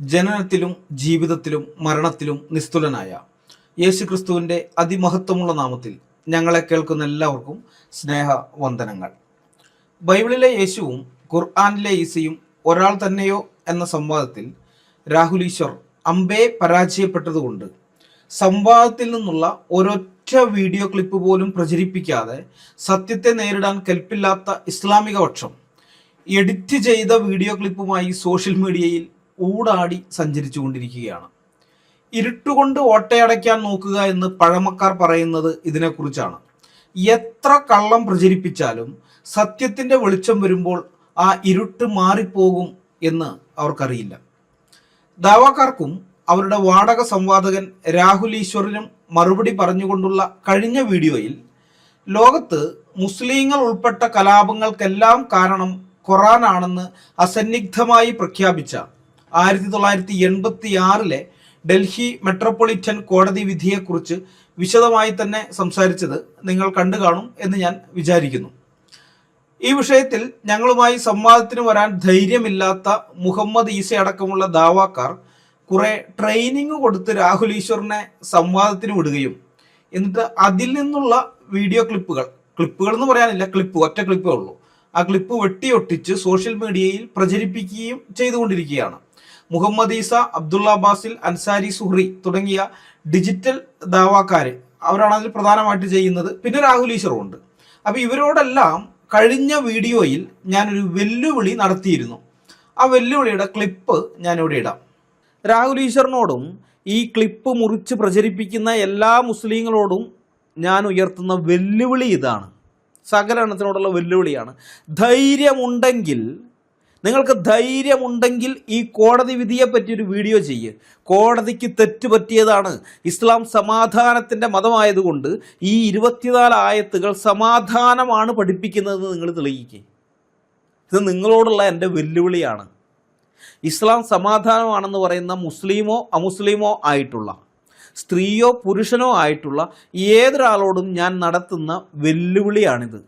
ജനനത്തിലും ജീവിതത്തിലും മരണത്തിലും നിസ്തുലനായ യേശുക്രിസ്തുവിൻ്റെ അതിമഹത്വമുള്ള നാമത്തിൽ ഞങ്ങളെ കേൾക്കുന്ന എല്ലാവർക്കും സ്നേഹവന്ദനങ്ങൾ. ബൈബിളിലെ യേശുവും ഖുർആനിലെ ഈസയും ഒരാൾ തന്നെയോ എന്ന സംവാദത്തിൽ രാഹുൽ ഈശ്വർ അമ്പേ പരാജയപ്പെട്ടതുകൊണ്ട് സംവാദത്തിൽ നിന്നുള്ള ഒരൊറ്റ വീഡിയോ ക്ലിപ്പ് പോലും പ്രചരിപ്പിക്കാതെ സത്യത്തെ നേരിടാൻ കെൽപ്പില്ലാത്ത ഇസ്ലാമിക പക്ഷം എഡിറ്റ് ചെയ്ത വീഡിയോ ക്ലിപ്പുമായി സോഷ്യൽ മീഡിയയിൽ ഊടാടി സഞ്ചരിച്ചു കൊണ്ടിരിക്കുകയാണ്. ഇരുട്ടുകൊണ്ട് ഓട്ടയടയ്ക്കാൻ നോക്കുക എന്ന് പഴമക്കാർ പറയുന്നത് ഇതിനെക്കുറിച്ചാണ്. എത്ര കള്ളം പ്രചരിപ്പിച്ചാലും സത്യത്തിൻ്റെ വെളിച്ചം വരുമ്പോൾ ആ ഇരുട്ട് മാറിപ്പോകും എന്ന് അവർക്കറിയില്ല. ദാവാക്കാർക്കും അവരുടെ വാടക സംവാദകൻ രാഹുൽ ഈശ്വറിനും മറുപടി പറഞ്ഞുകൊണ്ടുള്ള കഴിഞ്ഞ വീഡിയോയിൽ ലോകത്ത് മുസ്ലിങ്ങൾ ഉൾപ്പെട്ട കലാപങ്ങൾക്കെല്ലാം കാരണം ഖുർആനാണെന്ന് അസന്നിഗ്ധമായി പ്രഖ്യാപിച്ച 1986 ഡൽഹി മെട്രോപൊളിറ്റൻ കോടതി വിധിയെക്കുറിച്ച് വിശദമായി തന്നെ സംസാരിച്ചത് നിങ്ങൾ കണ്ടു കാണും എന്ന് ഞാൻ വിചാരിക്കുന്നു. ഈ വിഷയത്തിൽ ഞങ്ങളുമായി സംവാദത്തിന് വരാൻ ധൈര്യമില്ലാത്ത മുഹമ്മദ് ഈസ അടക്കമുള്ള ദാവാക്കാർ കുറെ ട്രെയിനിങ് കൊടുത്ത് രാഹുൽ ഈശ്വറിനെ സംവാദത്തിന് വിടുകയും എന്നിട്ട് അതിൽ നിന്നുള്ള വീഡിയോ ക്ലിപ്പുകൾ എന്ന് പറയാനില്ല, ഒറ്റ ക്ലിപ്പേ ഉള്ളൂ, ആ ക്ലിപ്പ് വെട്ടിയൊട്ടിച്ച് സോഷ്യൽ മീഡിയയിൽ പ്രചരിപ്പിക്കുകയും ചെയ്തുകൊണ്ടിരിക്കുകയാണ്. മുഹമ്മദ് ഈസ, അബ്ദുള്ള ബാസിൽ, അൻസാരി സുഹ്രി തുടങ്ങിയ ഡിജിറ്റൽ ദാവാക്കാര് അവരാണ് അതിൽ പ്രധാനമായിട്ട് ചെയ്യുന്നത്. പിന്നെ രാഹുൽ ഈശ്വറും ഉണ്ട്. അപ്പൊ ഇവരോടെല്ലാം കഴിഞ്ഞ വീഡിയോയിൽ ഞാനൊരു വെല്ലുവിളി നടത്തിയിരുന്നു. ആ വെല്ലുവിളിയുടെ ക്ലിപ്പ് ഞാനിവിടെ ഇടാം. രാഹുൽ ഈശ്വറിനോടും ഈ ക്ലിപ്പ് മുറിച്ച് പ്രചരിപ്പിക്കുന്ന എല്ലാ മുസ്ലിങ്ങളോടും ഞാൻ ഉയർത്തുന്ന വെല്ലുവിളി ഇതാണ്. സകലരണത്തിനോടുള്ള വെല്ലുവിളിയാണ്. നിങ്ങൾക്ക് ധൈര്യമുണ്ടെങ്കിൽ ഈ കോടതി വിധിയെ പറ്റി ഒരു വീഡിയോ ചെയ്യ്. കോടതിക്ക് തെറ്റ് പറ്റിയതാണ്. ഇസ്ലാം സമാധാനത്തിൻ്റെ മതമായതുകൊണ്ട് ഈ 24 ആയത്തുകൾ സമാധാനമാണ് പഠിപ്പിക്കുന്നതെന്ന് നിങ്ങൾ തെളിയിക്കുക. ഇത് നിങ്ങളോടുള്ള എൻ്റെ വെല്ലുവിളിയാണ്. ഇസ്ലാം സമാധാനമാണെന്ന് പറയുന്ന മുസ്ലിമോ അമുസ്ലിമോ ആയിട്ടുള്ള, സ്ത്രീയോ പുരുഷനോ ആയിട്ടുള്ള ഏതൊരാളോടും ഞാൻ നടത്തുന്ന വെല്ലുവിളിയാണിത്.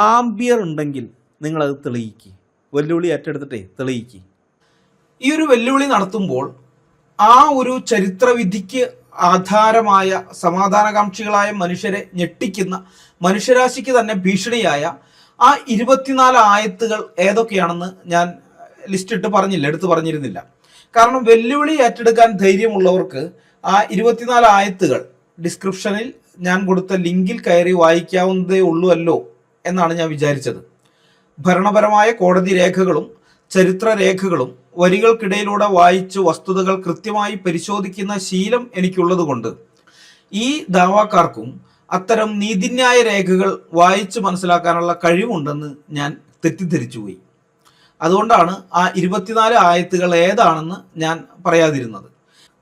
ആംബിയർ ഉണ്ടെങ്കിൽ നിങ്ങളത് തെളിയിക്കുക. വെല്ലുവിളി ഏറ്റെടുത്തിട്ടേ തെളിയിക്കുക. ഈ ഒരു വെല്ലുവിളി നടത്തുമ്പോൾ ആ ഒരു ചരിത്രവിധിക്ക് ആധാരമായ സമാധാനകാംക്ഷികളായ മനുഷ്യരെ ഞെട്ടിക്കുന്ന, മനുഷ്യരാശിക്ക് തന്നെ ഭീഷണിയായ ആ 24 ആയത്തുകൾ ഏതൊക്കെയാണെന്ന് ഞാൻ ലിസ്റ്റിട്ട് എടുത്തു പറഞ്ഞിരുന്നില്ല. കാരണം വെല്ലുവിളി ഏറ്റെടുക്കാൻ ധൈര്യമുള്ളവർക്ക് ആ 24 ആയത്തുകൾ ഡിസ്ക്രിപ്ഷനിൽ ഞാൻ കൊടുത്ത ലിങ്കിൽ കയറി വായിക്കാവുന്നതേ ഉള്ളൂവല്ലോ എന്നാണ് ഞാൻ വിചാരിച്ചത്. ഭരണപരമായ കോടതി രേഖകളും ചരിത്ര രേഖകളും വരികൾക്കിടയിലൂടെ വായിച്ച് വസ്തുതകൾ കൃത്യമായി പരിശോധിക്കുന്ന ശീലം എനിക്കുള്ളതുകൊണ്ട് ഈ ദാവാക്കാർക്കും അത്തരം നീതിന്യായ രേഖകൾ വായിച്ച് മനസ്സിലാക്കാനുള്ള കഴിവുണ്ടെന്ന് ഞാൻ തെറ്റിദ്ധരിച്ചുപോയി. അതുകൊണ്ടാണ് ആ 24 ആയത്തുകൾ ഏതാണെന്ന് ഞാൻ പറയാതിരുന്നത്.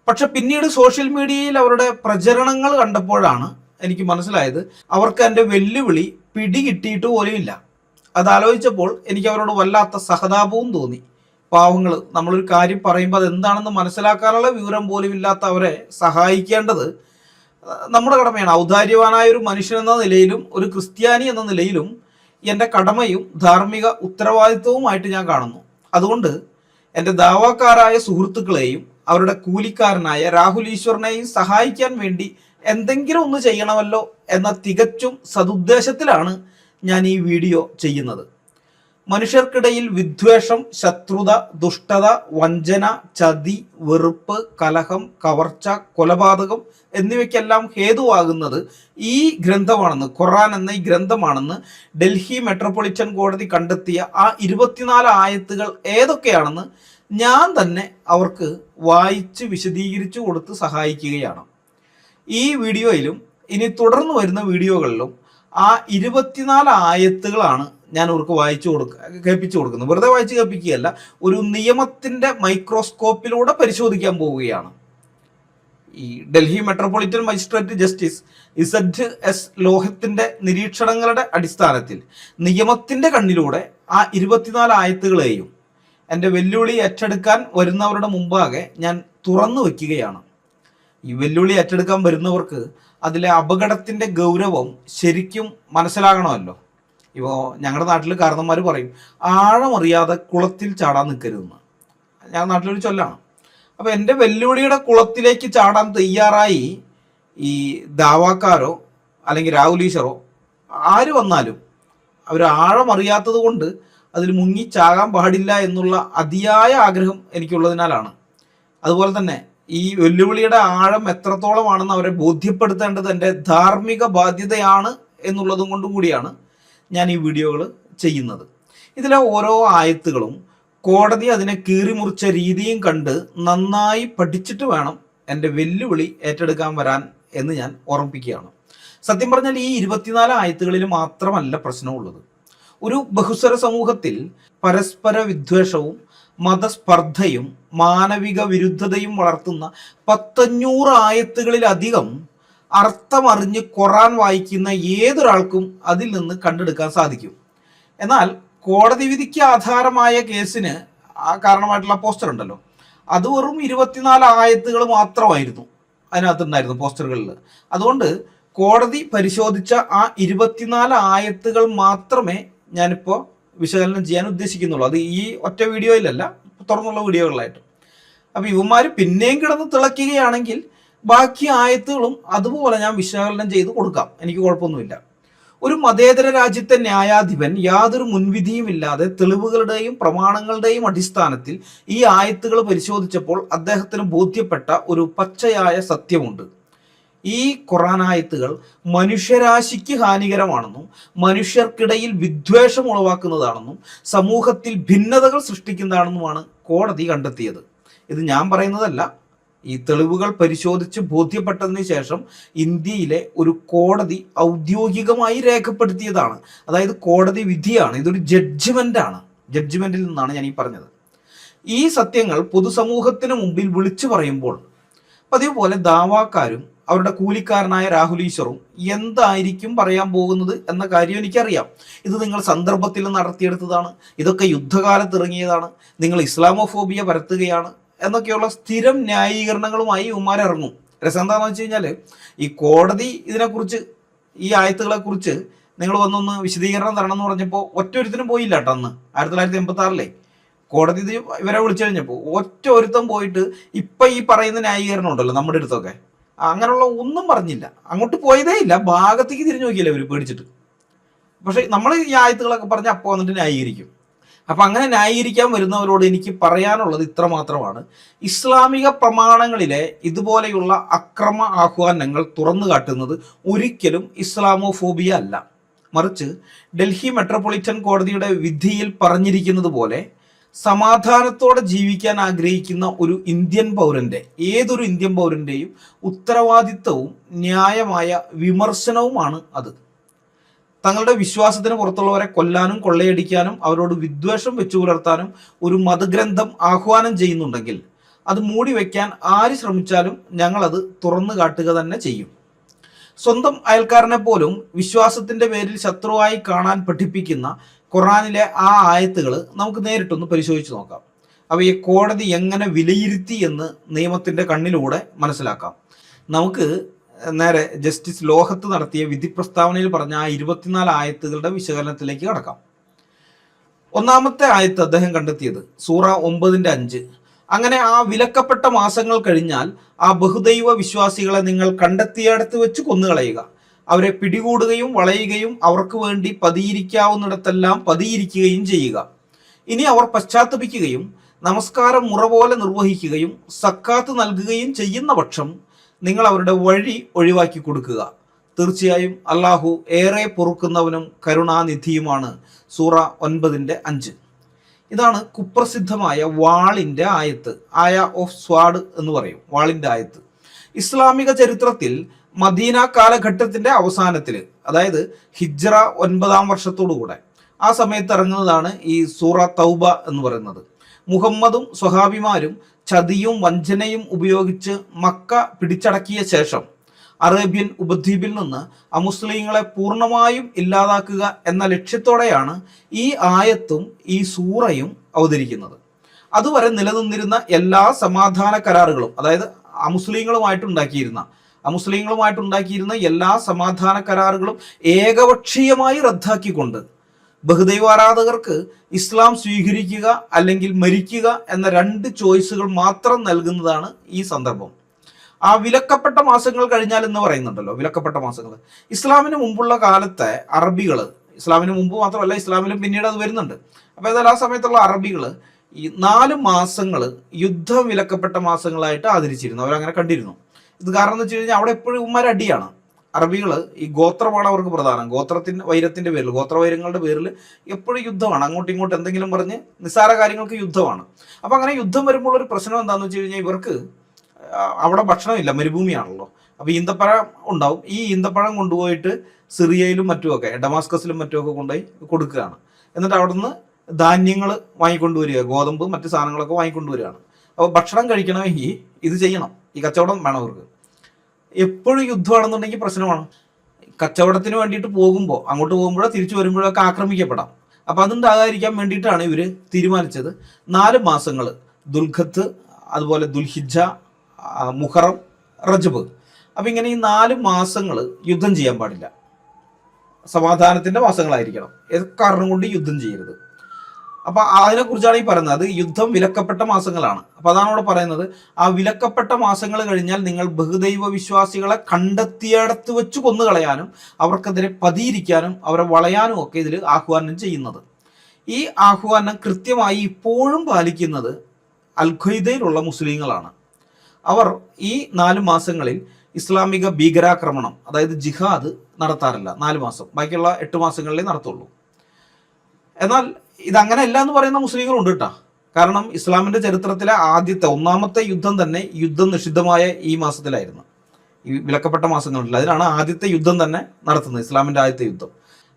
പക്ഷെ പിന്നീട് സോഷ്യൽ മീഡിയയിൽ അവരുടെ പ്രചരണങ്ങൾ കണ്ടപ്പോഴാണ് എനിക്ക് മനസ്സിലായത് അവർക്ക് എൻ്റെ വെല്ലുവിളി പിടികിട്ടിയിട്ട് പോലുമില്ല. അതാലോചിച്ചപ്പോൾ എനിക്ക് അവരോട് വല്ലാത്ത സഹതാപവും തോന്നി. പാവങ്ങൾ, നമ്മളൊരു കാര്യം പറയുമ്പോൾ അതെന്താണെന്ന് മനസ്സിലാക്കാനുള്ള വിവരം പോലും ഇല്ലാത്ത അവരെ സഹായിക്കേണ്ടത് നമ്മുടെ കടമയാണ്. ഔദാര്യവാനായ ഒരു മനുഷ്യൻ എന്ന നിലയിലും ഒരു ക്രിസ്ത്യാനി എന്ന നിലയിലും എൻ്റെ കടമയും ധാർമ്മിക ഉത്തരവാദിത്വവുമായിട്ട് ഞാൻ കാണുന്നു. അതുകൊണ്ട് എൻ്റെ ദാവാക്കാരായ സുഹൃത്തുക്കളെയും അവരുടെ കൂലിക്കാരനായ രാഹുൽ ഈശ്വറിനെയും സഹായിക്കാൻ വേണ്ടി എന്തെങ്കിലും ഒന്ന് ചെയ്യണമല്ലോ എന്ന തികച്ചും സതുദ്ദേശത്തിലാണ് ഞാൻ ഈ വീഡിയോ ചെയ്യുന്നത്. മനുഷ്യർക്കിടയിൽ വിദ്വേഷം, ശത്രുത, ദുഷ്ടത, വഞ്ചന, ചതി, വെറുപ്പ്, കലഹം, കവർച്ച, കൊലപാതകം എന്നിവയ്ക്കെല്ലാം ഹേതുവാകുന്നത് ഈ ഗ്രന്ഥമാണെന്ന്, ഖുർആൻ എന്ന ഈ ഗ്രന്ഥമാണെന്ന് ഡൽഹി മെട്രോപൊളിറ്റൻ കോടതി കണ്ടെത്തിയ ആ 24 ആയത്തുകൾ ഏതൊക്കെയാണെന്ന് ഞാൻ തന്നെ അവർക്ക് വായിച്ച് വിശദീകരിച്ചു കൊടുത്ത് സഹായിക്കുകയാണ്. ഈ വീഡിയോയിലും ഇനി തുടർന്ന് വരുന്ന വീഡിയോകളിലും ആ 24 ആയത്തുകളാണ് ഞാൻ അവർക്ക് കേൾപ്പിച്ചു കൊടുക്കുന്നത്. വെറുതെ വായിച്ച് കേൾപ്പിക്കുകയല്ല, ഒരു നിയമത്തിൻ്റെ മൈക്രോസ്കോപ്പിലൂടെ പരിശോധിക്കാൻ പോവുകയാണ്. ഈ Delhi metropolitan magistrate justice ZS ലോഹത്തിൻ്റെ നിരീക്ഷണങ്ങളുടെ അടിസ്ഥാനത്തിൽ നിയമത്തിൻ്റെ കണ്ണിലൂടെ ആ 24 ആയത്തുകളെയും എൻ്റെ വെല്ലുവിളി ഏറ്റെടുക്കാൻ വരുന്നവരുടെ മുമ്പാകെ ഞാൻ തുറന്നു വയ്ക്കുകയാണ്. ഈ വെല്ലുവിളി ഏറ്റെടുക്കാൻ വരുന്നവർക്ക് അതിലെ അപകടത്തിൻ്റെ ഗൗരവം ശരിക്കും മനസ്സിലാകണമല്ലോ. ഇപ്പോൾ ഞങ്ങളുടെ നാട്ടിൽ കാരണന്മാർ പറയും, ആഴമറിയാതെ കുളത്തിൽ ചാടാൻ നിൽക്കരുതെന്ന്. ഞങ്ങളുടെ നാട്ടിലൊരു ചൊല്ലാണ്. അപ്പോൾ എൻ്റെ വെല്ലുവിളിയുടെ കുളത്തിലേക്ക് ചാടാൻ തയ്യാറായി ഈ ദാവാക്കാരോ അല്ലെങ്കിൽ രാഹുൽ ഈശ്വറോ ആര് വന്നാലും അവർ ആഴമറിയാത്തത് കൊണ്ട് അതിൽ മുങ്ങിച്ചാകാൻ പാടില്ല എന്നുള്ള അതിയായ ആഗ്രഹം എനിക്കുള്ളതിനാലാണ്. അതുപോലെ തന്നെ ഈ വെല്ലുവിളിയുടെ ആഴം എത്രത്തോളമാണെന്ന് അവരെ ബോധ്യപ്പെടുത്തേണ്ടത് എൻ്റെ ധാർമ്മിക ബാധ്യതയാണ് എന്നുള്ളതും കൊണ്ടും കൂടിയാണ് ഞാൻ ഈ വീഡിയോകൾ ചെയ്യുന്നത്. ഇതിലെ ഓരോ ആയത്തുകളും കോടതി അതിനെ കീറിമുറിച്ച രീതിയും കണ്ട് നന്നായി പഠിച്ചിട്ട് വേണം എൻ്റെ വെല്ലുവിളി ഏറ്റെടുക്കാൻ വരാൻ എന്ന് ഞാൻ ഓർമ്മിപ്പിക്കുകയാണ്. സത്യം പറഞ്ഞാൽ ഈ 24 ആയത്തുകളിൽ മാത്രമല്ല പ്രശ്നമുള്ളത്. ഒരു ബഹുസ്വര സമൂഹത്തിൽ പരസ്പര വിദ്വേഷവും മതസ്പർദ്ധയും മാനവിക വിരുദ്ധതയും വളർത്തുന്ന 100 ആയത്തുകളിലധികം അർത്ഥമറിഞ്ഞ് ഖുർആൻ വായിക്കുന്ന ഏതൊരാൾക്കും അതിൽ നിന്ന് കണ്ടെടുക്കാൻ സാധിക്കും. എന്നാൽ കോടതി വിധിക്ക് ആധാരമായ കേസിന് കാരണമായിട്ടുള്ള പോസ്റ്റർ ഉണ്ടല്ലോ, അത് വെറും 24 ആയത്തുകൾ മാത്രമായിരുന്നു അതിനകത്തുണ്ടായിരുന്നു പോസ്റ്ററുകളിൽ. അതുകൊണ്ട് കോടതി പരിശോധിച്ച ആ 24 ആയത്തുകൾ മാത്രമേ ഞാനിപ്പോൾ വിശകലനം ചെയ്യാൻ ഉദ്ദേശിക്കുന്നുള്ളൂ. അത് ഈ ഒറ്റ വീഡിയോയിലല്ല, തുറന്നുള്ള വീഡിയോകളിലായിട്ട്. അപ്പോൾ ഇവന്മാർ പിന്നെയും കിടന്ന് തിളയ്ക്കുകയാണെങ്കിൽ ബാക്കി ആയത്തുകളും അതുപോലെ ഞാൻ വിശകലനം ചെയ്ത് കൊടുക്കാം, എനിക്ക് കുഴപ്പമൊന്നുമില്ല. ഒരു മതേതര രാജ്യത്തെ ന്യായാധിപൻ യാതൊരു മുൻവിധിയുമില്ലാതെ തെളിവുകളുടെയും പ്രമാണങ്ങളുടെയും അടിസ്ഥാനത്തിൽ ഈ ആയത്തുകൾ പരിശോധിച്ചപ്പോൾ അദ്ദേഹത്തിന് ബോധ്യപ്പെട്ട ഒരു പച്ചയായ സത്യമുണ്ട്. ഈ ഖുർആൻ ആയത്തുകൾ മനുഷ്യരാശിക്ക് ഹാനികരമാണെന്നും മനുഷ്യർക്കിടയിൽ വിദ്വേഷം ഉളവാക്കുന്നതാണെന്നും സമൂഹത്തിൽ ഭിന്നതകൾ സൃഷ്ടിക്കുന്നതാണെന്നുമാണ് കോടതി കണ്ടെത്തിയത്. ഇത് ഞാൻ പറയുന്നതല്ല, ഈ തെളിവുകൾ പരിശോധിച്ച് ബോധ്യപ്പെട്ടതിന് ശേഷം ഇന്ത്യയിലെ ഒരു കോടതി ഔദ്യോഗികമായി രേഖപ്പെടുത്തിയതാണ്. അതായത് കോടതി വിധിയാണ്, ഇതൊരു ജഡ്ജ്മെൻ്റാണ്. ജഡ്ജ്മെൻറ്റിൽ നിന്നാണ് ഞാൻ ഈ പറഞ്ഞത്. ഈ സത്യങ്ങൾ പൊതുസമൂഹത്തിന് മുമ്പിൽ വിളിച്ചു പറയുമ്പോൾ പതിവ് പോലെ ദാവാക്കാരും അവരുടെ കൂലിക്കാരനായ രാഹുൽ ഈശ്വറും എന്തായിരിക്കും പറയാൻ പോകുന്നത് എന്ന കാര്യം എനിക്കറിയാം. ഇത് നിങ്ങൾ സന്ദർഭത്തിൽ നടത്തിയെടുത്തതാണ്, ഇതൊക്കെ യുദ്ധകാലത്ത് ഇറങ്ങിയതാണ്, നിങ്ങൾ ഇസ്ലാമോഫോബിയ പരത്തുകയാണ് എന്നൊക്കെയുള്ള സ്ഥിരം ന്യായീകരണങ്ങളുമായി ഇവന്മാരിറങ്ങും. രസം എന്താണെന്ന് വെച്ച് കഴിഞ്ഞാൽ, ഈ കോടതി ഇതിനെക്കുറിച്ച്, ഈ ആയത്തുകളെക്കുറിച്ച് നിങ്ങൾ വന്നൊന്ന് വിശദീകരണം തരണം എന്ന് പറഞ്ഞപ്പോൾ ഒറ്റൊരുത്തിനും പോയില്ല കേട്ടോ. അന്ന് 1986 കോടതി ഇത് ഇവരെ വിളിച്ചു കഴിഞ്ഞപ്പോൾ ഒറ്റ ഒരുത്തം പോയിട്ട് ഇപ്പം ഈ പറയുന്ന ന്യായീകരണം ഉണ്ടല്ലോ നമ്മുടെ അടുത്തൊക്കെ, അങ്ങനെയുള്ള ഒന്നും പറഞ്ഞില്ല, അങ്ങോട്ട് പോയതേ ഇല്ല, ഭാഗത്തേക്ക് തിരിഞ്ഞു നോക്കിയില്ല ഇവർ പേടിച്ചിട്ട്. പക്ഷെ നമ്മൾ ഈ ആയത്തുകളൊക്കെ പറഞ്ഞ് അപ്പോൾ വന്നിട്ട് ന്യായീകരിക്കും. അപ്പം അങ്ങനെ ന്യായീകരിക്കാൻ വരുന്നവരോട് എനിക്ക് പറയാനുള്ളത് ഇത്ര മാത്രമാണ്: ഇസ്ലാമിക പ്രമാണങ്ങളിലെ ഇതുപോലെയുള്ള അക്രമ ആഹ്വാനങ്ങൾ തുറന്നു കാട്ടുന്നത് ഒരിക്കലും ഇസ്ലാമോഫോബിയ അല്ല. മറിച്ച് ഡൽഹി മെട്രോപൊളിറ്റൻ കോടതിയുടെ വിധിയിൽ പറഞ്ഞിരിക്കുന്നത് പോലെ സമാധാനത്തോടെ ജീവിക്കാൻ ആഗ്രഹിക്കുന്ന ഒരു ഇന്ത്യൻ പൗരൻ്റെ, ഏതൊരു ഇന്ത്യൻ പൗരൻ്റെയും ഉത്തരവാദിത്തവും ന്യായമായ വിമർശനവുമാണ് അത്. തങ്ങളുടെ വിശ്വാസത്തിന് പുറത്തുള്ളവരെ കൊല്ലാനും കൊള്ളയടിക്കാനും അവരോട് വിദ്വേഷം വെച്ചു പുലർത്താനും ഒരു മതഗ്രന്ഥം ആഹ്വാനം ചെയ്യുന്നുണ്ടെങ്കിൽ അത് മൂടി വയ്ക്കാൻ ആര് ശ്രമിച്ചാലും ഞങ്ങളത് തുറന്നു കാട്ടുക തന്നെ ചെയ്യും. സ്വന്തം അയൽക്കാരനെ പോലും വിശ്വാസത്തിൻ്റെ പേരിൽ ശത്രുവായി കാണാൻ പഠിപ്പിക്കുന്ന ഖുർആനിലെ ആ ആയത്തുകൾ നമുക്ക് നേരിട്ടൊന്ന് പരിശോധിച്ച് നോക്കാം. അവയെ കോടതി എങ്ങനെ വിലയിരുത്തി എന്ന് നിയമത്തിൻ്റെ കണ്ണിലൂടെ മനസ്സിലാക്കാം. നമുക്ക് നേരെ ജസ്റ്റിസ് ലോഹത്ത് നടത്തിയ വിധി പ്രസ്താവനയിൽ പറഞ്ഞ ആ 24 ആയത്തുകളുടെ വിശകലനത്തിലേക്ക് കടക്കാം. ഒന്നാമത്തെ ആയത്ത് അദ്ദേഹം കണ്ടെത്തിയത് സൂറ 9:5. അങ്ങനെ ആ വിലക്കപ്പെട്ട മാസങ്ങൾ കഴിഞ്ഞാൽ ആ ബഹുദൈവ വിശ്വാസികളെ നിങ്ങൾ കണ്ടെത്തിയടത്ത് വെച്ച് കൊന്നുകളയുക, അവരെ പിടികൂടുകയും വളയുകയും അവർക്ക് വേണ്ടി പതിയിരിക്കാവുന്നിടത്തെല്ലാം പതിയിരിക്കുകയും ചെയ്യുക. ഇനി അവർ പശ്ചാത്തപിക്കുകയും നമസ്കാരം മുറ പോലെ നിർവഹിക്കുകയും സക്കാത്ത് നൽകുകയും ചെയ്യുന്ന പക്ഷം നിങ്ങൾ അവരുടെ വഴി ഒഴിവാക്കി കൊടുക്കുക. തീർച്ചയായും അള്ളാഹു ഏറെ പൊറുക്കുന്നവനും കരുണാനിധിയുമാണ്. സൂറ 9:5. ഇതാണ് കുപ്രസിദ്ധമായ വാളിൻ്റെ ആയത്ത്, ആയ ഓഫ് സ്വാഡ് എന്ന് പറയും, വാളിൻ്റെ ആയത്ത്. ഇസ്ലാമിക ചരിത്രത്തിൽ മദീന കാലഘട്ടത്തിൻ്റെ അവസാനത്തിൽ, അതായത് ഹിജ്റ 9-ാം വർഷത്തോടുകൂടെ ആ സമയത്ത് ഇറങ്ങുന്നതാണ് ഈ സൂറ തൗബ എന്ന് പറയുന്നത്. മുഹമ്മദും സ്വഹാബിമാരും ചതിയും വഞ്ചനയും ഉപയോഗിച്ച് മക്ക പിടിച്ചടക്കിയ ശേഷം അറേബ്യൻ ഉപദ്വീപിൽ നിന്ന് അമുസ്ലിങ്ങളെ പൂർണ്ണമായും ഇല്ലാതാക്കുക എന്ന ലക്ഷ്യത്തോടെയാണ് ഈ ആയത്തും ഈ സൂറയും അവതരിക്കുന്നത്. അതുവരെ നിലനിന്നിരുന്ന എല്ലാ സമാധാന കരാറുകളും, അതായത് അമുസ്ലിങ്ങളുമായിട്ടുണ്ടാക്കിയിരുന്ന എല്ലാ സമാധാന കരാറുകളും ഏകപക്ഷീയമായി റദ്ദാക്കിക്കൊണ്ട് ബഹുദൈവ ആരാധകർക്ക് ഇസ്ലാം സ്വീകരിക്കുക അല്ലെങ്കിൽ മരിക്കുക എന്ന 2 ചോയ്സുകൾ മാത്രം നൽകുന്നതാണ് ഈ സന്ദർഭം. ആ വിലക്കപ്പെട്ട മാസങ്ങൾ കഴിഞ്ഞാൽ എന്ന് പറയുന്നുണ്ടല്ലോ, വിലക്കപ്പെട്ട മാസങ്ങൾ. ഇസ്ലാമിന് മുമ്പുള്ള കാലത്തെ അറബികൾ, ഇസ്ലാമിന് മുമ്പ് മാത്രമല്ല ഇസ്ലാമിലും പിന്നീട് അത് വരുന്നുണ്ട്. അപ്പോൾ ഏതായാലും ആ സമയത്തുള്ള അറബികൾ ഈ 4 മാസങ്ങൾ യുദ്ധം വിലക്കപ്പെട്ട മാസങ്ങളായിട്ട് ആദരിച്ചിരുന്നു, അവരങ്ങനെ കണ്ടിരുന്നു. ഇത് കാരണം എന്ന് വെച്ച് കഴിഞ്ഞാൽ അവിടെ എപ്പോഴും ഉമ്മരടിയാണ്. അറബികൾ ഈ ഗോത്രമാണ് അവർക്ക് പ്രധാനം. വൈരത്തിന്റെ പേരിൽ, ഗോത്രവൈരങ്ങളുടെ പേരിൽ എപ്പോഴും യുദ്ധമാണ്. അങ്ങോട്ടും ഇങ്ങോട്ടും എന്തെങ്കിലും പറഞ്ഞ് നിസ്സാര കാര്യങ്ങൾക്ക് യുദ്ധമാണ്. അപ്പൊ അങ്ങനെ യുദ്ധം വരുമ്പോൾ ഒരു പ്രശ്നം എന്താണെന്ന് വെച്ച് കഴിഞ്ഞാൽ ഇവർക്ക് അവിടെ ഭക്ഷണമില്ല, മരുഭൂമിയാണല്ലോ. അപ്പൊ ഈന്തപ്പഴം ഉണ്ടാവും. ഈ ഈന്തപ്പഴം കൊണ്ടുപോയിട്ട് സിറിയയിലും മറ്റുമൊക്കെ, ഡമാസ്കസിലും മറ്റുമൊക്കെ കൊണ്ടുപോയി കൊടുക്കുകയാണ്. എന്നിട്ട് അവിടുന്ന് ധാന്യങ്ങൾ വാങ്ങിക്കൊണ്ടുവരിക, ഗോതമ്പ് മറ്റു സാധനങ്ങളൊക്കെ വാങ്ങിക്കൊണ്ടുവരികയാണ്. അപ്പോൾ ഭക്ഷണം കഴിക്കണമെങ്കിൽ ഇത് ചെയ്യണം, ഈ കച്ചവടം വേണം അവർക്ക്. എപ്പോഴും യുദ്ധമാണെന്നുണ്ടെങ്കിൽ പ്രശ്നമാണ്. കച്ചവടത്തിന് വേണ്ടിയിട്ട് അങ്ങോട്ട് പോകുമ്പോഴോ തിരിച്ചു വരുമ്പോഴൊക്കെ ആക്രമിക്കപ്പെടാം. അപ്പം അതുണ്ടാകാതിരിക്കാൻ വേണ്ടിയിട്ടാണ് ഇവർ തീരുമാനിച്ചത് 4 മാസങ്ങൾ, ദുൽഖത്ത്, അതുപോലെ ദുൽഹിജ്ജ, മുഹറം, റജബ്. അപ്പം ഇങ്ങനെ ഈ 4 മാസങ്ങൾ യുദ്ധം ചെയ്യാൻ പാടില്ല, സമാധാനത്തിന്റെ മാസങ്ങളായിരിക്കണം. ഏത് കാരണം കൊണ്ട് യുദ്ധം ചെയ്യരുത്. അപ്പൊ അതിനെക്കുറിച്ചാണ് ഈ പറയുന്നത്. അത് യുദ്ധം വിലക്കപ്പെട്ട മാസങ്ങളാണ്. അപ്പൊ അതാണ് ഇവിടെ പറയുന്നത്, ആ വിലക്കപ്പെട്ട മാസങ്ങൾ കഴിഞ്ഞാൽ നിങ്ങൾ ബഹുദൈവ വിശ്വാസികളെ കണ്ടെത്തിയിടത്ത് വെച്ച് കൊന്നുകളയാനും അവർക്കെതിരെ പതിയിരിക്കാനും അവരെ വളയാനും ഒക്കെ ഇതിൽ ആഹ്വാനം ചെയ്യുന്നത്. ഈ ആഹ്വാനം കൃത്യമായി ഇപ്പോഴും പാലിക്കുന്നത് അൽ ഖ്വയ്ദയിലുള്ള മുസ്ലിങ്ങളാണ്. അവർ ഈ 4 മാസങ്ങളിൽ ഇസ്ലാമിക ഭീകരാക്രമണം, അതായത് ജിഹാദ് നടത്താറില്ല 4 മാസം. ബാക്കിയുള്ള 8 മാസങ്ങളിലേ നടത്തുള്ളൂ. എന്നാൽ ഇതങ്ങനെയല്ല എന്ന് പറയുന്ന മുസ്ലിങ്ങളുണ്ട് കേട്ടോ. കാരണം ഇസ്ലാമിന്റെ ചരിത്രത്തിലെ ഒന്നാമത്തെ യുദ്ധം തന്നെ യുദ്ധം നിഷിദ്ധമായ ഈ മാസത്തിലായിരുന്നു, ഈ വിലക്കപ്പെട്ട മാസങ്ങളിൽ. അതിനാണ് ആദ്യത്തെ യുദ്ധം തന്നെ നടത്തുന്നത്, ഇസ്ലാമിന്റെ ആദ്യത്തെ യുദ്ധം.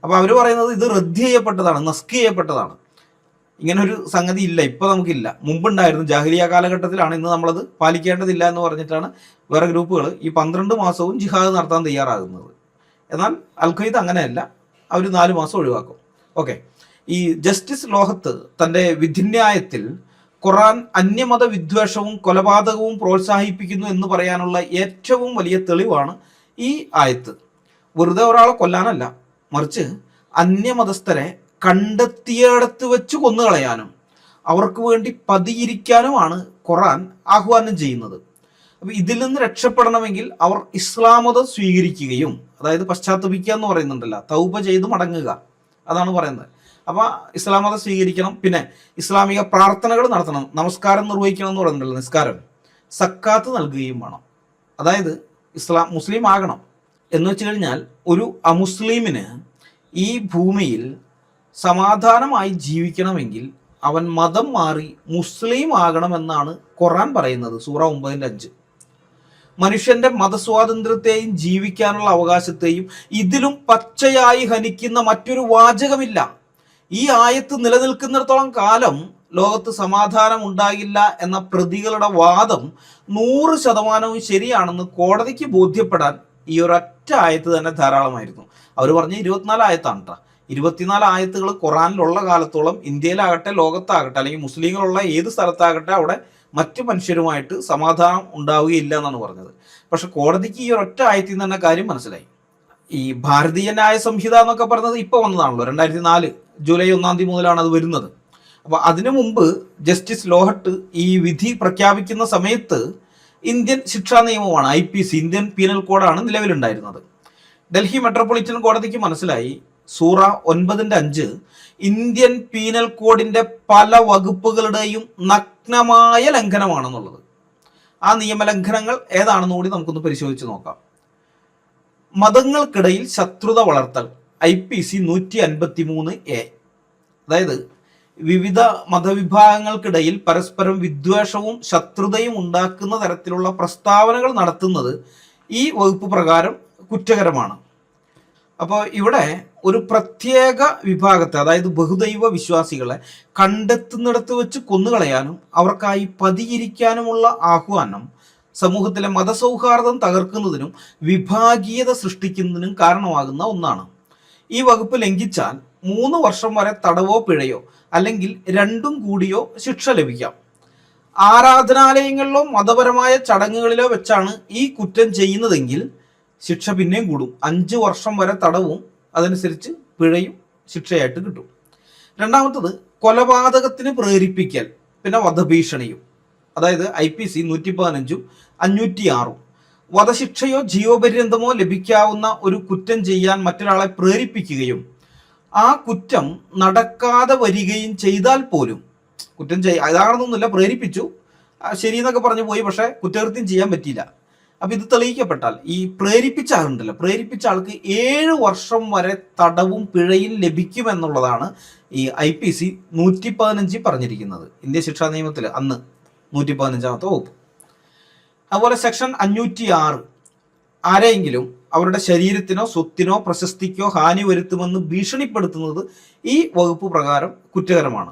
അപ്പൊ അവർ പറയുന്നത് ഇത് റദ്ദ് ചെയ്യപ്പെട്ടതാണ്, നസ്ക് ചെയ്യപ്പെട്ടതാണ്. ഇങ്ങനൊരു സംഗതി ഇല്ല, ഇപ്പൊ നമുക്കില്ല. മുമ്പുണ്ടായിരുന്നു, ജാഹിലിയ കാലഘട്ടത്തിലാണ്. ഇന്ന് നമ്മളത് പാലിക്കേണ്ടതില്ല എന്ന് പറഞ്ഞിട്ടാണ് വേറെ ഗ്രൂപ്പുകൾ ഈ 12 മാസവും ജിഹാദ് നടത്താൻ തയ്യാറാകുന്നത്. എന്നാൽ അൽ ഖ്വയ്ദ അങ്ങനെയല്ല, അവർ 4 മാസം ഒഴിവാക്കും. ഓക്കെ. ഈ ജസ്റ്റിസ് ലോഹത്ത് തൻ്റെ വിധിന്യായത്തിൽ ഖുർആൻ അന്യമത വിദ്വേഷവും കൊലപാതകവും പ്രോത്സാഹിപ്പിക്കുന്നു എന്ന് പറയാനുള്ള ഏറ്റവും വലിയ തെളിവാണ് ഈ ആയത്ത്. വെറുതെ ഒരാളെ കൊല്ലാനല്ല, മറിച്ച് അന്യമതസ്ഥരെ കണ്ടെത്തിയിടത്ത് വെച്ച് കൊന്നുകളയാനും അവർക്ക് വേണ്ടി പതിയിരിക്കാനുമാണ് ഖുർആൻ ആഹ്വാനം ചെയ്യുന്നത്. അപ്പം ഇതിൽ നിന്ന് രക്ഷപ്പെടണമെങ്കിൽ അവർ ഇസ്ലാം മതം സ്വീകരിക്കുകയും, അതായത് പശ്ചാത്തപിക്കുക എന്ന് പറയുന്നുണ്ടല്ലോ, തൗബ ചെയ്ത് മടങ്ങുക, അതാണ് പറയുന്നത്. അപ്പോൾ ഇസ്ലാം മതം സ്വീകരിക്കണം, പിന്നെ ഇസ്ലാമിക പ്രാർത്ഥനകൾ നടത്തണം, നമസ്കാരം നിർവഹിക്കണം എന്ന് പറയുന്നുണ്ടല്ലോ, നിസ്കാരം, സക്കാത്ത് നൽകുകയും വേണം. അതായത് മുസ്ലിം ആകണം. എന്ന് വെച്ച് കഴിഞ്ഞാൽ ഒരു അമുസ്ലിമിന് ഈ ഭൂമിയിൽ സമാധാനമായി ജീവിക്കണമെങ്കിൽ അവൻ മതം മാറി മുസ്ലിം ആകണമെന്നാണ് ഖുർആൻ പറയുന്നത്, സൂറ 9:5. മനുഷ്യന്റെ മതസ്വാതന്ത്ര്യത്തെയും ജീവിക്കാനുള്ള അവകാശത്തെയും ഇതിലും പച്ചയായി ഹനിക്കുന്ന മറ്റൊരു വാചകമില്ല. ഈ ആയത്ത് നിലനിൽക്കുന്നിടത്തോളം കാലം ലോകത്ത് സമാധാനം ഉണ്ടാകില്ല എന്ന പ്രതികളുടെ വാദം 100% ശരിയാണെന്ന് കോടതിക്ക് ബോധ്യപ്പെടാൻ ഈ ഒരൊറ്റ ആയത്ത് തന്നെ ധാരാളമായിരുന്നു. അവർ പറഞ്ഞ 24 ആയത്താണ് കേട്ടോ. 24 ആയത്തുകൾ ഖുറാനിലുള്ള കാലത്തോളം ഇന്ത്യയിലാകട്ടെ ലോകത്താകട്ടെ അല്ലെങ്കിൽ മുസ്ലിങ്ങളുള്ള ഏത് സ്ഥലത്താകട്ടെ അവിടെ മറ്റു മനുഷ്യരുമായിട്ട് സമാധാനം ഉണ്ടാവുകയില്ല എന്നാണ് പറഞ്ഞത്. പക്ഷെ കോടതിക്ക് ഈ ഒരൊറ്റ ആയത്തിൽ തന്നെ കാര്യം മനസ്സിലായി. ഈ ഭാരതീയ ന്യായ സംഹിത എന്നൊക്കെ പറഞ്ഞത് ഇപ്പൊ വന്നതാണല്ലോ, 2004 ജൂലൈ 1 മുതലാണ് അത് വരുന്നത്. അപ്പൊ അതിനു മുമ്പ് ജസ്റ്റിസ് ലോഹട്ട് ഈ വിധി പ്രഖ്യാപിക്കുന്ന സമയത്ത് ഇന്ത്യൻ ശിക്ഷാ നിയമമാണ്, IPC, ഇന്ത്യൻ പീനൽ കോഡാണ് നിലവിലുണ്ടായിരുന്നത്. ഡൽഹി മെട്രോപൊളിറ്റൻ കോടതിക്ക് മനസ്സിലായി സൂറ 9:5 ഇന്ത്യൻ പീനൽ കോഡിന്റെ പല വകുപ്പുകളുടെയും നഗ്നമായ ലംഘനമാണെന്നുള്ളത്. ആ നിയമലംഘനങ്ങൾ ഏതാണെന്ന് കൂടി നമുക്കൊന്ന് പരിശോധിച്ച് നോക്കാം. മതങ്ങൾക്കിടയിൽ ശത്രുത വളർത്തൽ, IPC 153A. അതായത് വിവിധ മതവിഭാഗങ്ങൾക്കിടയിൽ പരസ്പരം വിദ്വേഷവും ശത്രുതയും ഉണ്ടാക്കുന്ന തരത്തിലുള്ള പ്രസ്താവനകൾ നടത്തുന്നത് ഈ വകുപ്പ് പ്രകാരം കുറ്റകരമാണ്. അപ്പോൾ ഇവിടെ ഒരു പ്രത്യേക വിഭാഗത്തെ, അതായത് ബഹുദൈവ വിശ്വാസികളെ കണ്ടെത്തുന്നിടത്ത് വെച്ച് കൊന്നുകളയാനും അവർക്കായി പതിയിരിക്കാനുമുള്ള ആഹ്വാനം സമൂഹത്തിലെ മതസൗഹാർദ്ദം തകർക്കുന്നതിനും വിഭാഗീയത സൃഷ്ടിക്കുന്നതിനും കാരണമാകുന്ന ഒന്നാണ്. ഈ വകുപ്പ് ലംഘിച്ചാൽ 3 വർഷം വരെ തടവോ പിഴയോ അല്ലെങ്കിൽ രണ്ടും കൂടിയോ ശിക്ഷ ലഭിക്കാം. ആരാധനാലയങ്ങളിലോ മതപരമായ ചടങ്ങുകളിലോ വെച്ചാണ് ഈ കുറ്റം ചെയ്യുന്നതെങ്കിൽ ശിക്ഷ പിന്നെയും കൂടും. 5 വർഷം വരെ തടവും അതനുസരിച്ച് പിഴയും ശിക്ഷയായിട്ട് കിട്ടും. രണ്ടാമത്തത് കൊലപാതകത്തിന് പ്രേരിപ്പിക്കൽ, പിന്നെ വധഭീഷണിയും. അതായത് IPC 115 506 വധശിക്ഷയോ ജീവപര്യന്തമോ ലഭിക്കാവുന്ന ഒരു കുറ്റം ചെയ്യാൻ മറ്റൊരാളെ പ്രേരിപ്പിക്കുകയും ആ കുറ്റം നടക്കാതെ വരികയും ചെയ്താൽ പോലും കുറ്റം അതാണെന്നൊന്നുമില്ല, പ്രേരിപ്പിച്ചു ശരിയെന്നൊക്കെ പറഞ്ഞു പോയി, പക്ഷേ കുറ്റകൃത്യം ചെയ്യാൻ പറ്റിയില്ല. അപ്പം ഇത് തെളിയിക്കപ്പെട്ടാൽ ഈ പ്രേരിപ്പിച്ച ആളുണ്ടല്ലോ, പ്രേരിപ്പിച്ച ആൾക്ക് 7 വർഷം വരെ തടവും പിഴയും ലഭിക്കുമെന്നുള്ളതാണ് ഈ IPC 115 പറഞ്ഞിരിക്കുന്നത്. ഇന്ത്യ ശിക്ഷാ നിയമത്തിൽ അന്ന് 115ാമത്തെ വകുപ്പ്. അതുപോലെ സെക്ഷൻ 506 ആരെയെങ്കിലും അവരുടെ ശരീരത്തിനോ സ്വത്തിനോ പ്രശസ്തിക്കോ ഹാനി വരുത്തുമെന്ന് ഭീഷണിപ്പെടുത്തുന്നത് ഈ വകുപ്പ് പ്രകാരം കുറ്റകരമാണ്.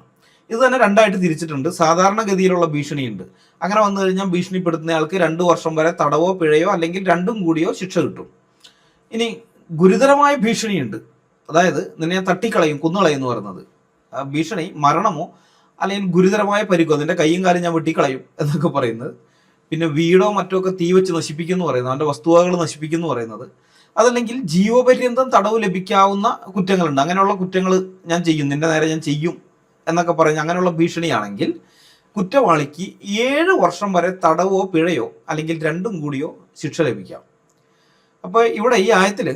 ഇത് തന്നെ രണ്ടായിട്ട് തിരിച്ചിട്ടുണ്ട്. സാധാരണഗതിയിലുള്ള ഭീഷണിയുണ്ട്. അങ്ങനെ വന്നു കഴിഞ്ഞാൽ ഭീഷണിപ്പെടുത്തുന്നയാൾക്ക് 2 വർഷം വരെ തടവോ പിഴയോ അല്ലെങ്കിൽ രണ്ടും കൂടിയോ ശിക്ഷ കിട്ടും. ഇനി ഗുരുതരമായ ഭീഷണിയുണ്ട്. അതായത് നിന്നെ തട്ടിക്കളയും, കുന്നുകളയും എന്ന് പറയുന്നത് ഭീഷണി മരണമോ അല്ലെങ്കിൽ ഗുരുതരമായ പരിക്കോ, നിന്റെ കൈയും കാലും ഞാൻ വെട്ടിക്കളയും എന്നൊക്കെ പറയുന്നത്. പിന്നെ വീടോ മറ്റോ ഒക്കെ തീ വെച്ച് നശിപ്പിക്കുന്നു പറയുന്നത്, അവൻ്റെ വസ്തുവകകൾ നശിപ്പിക്കുന്നു പറയുന്നത്. അതല്ലെങ്കിൽ ജീവപര്യന്തം തടവ് ലഭിക്കാവുന്ന കുറ്റങ്ങളുണ്ട്. അങ്ങനെയുള്ള കുറ്റങ്ങൾ ഞാൻ ചെയ്യും, നിന്റെ നേരെ ഞാൻ ചെയ്യും എന്നൊക്കെ പറഞ്ഞ് അങ്ങനെയുള്ള ഭീഷണിയാണെങ്കിൽ കുറ്റവാളിക്ക് 7 വർഷം വരെ തടവോ പിഴയോ അല്ലെങ്കിൽ രണ്ടും കൂടിയോ ശിക്ഷ ലഭിക്കാം. അപ്പോൾ ഇവിടെ ഈ ആയത്തിൽ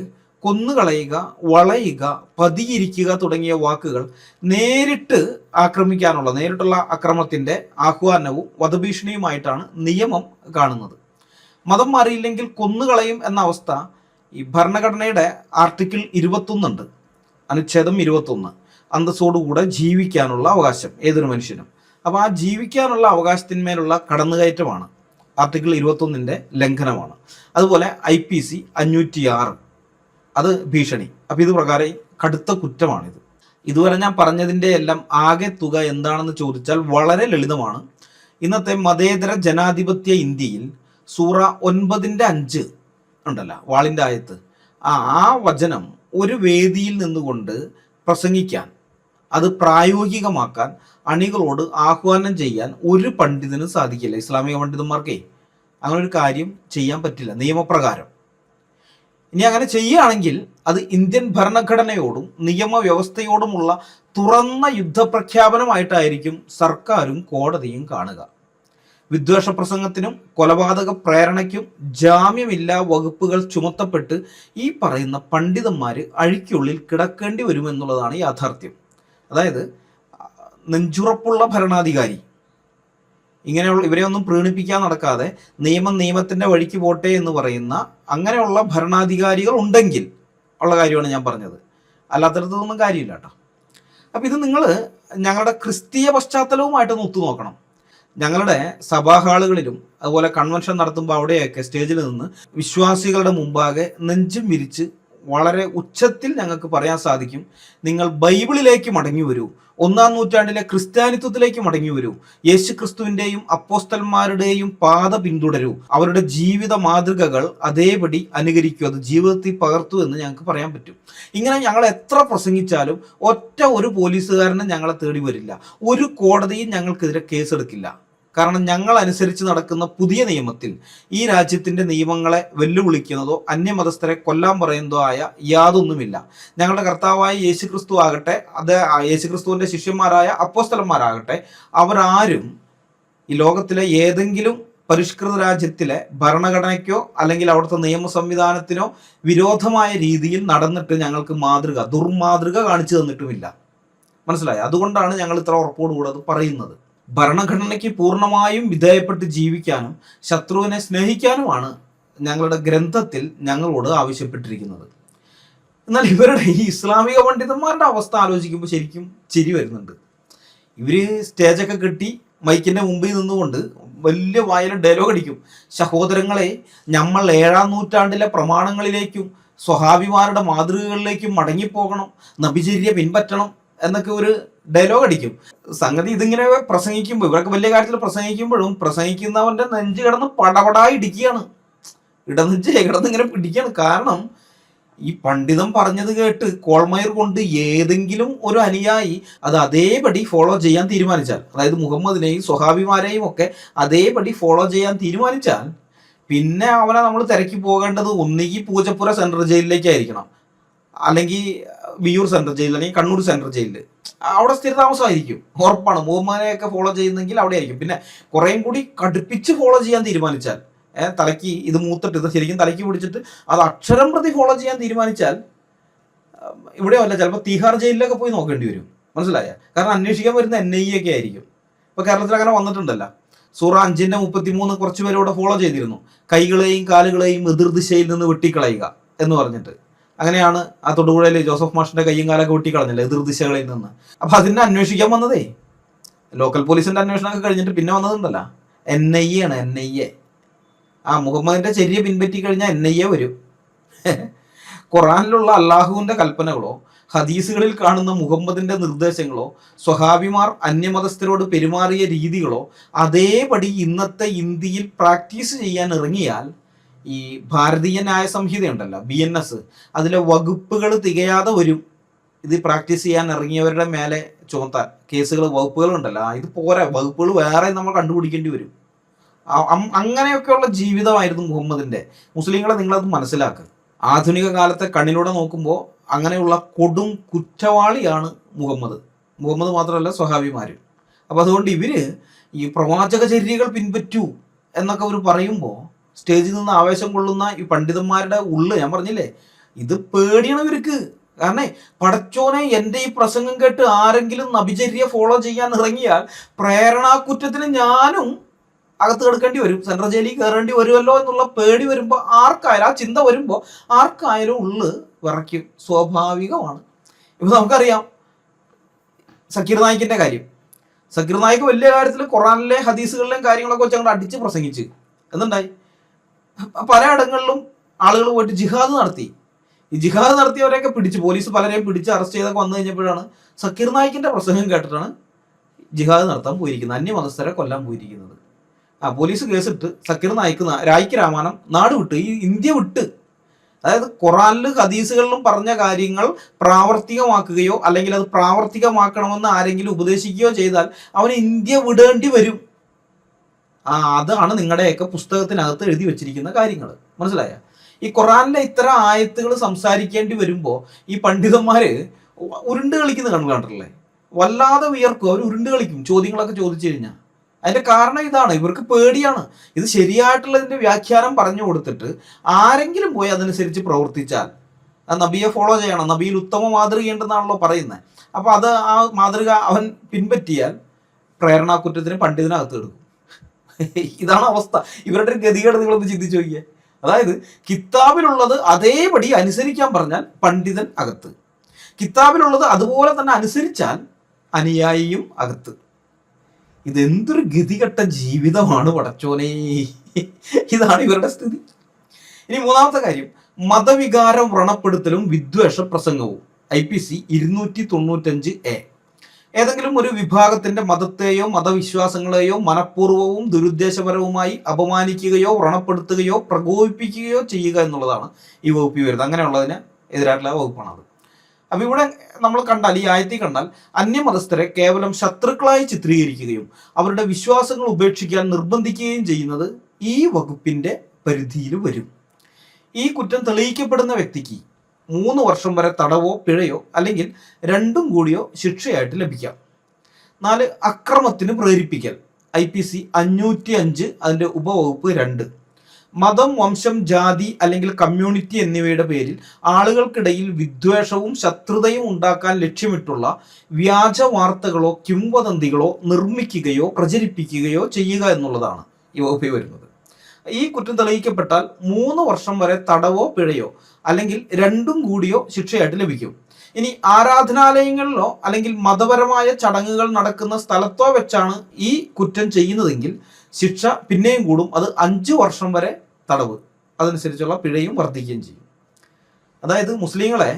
കൊന്നുകളയുക, വളയുക, പതിയിരിക്കുക തുടങ്ങിയ വാക്കുകൾ നേരിട്ടുള്ള അക്രമത്തിന്റെ ആഹ്വാനവും വധഭീഷണിയുമായിട്ടാണ് നിയമം കാണുന്നത്. മതം മാറിയില്ലെങ്കിൽ കൊന്നുകളയും എന്ന അവസ്ഥ ഈ ഭരണഘടനയുടെ ആർട്ടിക്കിൾ 21 ഉണ്ട്, അനുച്ഛേദം 21, അന്തസ്സോടുകൂടെ ജീവിക്കാനുള്ള അവകാശം ഏതൊരു മനുഷ്യനും. അപ്പോൾ ആ ജീവിക്കാനുള്ള അവകാശത്തിന്മേലുള്ള കടന്നുകയറ്റമാണ് ആർട്ടിക്കിൾ 21ന്റെ ലംഘനമാണ്. അതുപോലെ IPC 506 അത് ഭീഷണി. അപ്പം ഇത് പ്രകാരം കടുത്ത കുറ്റമാണിത്. ഇതുവരെ ഞാൻ പറഞ്ഞതിൻ്റെ എല്ലാം ആകെ തുക എന്താണെന്ന് ചോദിച്ചാൽ വളരെ ലളിതമാണ്. ഇന്നത്തെ മതേതര ജനാധിപത്യ ഇന്ത്യയിൽ സൂറ 9:5 ഉണ്ടല്ലോ, വാളിൻ്റെ ആയത്ത്, ആ വചനം ഒരു വേദിയിൽ നിന്നുകൊണ്ട് പ്രസംഗിക്കാൻ, അത് പ്രായോഗികമാക്കാൻ അണികളോട് ആഹ്വാനം ചെയ്യാൻ ഒരു പണ്ഡിതനും സാധിക്കില്ല. ഇസ്ലാമിക പണ്ഡിതന്മാർക്കേ അങ്ങനെ ഒരു കാര്യം ചെയ്യാൻ പറ്റില്ല നിയമപ്രകാരം. ഇനി അങ്ങനെ ചെയ്യുകയാണെങ്കിൽ അത് ഇന്ത്യൻ ഭരണഘടനയോടും നിയമവ്യവസ്ഥയോടുമുള്ള തുറന്ന യുദ്ധപ്രഖ്യാപനമായിട്ടായിരിക്കും സർക്കാരും കോടതിയും കാണുക. വിദ്വേഷ പ്രസംഗത്തിനും കൊലപാതക പ്രേരണയ്ക്കും ജാമ്യമില്ലാ വകുപ്പുകൾ ചുമത്തപ്പെട്ട് ഈ പറയുന്ന പണ്ഡിതന്മാർ അഴിക്കുള്ളിൽ കിടക്കേണ്ടി വരുമെന്നുള്ളതാണ് യാഥാർത്ഥ്യം. അതായത് നെഞ്ചുറപ്പുള്ള ഭരണാധികാരി ഇങ്ങനെയുള്ള ഇവരെയൊന്നും പ്രീണിപ്പിക്കാൻ നടക്കാതെ നിയമത്തിൻ്റെ വഴിക്ക് പോട്ടെ എന്ന് പറയുന്ന അങ്ങനെയുള്ള ഭരണാധികാരികൾ ഉണ്ടെങ്കിൽ ഉള്ള കാര്യമാണ് ഞാൻ പറഞ്ഞത്. അല്ലാത്തടത്തൊന്നും കാര്യമില്ല കേട്ടോ. അപ്പം ഇത് നിങ്ങൾ ഞങ്ങളുടെ ക്രിസ്തീയ പശ്ചാത്തലവുമായിട്ടൊന്ന് ഒത്തുനോക്കണം. ഞങ്ങളുടെ സഭാ ഹാളുകളിലും അതുപോലെ കൺവെൻഷൻ നടത്തുമ്പോൾ അവിടെയൊക്കെ സ്റ്റേജിൽ നിന്ന് വിശ്വാസികളുടെ മുമ്പാകെ നെഞ്ചും വിരിച്ച് വളരെ ഉച്ചത്തിൽ ഞങ്ങൾക്ക് പറയാൻ സാധിക്കും, നിങ്ങൾ ബൈബിളിലേക്ക് മടങ്ങി വരൂ, 1-ാം നൂറ്റാണ്ടിലെ ക്രിസ്ത്യാനിത്വത്തിലേക്ക് മടങ്ങി വരൂ, യേശു ക്രിസ്തുവിൻ്റെയും അപ്പോസ്തലന്മാരുടെയും പാത പിന്തുടരൂ, അവരുടെ ജീവിത മാതൃകകൾ അതേപടി അനുകരിക്കൂ, അത് ജീവിതത്തിൽ പകർത്തു എന്ന് ഞങ്ങൾക്ക് പറയാൻ പറ്റും. ഇങ്ങനെ ഞങ്ങൾ എത്ര പ്രസംഗിച്ചാലും ഒരു പോലീസുകാരനും ഞങ്ങളെ തേടി വരില്ല, ഒരു കോടതിയും ഞങ്ങൾക്കെതിരെ കേസെടുക്കില്ല. കാരണം ഞങ്ങൾ അനുസരിച്ച് നടക്കുന്ന പുതിയ നിയമത്തിൽ ഈ രാജ്യത്തിൻ്റെ നിയമങ്ങളെ വെല്ലുവിളിക്കുന്നതോ അന്യമതസ്ഥരെ കൊല്ലാൻ പറയുന്നതോ ആയ യാതൊന്നുമില്ല. ഞങ്ങളുടെ കർത്താവായ യേശുക്രിസ്തു ആകട്ടെ, അത് യേശുക്രിസ്തുവിൻ്റെ ശിഷ്യന്മാരായ അപ്പോസ്തലന്മാരാകട്ടെ, അവരാരും ഈ ലോകത്തിലെ ഏതെങ്കിലും പരിഷ്കൃത രാജ്യത്തിലെ ഭരണഘടനയ്ക്കോ അല്ലെങ്കിൽ അവിടുത്തെ നിയമ സംവിധാനത്തിനോ വിരോധമായ രീതിയിൽ നടന്നിട്ട് ഞങ്ങൾക്ക് ദുർമാതൃക കാണിച്ചു തന്നിട്ടുമില്ല. മനസ്സിലായോ? അതുകൊണ്ടാണ് ഞങ്ങൾ ഇത്ര ഉറപ്പോടുകൂടെ അത് പറയുന്നത്. ഭരണഘടനയ്ക്ക് പൂർണ്ണമായും വിധേയപ്പെട്ട് ജീവിക്കാനും ശത്രുവിനെ സ്നേഹിക്കാനുമാണ് ഞങ്ങളുടെ ഗ്രന്ഥത്തിൽ ഞങ്ങളോട് ആവശ്യപ്പെട്ടിരിക്കുന്നത്. എന്നാൽ ഇവരുടെ ഈ ഇസ്ലാമിക പണ്ഡിതന്മാരുടെ അവസ്ഥ ആലോചിക്കുമ്പോൾ ശരിക്കും ചിരി വരുന്നുണ്ട്. ഇവർ സ്റ്റേജൊക്കെ കെട്ടി മൈക്കിൻ്റെ മുമ്പിൽ നിന്നുകൊണ്ട് വലിയ വായില ഡയലോഗ് അടിക്കും. സഹോദരങ്ങളെ, നമ്മൾ 7-ാം നൂറ്റാണ്ടിലെ പ്രമാണങ്ങളിലേക്കും സ്വഹാബിമാരുടെ മാതൃകകളിലേക്കും മടങ്ങിപ്പോകണം, നബിചര്യ പിൻപറ്റണം എന്നൊക്കെ ഒരു ഡയലോഗ് അടിക്കും. സംഗതി ഇതിങ്ങനെ പ്രസംഗിക്കുമ്പോൾ, ഇവരൊക്കെ വലിയ കാര്യത്തിൽ പ്രസംഗിക്കുമ്പോഴും പ്രസംഗിക്കുന്നവൻ്റെ നെഞ്ച് കിടന്ന് പടപടായി ഇടിക്കുകയാണ്, കിടന്ന് ഇങ്ങനെ പിടിക്കുകയാണ്. കാരണം ഈ പണ്ഡിതൻ പറഞ്ഞത് കേട്ട് കോൾമയർ കൊണ്ട് ഏതെങ്കിലും ഒരു അനുയായി അത് അതേപടി ഫോളോ ചെയ്യാൻ തീരുമാനിച്ചാൽ, അതായത് മുഹമ്മദിനെയും സ്വഹാബിമാരെയും ഒക്കെ അതേപടി ഫോളോ ചെയ്യാൻ തീരുമാനിച്ചാൽ, പിന്നെ അവനെ നമ്മൾ തിരക്കി പോകേണ്ടത് ഒന്നുകിൽ പൂജപ്പുര സെൻട്രൽ ജയിലിലേക്കായിരിക്കണം, അല്ലെങ്കിൽ വിയൂർ സെൻട്രൽ ജയിലിൽ അല്ലെങ്കിൽ കണ്ണൂർ സെൻട്രൽ ജയിലിൽ അവിടെ സ്ഥിരതാമസമായിരിക്കും, ഉറപ്പാണ്. മുഹമ്മദിനെയൊക്കെ ഫോളോ ചെയ്യുന്നെങ്കിൽ അവിടെ ആയിരിക്കും. പിന്നെ കുറേയും കൂടി കടുപ്പിച്ച് ഫോളോ ചെയ്യാൻ തീരുമാനിച്ചാൽ, തലയ്ക്ക് ഇത് മൂത്തിട്ട് ഇത് ശരിക്കും തലയ്ക്ക് പിടിച്ചിട്ട് അത് അക്ഷരം പ്രതി ഫോളോ ചെയ്യാൻ തീരുമാനിച്ചാൽ ഇവിടെയോ അല്ല, ചിലപ്പോൾ തീഹാർ ജയിലിലൊക്കെ പോയി നോക്കേണ്ടി വരും. മനസ്സിലായ? കാരണം അന്വേഷിക്കാൻ വരുന്ന NIA ഒക്കെ ആയിരിക്കും. ഇപ്പോൾ കേരളത്തിൽ അങ്ങനെ വന്നിട്ടുണ്ടല്ലോ. സൂറ 5:33 കുറച്ച് പേരോടെ ഫോളോ ചെയ്തിരുന്നു. കൈകളെയും കാലുകളെയും എതിർദിശയിൽ നിന്ന് വെട്ടിക്കളയുക എന്ന് പറഞ്ഞിട്ട്. അങ്ങനെയാണ് ആ തൊടുപുഴയിൽ ജോസഫ് മാഷിന്റെ കയ്യും കാലൊക്കെ വെട്ടിക്കളഞ്ഞില്ല എതിർദിശകളിൽ നിന്ന്. അപ്പം അതിനെ അന്വേഷിക്കാൻ വന്നതേ ലോക്കൽ പോലീസിന്റെ അന്വേഷണമൊക്കെ കഴിഞ്ഞിട്ട് പിന്നെ വന്നതുണ്ടല്ലോ NIA ആണ്. NIA മുഹമ്മദിന്റെ ചര്യ പിൻപറ്റി കഴിഞ്ഞാൽ NIA വരും. ഖുറാനിലുള്ള അള്ളാഹുവിന്റെ കൽപ്പനകളോ ഹദീസുകളിൽ കാണുന്ന മുഹമ്മദിന്റെ നിർദ്ദേശങ്ങളോ സ്വഹാബിമാർ അന്യമതസ്ഥരോട് പെരുമാറിയ രീതികളോ അതേപടി ഇന്നത്തെ ഇന്ത്യയിൽ പ്രാക്ടീസ് ചെയ്യാൻ ഇറങ്ങിയാൽ ഈ ഭാരതീയ ന്യായ സംഹിതയുണ്ടല്ലോ, BNS, അതിലെ വകുപ്പുകൾ തികയാതെ വരും. ഇത് പ്രാക്ടീസ് ചെയ്യാൻ ഇറങ്ങിയവരുടെ മേലെ ചുമത്താൻ വകുപ്പുകളുണ്ടല്ലോ, ഇത് പോരാ, വകുപ്പുകൾ വേറെ നമ്മൾ കണ്ടുപിടിക്കേണ്ടി വരും. അങ്ങനെയൊക്കെയുള്ള ജീവിതമായിരുന്നു മുഹമ്മദിന്റെ. മുസ്ലിങ്ങളെ നിങ്ങളത് മനസ്സിലാക്കുക. ആധുനിക കാലത്തെ കണ്ണിലൂടെ നോക്കുമ്പോൾ അങ്ങനെയുള്ള കൊടും കുറ്റവാളിയാണ് മുഹമ്മദ് മാത്രമല്ല സ്വഹാബിമാരും. അപ്പം അതുകൊണ്ട് ഇവര് ഈ പ്രവാചക ചര്യകൾ പിൻപറ്റൂ എന്നൊക്കെ അവർ പറയുമ്പോൾ സ്റ്റേജിൽ നിന്ന് ആവേശം കൊള്ളുന്ന ഈ പണ്ഡിതന്മാരുടെ ഞാൻ പറഞ്ഞില്ലേ, ഇത് പേടിയാണ് ഇവർക്ക്. കാരണം പടച്ചോനെ, എൻ്റെ ഈ പ്രസംഗം കേട്ട് ആരെങ്കിലും നബിചര്യ ഫോളോ ചെയ്യാൻ ഇറങ്ങിയാൽ പ്രേരണാക്കുറ്റത്തിന് ഞാനും അകത്ത് കിടക്കേണ്ടി വരും, സെൻട്രൽ ജയിലിൽ കയറേണ്ടി വരുമല്ലോ എന്നുള്ള പേടി വരുമ്പോൾ ആർക്കായാലും, ആ ചിന്ത വരുമ്പോൾ ആർക്കായാലും ഉള്ളു വിറയ്ക്കും. സ്വാഭാവികമാണ്. ഇപ്പം നമുക്കറിയാം സക്കീർ നായിക്കിൻ്റെ കാര്യം. സക്കീർ നായിക്ക് വലിയ കാര്യത്തിൽ ഖുറാനിലെ ഹദീസുകളിലെയും കാര്യങ്ങളൊക്കെ വെച്ച് അങ്ങോട്ട് അടിച്ച് പ്രസംഗിച്ച് എന്നുണ്ടായി. പലയിടങ്ങളിലും ആളുകൾ പോയിട്ട് ജിഹാദ് നടത്തി. ഈ ജിഹാദ് നടത്തിയവരെയൊക്കെ പിടിച്ച് പോലീസ് പലരെയും പിടിച്ച് അറസ്റ്റ് ചെയ്തൊക്കെ വന്നു കഴിഞ്ഞപ്പോഴാണ് സക്കീർ നായിക്കിൻ്റെ പ്രസംഗം കേട്ടിട്ടാണ് ജിഹാദ് നടത്താൻ പോയിരിക്കുന്നത്, അന്യമതസ്ഥരെ കൊല്ലാൻ പോയിരിക്കുന്നത്. പോലീസ് കേസിട്ട് സക്കീർ രായ്ക്ക് രാമാനം നാട് വിട്ട്, ഈ ഇന്ത്യ വിട്ട്. അതായത് ഖുറാനിലും ഹദീസുകളിലും പറഞ്ഞ കാര്യങ്ങൾ പ്രാവർത്തികമാക്കുകയോ അല്ലെങ്കിൽ അത് പ്രാവർത്തികമാക്കണമെന്ന് ആരെങ്കിലും ഉപദേശിക്കുകയോ ചെയ്താൽ അവന് ഇന്ത്യ വിടേണ്ടി വരും. അതാണ് നിങ്ങളുടെയൊക്കെ പുസ്തകത്തിനകത്ത് എഴുതി വെച്ചിരിക്കുന്ന കാര്യങ്ങൾ. മനസ്സിലായ? ഈ ഖുറാനിലെ ഇത്തരം ആയത്തുകൾ സംസാരിക്കേണ്ടി വരുമ്പോൾ ഈ പണ്ഡിതന്മാര് ഉരുണ്ട് കളിക്കുന്ന കണ്ടിട്ടില്ലേ? വല്ലാതെ വിയർക്കും, അവർ ഉരുണ്ട് കളിക്കും ചോദ്യങ്ങളൊക്കെ ചോദിച്ചു കഴിഞ്ഞാൽ. അതിന്റെ കാരണം ഇതാണ്, ഇവർക്ക് പേടിയാണ്. ഇത് ശരിയായിട്ടുള്ളതിന്റെ വ്യാഖ്യാനം പറഞ്ഞു കൊടുത്തിട്ട് ആരെങ്കിലും പോയി അതനുസരിച്ച് പ്രവർത്തിച്ചാൽ നബിയെ ഫോളോ ചെയ്യണം, നബിയിൽ ഉത്തമ മാതൃകയുണ്ടെന്നാണല്ലോ പറയുന്നത്. അപ്പൊ അത് ആ മാതൃക അവൻ പിൻപറ്റിയാൽ പ്രേരണാക്കുറ്റത്തിന് പണ്ഡിതനകത്ത് എടുക്കും. ഇതാണ് അവസ്ഥ. ഇവരുടെ ഒരു ഗതികേട് നിങ്ങളൊന്ന് ചിന്തിച്ചു നോക്കിയേ. അതായത് കിതാബിലുള്ളത് അതേപടി അനുസരിക്കാൻ പറഞ്ഞാൽ പണ്ഡിതൻ അകത്ത്, കിതാബിലുള്ളത് അതുപോലെ തന്നെ അനുസരിച്ചാൽ അനുയായിയും അകത്ത്. ഇതെന്തൊരു ഗതികെട്ട ജീവിതമാണ് പടച്ചോനെ. ഇതാണ് ഇവരുടെ സ്ഥിതി. ഇനി മൂന്നാമത്തെ കാര്യം, മതവികാരം വ്രണപ്പെടുത്തലും വിദ്വേഷ പ്രസംഗവും. IPC 295A. ഏതെങ്കിലും ഒരു വിഭാഗത്തിന്റെ മതത്തെയോ മതവിശ്വാസങ്ങളെയോ മനഃപൂർവ്വവും ദുരുദ്ദേശപരവുമായി അപമാനിക്കുകയോ വ്രണപ്പെടുത്തുകയോ പ്രകോപിപ്പിക്കുകയോ ചെയ്യുക എന്നുള്ളതാണ് ഈ വകുപ്പിൽ വരുന്നത്. അങ്ങനെയുള്ളതിന് എതിരായിട്ടുള്ള വകുപ്പാണ് അത്. അപ്പൊ ഇവിടെ നമ്മൾ കണ്ടാൽ, ഈ ആയത്തിൽ കണ്ടാൽ, അന്യമതസ്ഥരെ കേവലം ശത്രുക്കളായി ചിത്രീകരിക്കുകയും അവരുടെ വിശ്വാസങ്ങൾ ഉപേക്ഷിക്കാൻ നിർബന്ധിക്കുകയും ചെയ്യുന്നത് ഈ വകുപ്പിന്റെ പരിധിയിൽ വരും. ഈ കുറ്റം തെളിയിക്കപ്പെടുന്ന വ്യക്തിക്ക് 3 വർഷം വരെ തടവോ പിഴയോ അല്ലെങ്കിൽ രണ്ടും കൂടിയോ ശിക്ഷയായിട്ട് ലഭിക്കാം. 4, അക്രമത്തിന് പ്രേരിപ്പിക്കൽ. IPC 505 അതിന്റെ ഉപവകുപ്പ് 2. മതം, വംശം, ജാതി അല്ലെങ്കിൽ കമ്മ്യൂണിറ്റി എന്നിവയുടെ പേരിൽ ആളുകൾക്കിടയിൽ വിദ്വേഷവും ശത്രുതയും ഉണ്ടാക്കാൻ ലക്ഷ്യമിട്ടുള്ള വ്യാജ വാർത്തകളോ കിംവദന്തികളോ നിർമ്മിക്കുകയോ പ്രചരിപ്പിക്കുകയോ ചെയ്യുക എന്നുള്ളതാണ് ഈ വകുപ്പിൽ വരുന്നത്. ഈ കുറ്റം തെളിയിക്കപ്പെട്ടാൽ 3 വർഷം വരെ തടവോ പിഴയോ അല്ലെങ്കിൽ രണ്ടും കൂടിയോ ശിക്ഷയായിട്ട് ലഭിക്കും. ഇനി ആരാധനാലയങ്ങളിലോ അല്ലെങ്കിൽ മതപരമായ ചടങ്ങുകൾ നടക്കുന്ന സ്ഥലത്തോ വെച്ചാണ് ഈ കുറ്റം ചെയ്യുന്നതെങ്കിൽ ശിക്ഷ പിന്നെയും കൂടും. അത് 5 വർഷം വരെ തടവ്, അതനുസരിച്ചുള്ള പിഴയും വർദ്ധിക്കുകയും ചെയ്യും. അതായത് മുസ്ലിങ്ങളെ,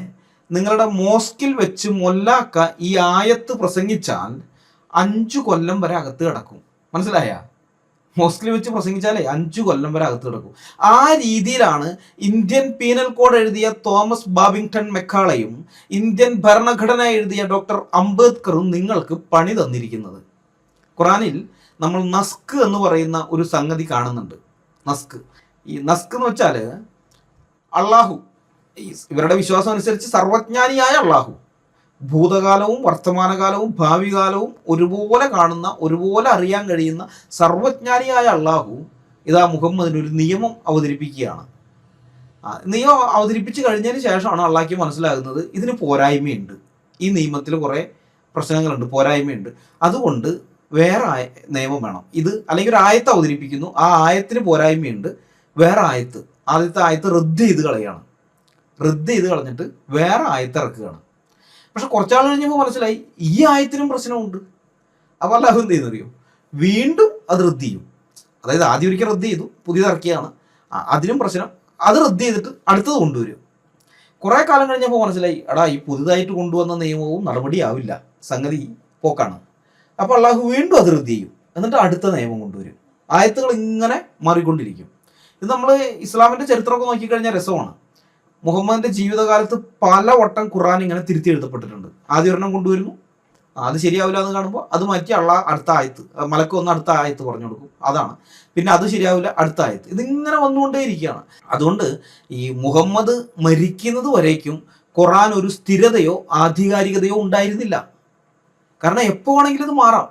നിങ്ങളുടെ മോസ്കിൽ വെച്ച് മൊല്ലാക്ക ഈ ആയത്ത് പ്രസംഗിച്ചാൽ 5 കൊല്ലം വരെ അകത്ത് കിടക്കും. മനസ്സിലായ? മോസ്കിൽ വെച്ച് പ്രസംഗിച്ചാലേ 5 കൊല്ലം വരെ അകത്ത് കിടക്കും. ആ രീതിയിലാണ് ഇന്ത്യൻ പീനൽ കോഡ് എഴുതിയ തോമസ് ബാബിങ്ടൺ മെക്കാളയും ഇന്ത്യൻ ഭരണഘടന എഴുതിയ ഡോക്ടർ അംബേദ്കറും നിങ്ങൾക്ക് പണി തന്നിരിക്കുന്നത്. ഖുറാനിൽ നമ്മൾ നസ്ക് എന്ന് പറയുന്ന ഒരു സംഗതി കാണുന്നുണ്ട്. നസ്ക് എന്ന് വെച്ചാൽ അള്ളാഹു ഇവരുടെ വിശ്വാസം അനുസരിച്ച് സർവജ്ഞാനിയായ അള്ളാഹു, ഭൂതകാലവും വർത്തമാനകാലവും ഭാവി കാലവും ഒരുപോലെ കാണുന്ന, ഒരുപോലെ അറിയാൻ കഴിയുന്ന സർവജ്ഞാനിയായ അള്ളാഹു ഇതാ മുഹമ്മദിനൊരു നിയമം അവതരിപ്പിക്കുകയാണ്. നിയമം അവതരിപ്പിച്ച് കഴിഞ്ഞതിന് ശേഷമാണ് അള്ളാഹ്ക്ക് മനസ്സിലാകുന്നത് ഇതിന് പോരായ്മയുണ്ട്, ഈ നിയമത്തിൽ കുറേ പ്രശ്നങ്ങളുണ്ട്, പോരായ്മയുണ്ട്, അതുകൊണ്ട് വേറെ നിയമം വേണം. ഇത് അല്ലെങ്കിൽ ഒരു ആയത്ത് അവതരിപ്പിക്കുന്നു, ആ ആയത്തിന് പോരായ്മയുണ്ട്, വേറെ ആയത്ത്, ആദ്യത്തെ ആയത്ത് റദ്ദ് ചെയ്ത് കളയാണ്, റദ്ദ് ചെയ്ത് കളഞ്ഞിട്ട് വേറെ ആയത്ത് ഇറക്കുകയാണ്. പക്ഷെ കുറച്ചാൾ കഴിഞ്ഞപ്പോൾ മനസ്സിലായി ഈ ആയത്തിനും പ്രശ്നമുണ്ട്. അപ്പോൾ അല്ലാഹു എന്ത് ചെയ്യുന്നറിയോ, വീണ്ടും അത് റദ്ദ് ചെയ്യും. അതായത് ആദ്യം ഒരിക്കൽ റദ്ദ് ചെയ്തു, പുതിയത് ഇറക്കിയാണ്, അതിനും പ്രശ്നം, അത് റദ്ദ് ചെയ്തിട്ട് അടുത്തത് കൊണ്ടുവരും. കുറേ കാലം കഴിഞ്ഞപ്പോൾ മനസ്സിലായി എടാ ഈ പുതുതായിട്ട് കൊണ്ടുവന്ന നിയമവും നടപടിയാവില്ല, സംഗതി പോക്കാണ്. അപ്പോൾ അള്ളാഹു വീണ്ടും അത് റദ്ദ് ചെയ്യും, എന്നിട്ട് അടുത്ത നിയമം കൊണ്ടുവരും. ആയത്തുകൾ ഇങ്ങനെ മാറിക്കൊണ്ടിരിക്കും. ഇത് നമ്മൾ ഇസ്ലാമിൻ്റെ ചരിത്രമൊക്കെ നോക്കിക്കഴിഞ്ഞാൽ രസമാണ്. മുഹമ്മദിൻ്റെ ജീവിതകാലത്ത് പല വട്ടം ഖുർആൻ ഇങ്ങനെ തിരുത്തി എഴുതപ്പെട്ടിട്ടുണ്ട്. ആദ്യം ഒരെണ്ണം കൊണ്ടുവരുന്നു, അത് ശരിയാവില്ല എന്ന് കാണുമ്പോൾ അത് മാറ്റി അടുത്ത ആയത്ത്, മലക്ക് വന്ന് അടുത്ത ആയത്ത് പറഞ്ഞു കൊടുക്കും, അതാണ്. പിന്നെ അത് ശരിയാവില്ല, അടുത്ത ആയത്ത്, ഇതിങ്ങനെ വന്നുകൊണ്ടേ ഇരിക്കുകയാണ്. അതുകൊണ്ട് ഈ മുഹമ്മദ് മരിക്കുന്നത് വരേക്കും ഖുർആൻ ഒരു സ്ഥിരതയോ ആധികാരികതയോ ഉണ്ടായിരുന്നില്ല. കാരണം എപ്പോൾ വേണമെങ്കിലും ഇത് മാറാം,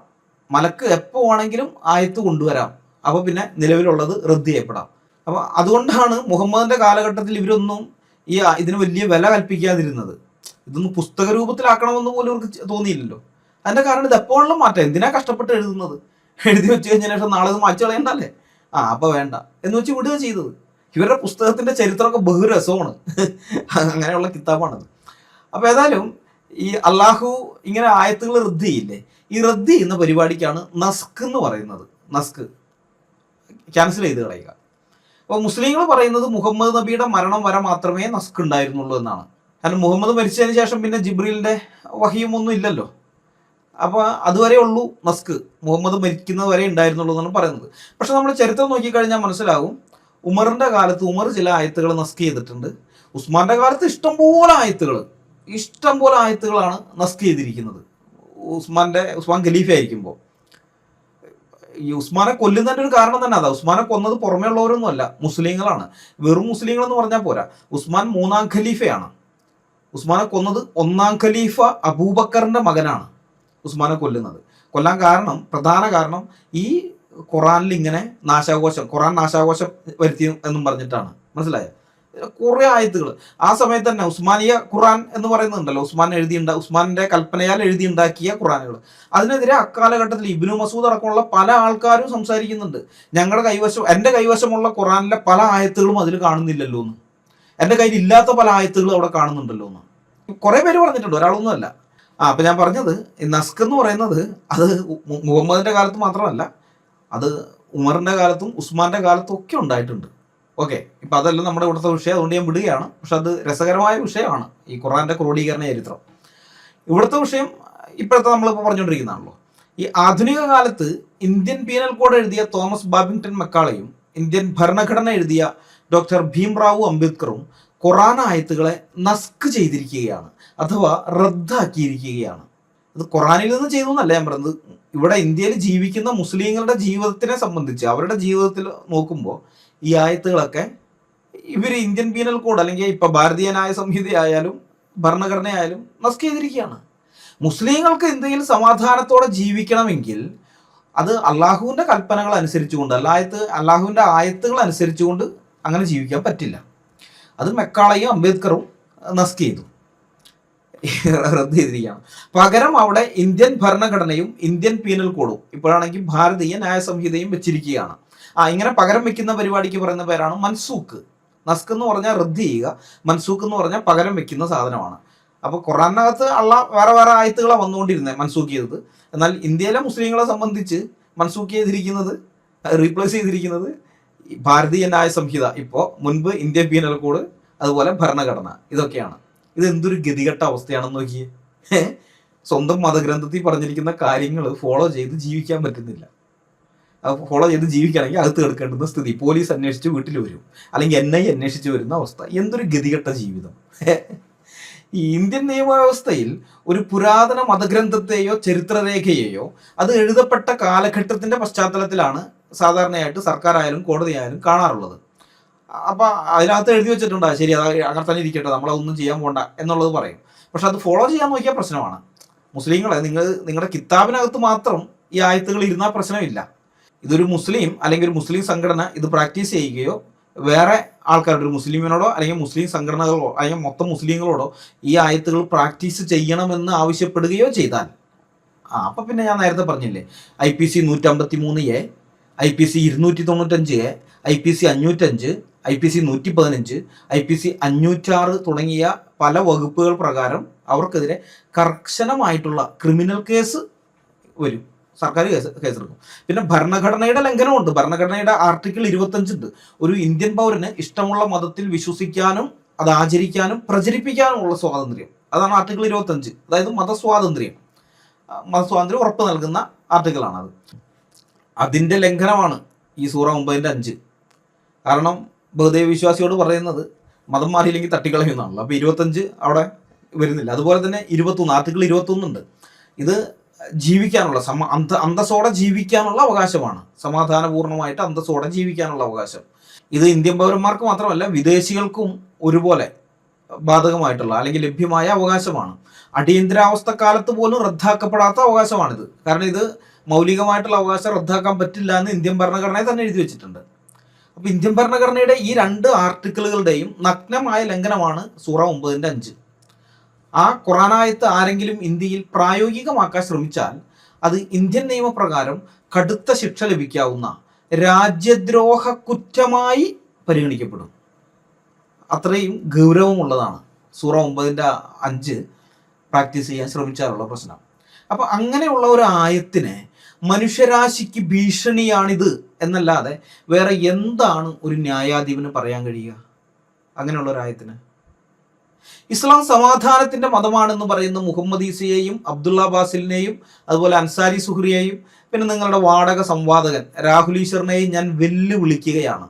മലക്ക് എപ്പോൾ വേണമെങ്കിലും ആയത്ത് കൊണ്ടുവരാം, അപ്പോൾ പിന്നെ നിലവിലുള്ളത് റദ്ദ് ചെയ്യപ്പെടാം. അപ്പോൾ അതുകൊണ്ടാണ് മുഹമ്മദിൻ്റെ കാലഘട്ടത്തിൽ ഇവരൊന്നും ഇതിന് വലിയ വില കൽപ്പിക്കാതിരുന്നത്. ഇതൊന്നും പുസ്തക രൂപത്തിലാക്കണമെന്ന് പോലും അവർക്ക് തോന്നിയില്ലല്ലോ. അതിൻ്റെ കാരണം ഇത് എപ്പോഴും മാറ്റാം, എന്തിനാ കഷ്ടപ്പെട്ട് എഴുതുന്നത്, എഴുതി വെച്ച് കഴിഞ്ഞ ശേഷം നാളെ ഇത് മാറ്റി കളയണ്ടല്ലേ, അപ്പോൾ വേണ്ട എന്ന് വെച്ച് വിടുക ചെയ്തത്. ഇവരുടെ പുസ്തകത്തിൻ്റെ ചരിത്രമൊക്കെ ബഹുരസമാണ്, അങ്ങനെയുള്ള കിതാബാണത്. അപ്പോൾ ഏതായാലും ഈ അള്ളാഹു ഇങ്ങനെ ആയത്തുകൾ റദ്ദ് ചെയ്യില്ലേ, ഈ റദ്ദ് ചെയ്യുന്ന പരിപാടിക്കാണ് നസ്ക് എന്ന് പറയുന്നത്. നസ്ക് ക്യാൻസൽ ചെയ്ത് കളയുക. അപ്പോൾ മുസ്ലിങ്ങൾ പറയുന്നത് മുഹമ്മദ് നബിയുടെ മരണം വരെ മാത്രമേ നസ്ക് ഉണ്ടായിരുന്നുള്ളൂ എന്നാണ്. കാരണം മുഹമ്മദ് മരിച്ചതിന് ശേഷം പിന്നെ ജിബ്രീലിൻ്റെ വഹിയും ഒന്നും ഇല്ലല്ലോ, അപ്പോൾ അതുവരെ ഉള്ളൂ നസ്ക്, മുഹമ്മദ് മരിക്കുന്നത് വരെ ഉണ്ടായിരുന്നുള്ളൂ എന്നാണ് പറയുന്നത്. പക്ഷെ നമ്മൾ ചരിത്രം നോക്കിക്കഴിഞ്ഞാൽ മനസ്സിലാകും, ഉമറിൻ്റെ കാലത്ത് ഉമർ ചില ആയത്തുകൾ നസ്ക് ചെയ്തിട്ടുണ്ട്. ഉസ്മാൻ്റെ കാലത്ത് ഇഷ്ടംപോലെ ആയത്തുകളാണ് നസ്ക് ചെയ്തിരിക്കുന്നത്. ഉസ്മാൻ ഖലീഫ ആയിരിക്കുമ്പോൾ ഈ ഉസ്മാനെ കൊല്ലുന്നതിൻ്റെ ഒരു കാരണം തന്നെ അതാ. ഉസ്മാനെ കൊന്നത് പുറമേ ഉള്ളവരൊന്നും അല്ല, മുസ്ലിങ്ങളാണ്. വെറും മുസ്ലിങ്ങളെന്ന് പറഞ്ഞാൽ പോരാ, ഉസ്മാൻ 3-ാം ഖലീഫയാണ്. ഉസ്മാനെ കൊന്നത് 1-ാം ഖലീഫ അബൂബക്കറിൻ്റെ മകനാണ് ഉസ്മാനെ കൊല്ലാൻ പ്രധാന കാരണം ഈ ഖുറാനിൽ ഇങ്ങനെ ഖുറാൻ നാശാഘോഷം വരുത്തി എന്നും പറഞ്ഞിട്ടാണ്. മനസ്സിലായോ? കുറേ ആയത്തുകൾ ആ സമയത്ത് തന്നെ ഉസ്മാനിയ ഖുറാൻ എന്ന് പറയുന്നുണ്ടല്ലോ, ഉസ്മാന്റെ കൽപ്പനയാൽ എഴുതിയുണ്ടാക്കിയ ഖുറാനുകൾ, അതിനെതിരെ അക്കാലഘട്ടത്തിൽ ഇബ്നു മസൂദ് അടക്കമുള്ള പല ആൾക്കാരും സംസാരിക്കുന്നുണ്ട്. എൻ്റെ കൈവശമുള്ള ഖുറാനിലെ പല ആയത്തുകളും അതിൽ കാണുന്നില്ലല്ലോ എന്ന്, എൻ്റെ കയ്യിൽ ഇല്ലാത്ത പല ആയത്തുകളും അവിടെ കാണുന്നുണ്ടല്ലോ എന്ന് കുറേ പേര് പറഞ്ഞിട്ടുണ്ട്, ഒരാളൊന്നുമല്ല. അപ്പം ഞാൻ പറഞ്ഞത് നസ്ക് എന്ന് പറയുന്നത് അത് മുഹമ്മദിൻ്റെ കാലത്ത് മാത്രമല്ല, അത് ഉമറിൻ്റെ കാലത്തും ഉസ്മാൻ്റെ കാലത്തും ഒക്കെ ഉണ്ടായിട്ടുണ്ട്. ഓക്കെ, ഇപ്പം അതല്ല നമ്മുടെ ഇവിടുത്തെ വിഷയം, അതുകൊണ്ട് ഞാൻ വിടുകയാണ്. പക്ഷെ അത് രസകരമായ വിഷയമാണ്, ഈ ഖുറാൻ്റെ ക്രോഡീകരണ ചരിത്രം. ഇവിടുത്തെ വിഷയം ഇപ്പോഴത്തെ നമ്മളിപ്പോൾ പറഞ്ഞുകൊണ്ടിരിക്കുന്നതാണല്ലോ. ഈ ആധുനിക കാലത്ത് ഇന്ത്യൻ പീനൽ കോഡ് എഴുതിയ തോമസ് ബാബിങ്ടൺ മെക്കാളയും ഇന്ത്യൻ ഭരണഘടന എഴുതിയ ഡോക്ടർ ഭീംറാവു അംബേദ്കറും ഖുറാൻ ആയത്തുകളെ നസ്ക് ചെയ്തിരിക്കുകയാണ്, അഥവാ റദ്ദാക്കിയിരിക്കുകയാണ്. ഇത് ഖുറാനിൽ നിന്ന് ചെയ്തു എന്നല്ല ഞാൻ പറയുന്നത്. ഇവിടെ ഇന്ത്യയിൽ ജീവിക്കുന്ന മുസ്ലിങ്ങളുടെ ജീവിതത്തിനെ സംബന്ധിച്ച് അവരുടെ ജീവിതത്തിൽ നോക്കുമ്പോൾ ഈ ആയത്തുകളൊക്കെ ഇവർ ഇന്ത്യൻ പീനൽ കോഡ് അല്ലെങ്കിൽ ഇപ്പം ഭാരതീയ ന്യായ സംഹിതയായാലും ഭരണഘടനയായാലും നസ്ക് ചെയ്തിരിക്കുകയാണ്. മുസ്ലിങ്ങൾക്ക് എന്തെങ്കിലും സമാധാനത്തോടെ ജീവിക്കണമെങ്കിൽ അത് അള്ളാഹുവിൻ്റെ കൽപ്പനകൾ അനുസരിച്ചുകൊണ്ട്, അള്ളാഹുവിൻ്റെ ആയത്തുകൾ അനുസരിച്ചുകൊണ്ട് അങ്ങനെ ജീവിക്കാൻ പറ്റില്ല. അത് മെക്കാളയും അംബേദ്കറും നസ്ക് ചെയ്തു, റദ്ദ് ചെയ്തിരിക്കുകയാണ്. പകരം അവിടെ ഇന്ത്യൻ ഭരണഘടനയും ഇന്ത്യൻ പീനൽ കോഡും ഇപ്പോഴാണെങ്കിൽ ഭാരതീയ ന്യായ സംഹിതയും വെച്ചിരിക്കുകയാണ്. ഇങ്ങനെ പകരം വെക്കുന്ന പരിപാടിക്ക് പറയുന്ന പേരാണ് മൻസൂഖ്. നസ്ക് എന്ന് പറഞ്ഞാൽ റദ്ദ് ചെയ്യുക, മൻസൂഖ് എന്ന് പറഞ്ഞാൽ പകരം വെക്കുന്ന സാധനമാണ്. അപ്പോൾ ഖുറാനകത്ത് വേറെ ആയത്തുകളാണ് വന്നുകൊണ്ടിരുന്നത് മൻസൂഖ് ചെയ്തത്. എന്നാൽ ഇന്ത്യയിലെ മുസ്ലിങ്ങളെ സംബന്ധിച്ച് മൻസൂഖ് ചെയ്തിരിക്കുന്നത്, റീപ്ലേസ് ചെയ്തിരിക്കുന്നത് ഭാരതീയ ന്യായ സംഹിത, ഇപ്പോൾ മുൻപ് ഇന്ത്യൻ പീനൽ കോഡ്, അതുപോലെ ഭരണഘടന, ഇതൊക്കെയാണ്. ഇത് എന്തൊരു ഗതികെട്ട അവസ്ഥയാണെന്ന് നോക്കിയേ. സ്വന്തം മതഗ്രന്ഥത്തിൽ പറഞ്ഞിരിക്കുന്ന കാര്യങ്ങൾ ഫോളോ ചെയ്ത് ജീവിക്കാൻ പറ്റുന്നില്ല. ഫോളോ ചെയ്ത് ജീവിക്കുകയാണെങ്കിൽ അകത്ത് കിടക്കേണ്ടുന്ന സ്ഥിതി, പോലീസ് അന്വേഷിച്ച് വീട്ടിൽ വരും, അല്ലെങ്കിൽ NIA അന്വേഷിച്ച് വരുന്ന അവസ്ഥ. എന്തൊരു ഗതികെട്ട ജീവിതം. ഈ ഇന്ത്യൻ നിയമവ്യവസ്ഥയിൽ ഒരു പുരാതന മതഗ്രന്ഥത്തെയോ ചരിത്രരേഖയെയോ അത് എഴുതപ്പെട്ട കാലഘട്ടത്തിൻ്റെ പശ്ചാത്തലത്തിലാണ് സാധാരണയായിട്ട് സർക്കാരായാലും കോടതിയായാലും കാണാറുള്ളത്. അപ്പം അതിനകത്ത് എഴുതി വെച്ചിട്ടുണ്ട് ശരി അത് അങ്ങനെ തന്നെ ഇരിക്കട്ടെ, നമ്മളതൊന്നും ചെയ്യാൻ പോണ്ട എന്നുള്ളത് പറയും. പക്ഷെ അത് ഫോളോ ചെയ്യാൻ നോക്കിയാൽ പ്രശ്നമാണ്. മുസ്ലിങ്ങളെ നിങ്ങളുടെ കിതാബിനകത്ത് മാത്രം ഈ ആയത്തുകൾ ഇരുന്നാൽ പ്രശ്നമില്ല. ഇതൊരു മുസ്ലിം അല്ലെങ്കിൽ ഒരു മുസ്ലിം സംഘടന ഇത് പ്രാക്ടീസ് ചെയ്യുകയോ വേറെ ആൾക്കാരുടെ ഒരു മുസ്ലിമിനോടോ അല്ലെങ്കിൽ മുസ്ലിം സംഘടനകളോ അല്ലെങ്കിൽ മൊത്തം മുസ്ലിങ്ങളോടോ ഈ ആയത്തുകൾ പ്രാക്ടീസ് ചെയ്യണമെന്ന് ആവശ്യപ്പെടുകയോ ചെയ്താൽ അപ്പം പിന്നെ ഞാൻ നേരത്തെ പറഞ്ഞില്ലേ, IPC 153A, IPC 295A, IPC 505, IPC 115, IPC 506 തുടങ്ങിയ പല വകുപ്പുകൾ പ്രകാരം അവർക്കെതിരെ കർശനമായിട്ടുള്ള ക്രിമിനൽ കേസ് വരും, സർക്കാർ കേസെടുക്കും. പിന്നെ ഭരണഘടനയുടെ ലംഘനമുണ്ട്. ഭരണഘടനയുടെ ആർട്ടിക്കിൾ 25 ഉണ്ട്. ഒരു ഇന്ത്യൻ പൗരന് ഇഷ്ടമുള്ള മതത്തിൽ വിശ്വസിക്കാനും അത് ആചരിക്കാനും പ്രചരിപ്പിക്കാനുമുള്ള സ്വാതന്ത്ര്യം, അതാണ് ആർട്ടിക്കിൾ 25. അതായത് മതസ്വാതന്ത്ര്യം ഉറപ്പ് നൽകുന്ന ആർട്ടിക്കിളാണത്. അതിൻ്റെ ലംഘനമാണ് ഈ സൂറ 9:5. കാരണം ബഹുദൈവ വിശ്വാസിയോട് പറയുന്നത് മതം മാറിയില്ലെങ്കിൽ തട്ടിക്കളയുന്നതാണല്ലോ. അപ്പോൾ 25 അവിടെ വരുന്നില്ല. അതുപോലെ തന്നെ 21, ആർട്ടിക്കിൾ 21 ഉണ്ട്. ഇത് ജീവിക്കാനുള്ള അന്തസ്സോടെ ജീവിക്കാനുള്ള അവകാശമാണ്, സമാധാനപൂർണ്ണമായിട്ട് അന്തസ്സോടെ ജീവിക്കാനുള്ള അവകാശം. ഇത് ഇന്ത്യൻ പൗരന്മാർക്ക് മാത്രമല്ല വിദേശികൾക്കും ഒരുപോലെ ബാധകമായിട്ടുള്ള അല്ലെങ്കിൽ ലഭ്യമായ അവകാശമാണ്. അടിയന്തരാവസ്ഥ കാലത്ത് പോലും റദ്ദാക്കപ്പെടാത്ത അവകാശമാണിത്. കാരണം ഇത് മൗലികമായിട്ടുള്ള അവകാശം റദ്ദാക്കാൻ പറ്റില്ല എന്ന് ഇന്ത്യൻ ഭരണഘടനയെ തന്നെ എഴുതി വെച്ചിട്ടുണ്ട്. അപ്പോൾ ഇന്ത്യൻ ഭരണഘടനയുടെ ഈ 2 ആർട്ടിക്കിളുകളുടെയും നഗ്നമായ ലംഘനമാണ് സൂറ 9:5. ആ ഖുർആനായത്ത് ആരെങ്കിലും ഇന്ത്യയിൽ പ്രായോഗികമാക്കാൻ ശ്രമിച്ചാൽ അത് ഇന്ത്യൻ നിയമപ്രകാരം കടുത്ത ശിക്ഷ ലഭിക്കാവുന്ന രാജ്യദ്രോഹ കുറ്റമായി പരിഗണിക്കപ്പെടും. അത്രയും ഗൗരവമുള്ളതാണ് സൂറ 9:5 പ്രാക്ടീസ് ചെയ്യാൻ ശ്രമിച്ചാലുള്ള പ്രശ്നം. അപ്പം അങ്ങനെയുള്ള ഒരു ആയത്തിനെ മനുഷ്യരാശിക്ക് ഭീഷണിയാണിത് എന്നല്ലാതെ വേറെ എന്താണ് ഒരു ന്യായാധിപന് പറയാൻ കഴിയുക അങ്ങനെയുള്ള ഒരു ആയത്തിന്? ഇസ്ലാം സമാധാനത്തിന്റെ മതമാണെന്ന് പറയുന്ന മുഹമ്മദ് ഈസയെയും അബ്ദുള്ള ബാസിലിനെയും അതുപോലെ അൻസാരി സുഹ്രിയെയും പിന്നെ നിങ്ങളുടെ വാടക സംവാദകൻ രാഹുൽ ഈശ്വറിനെയും ഞാൻ വെല്ലുവിളിക്കുകയാണ്.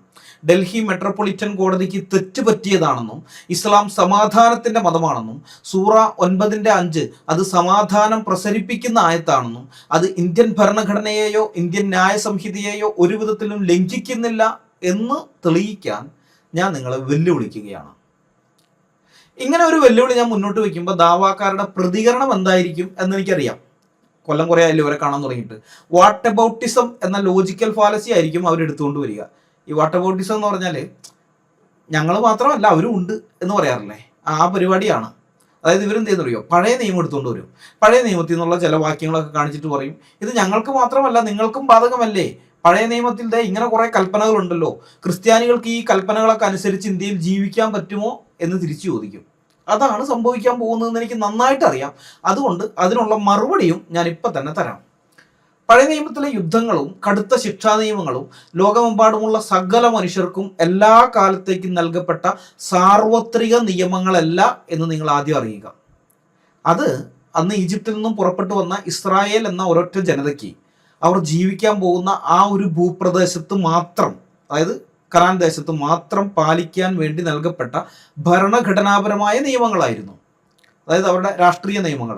ഡൽഹി മെട്രോപൊളിറ്റൻ കോടതിക്ക് തെറ്റുപറ്റിയതാണെന്നും ഇസ്ലാം സമാധാനത്തിന്റെ മതമാണെന്നും സൂറ 9:5 അത് സമാധാനം പ്രസരിപ്പിക്കുന്ന ആയത്താണെന്നും അത് ഇന്ത്യൻ ഭരണഘടനയെയോ ഇന്ത്യൻ ന്യായ സംഹിതയെയോ ഒരു വിധത്തിലും ലംഘിക്കുന്നില്ല എന്ന് തെളിയിക്കാൻ ഞാൻ നിങ്ങളെ വെല്ലുവിളിക്കുകയാണ്. ഇങ്ങനെ ഒരു വെല്ലുവിളി ഞാൻ മുന്നോട്ട് വയ്ക്കുമ്പോൾ ദാവാക്കാരുടെ പ്രതികരണം എന്തായിരിക്കും എന്നെനിക്കറിയാം. കൊല്ലം കുറേ ആയാലും ഇവരെ കാണാൻ തുടങ്ങിയിട്ട്. വാട്ട് അബൌട്ടിസം എന്ന ലോജിക്കൽ ഫാലസി ആയിരിക്കും അവരെടുത്തുകൊണ്ട് വരിക. ഈ വാട്ട് അബൌട്ടിസം എന്ന് പറഞ്ഞാൽ ഞങ്ങൾ മാത്രമല്ല അവരും ഉണ്ട് എന്ന് പറയാറില്ലേ, ആ പരിപാടിയാണ്. അതായത് ഇവരെന്ത് ചെയ്യുന്നറിയോ, പഴയ നിയമം എടുത്തുകൊണ്ട് വരും. പഴയ നിയമത്തിൽ നിന്നുള്ള ചില വാക്യങ്ങളൊക്കെ കാണിച്ചിട്ട് പറയും ഇത് ഞങ്ങൾക്ക് മാത്രമല്ല നിങ്ങൾക്കും ബാധകമല്ലേ, പഴയ നിയമത്തിൽ ഇങ്ങനെ കുറേ കൽപ്പനകളുണ്ടല്ലോ, ക്രിസ്ത്യാനികൾക്ക് ഈ കൽപ്പനകളൊക്കെ അനുസരിച്ച് ഇന്ത്യയിൽ ജീവിക്കാൻ പറ്റുമോ എന്ന് തിരിച്ചു ചോദിക്കും. അതാണ് സംഭവിക്കാൻ പോകുന്നതെന്ന് എനിക്ക് നന്നായിട്ട് അറിയാം. അതുകൊണ്ട് അതിനുള്ള മറുപടിയും ഞാൻ ഇപ്പം തന്നെ തരാം. പഴയ നിയമത്തിലെ യുദ്ധങ്ങളും കടുത്ത ശിക്ഷാ നിയമങ്ങളും ലോകമെമ്പാടുമുള്ള സകല മനുഷ്യർക്കും എല്ലാ കാലത്തേക്കും നൽകപ്പെട്ട സാർവത്രിക നിയമങ്ങളല്ല എന്ന് നിങ്ങൾ ആദ്യം അറിയുക. അത് അന്ന് ഈജിപ്തിൽ നിന്നും പുറപ്പെട്ടു വന്ന ഇസ്രായേൽ എന്ന ഒരൊറ്റ ജനതയ്ക്ക് അവർ ജീവിക്കാൻ പോകുന്ന ആ ഒരു ഭൂപ്രദേശത്ത് മാത്രം, അതായത് കനാൻ ദേശത്ത് മാത്രം പാലിക്കാൻ വേണ്ടി നൽകപ്പെട്ട ഭരണഘടനാപരമായ നിയമങ്ങളായിരുന്നു. അതായത് അവരുടെ രാഷ്ട്രീയ നിയമങ്ങൾ,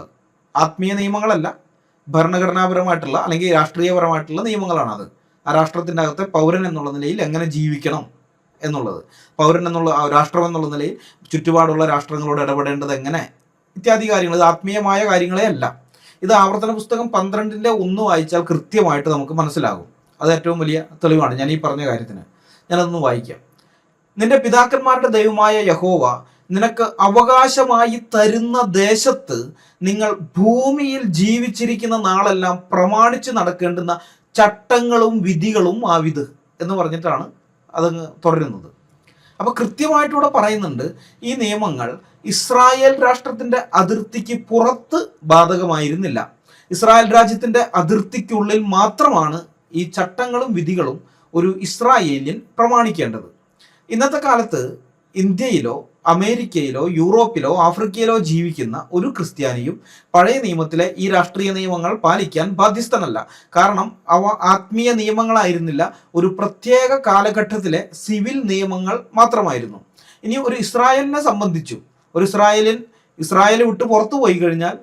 ആത്മീയ നിയമങ്ങളല്ല, ഭരണഘടനാപരമായിട്ടുള്ള അല്ലെങ്കിൽ രാഷ്ട്രീയപരമായിട്ടുള്ള നിയമങ്ങളാണ് അത്. ആ രാഷ്ട്രത്തിൻ്റെ അകത്തെ പൗരൻ എന്നുള്ള നിലയിൽ എങ്ങനെ ജീവിക്കണം എന്നുള്ളത്, പൗരൻ എന്നുള്ള രാഷ്ട്രം എന്നുള്ള നിലയിൽ ചുറ്റുപാടുള്ള രാഷ്ട്രങ്ങളോട് ഇടപെടേണ്ടത് എങ്ങനെ ഇത്യാദി കാര്യങ്ങൾ, ഇത് ആത്മീയമായ കാര്യങ്ങളെ അല്ല. ഇത് ആവർത്തന പുസ്തകം 12:1 വായിച്ചാൽ കൃത്യമായിട്ട് നമുക്ക് മനസ്സിലാകും. അത് ഏറ്റവും വലിയ തെളിവാണ് ഞാൻ ഈ പറഞ്ഞ കാര്യത്തിന്. ഞാനതൊന്ന് വായിക്കാം. നിന്റെ പിതാക്കന്മാരുടെ ദൈവമായ യഹോവ നിനക്ക് അവകാശമായി തരുന്ന ദേശത്ത് നിങ്ങൾ ഭൂമിയിൽ ജീവിച്ചിരിക്കുന്ന നാളെല്ലാം പ്രമാണിച്ച് നടക്കേണ്ടുന്ന ചട്ടങ്ങളും വിധികളും ആവിത് എന്ന് പറഞ്ഞിട്ടാണ് അതങ്ങ് തുടരുന്നത്. അപ്പോൾ കൃത്യമായിട്ടിവിടെ പറയുന്നുണ്ട് ഈ നിയമങ്ങൾ ഇസ്രായേൽ രാഷ്ട്രത്തിൻ്റെ അതിർത്തിക്ക് പുറത്ത് ബാധകമായിരുന്നില്ല. ഇസ്രായേൽ രാജ്യത്തിൻ്റെ അതിർത്തിക്കുള്ളിൽ മാത്രമാണ് ഈ ചട്ടങ്ങളും വിധികളും ഒരു ഇസ്രായേലിയൻ പ്രമാണിക്കേണ്ടത്. ഇന്നത്തെ കാലത്ത് ഇന്ത്യയിലോ അമേരിക്കയിലോ യൂറോപ്പിലോ ആഫ്രിക്കയിലോ ജീവിക്കുന്ന ഒരു ക്രിസ്ത്യാനിയും പഴയ നിയമത്തിലെ ഈ രാഷ്ട്രീയ നിയമങ്ങൾ പാലിക്കാൻ ബാധ്യസ്ഥനല്ല. കാരണം അവ ആത്മീയ നിയമങ്ങളായിരുന്നില്ല, ഒരു പ്രത്യേക കാലഘട്ടത്തിലെ സിവിൽ നിയമങ്ങൾ മാത്രമായിരുന്നു. ഇനി ഒരു ഇസ്രായേലിനെ സംബന്ധിച്ചു, ഒരു ഇസ്രായേൽ വിട്ട് പുറത്തു പോയി കഴിഞ്ഞാൽ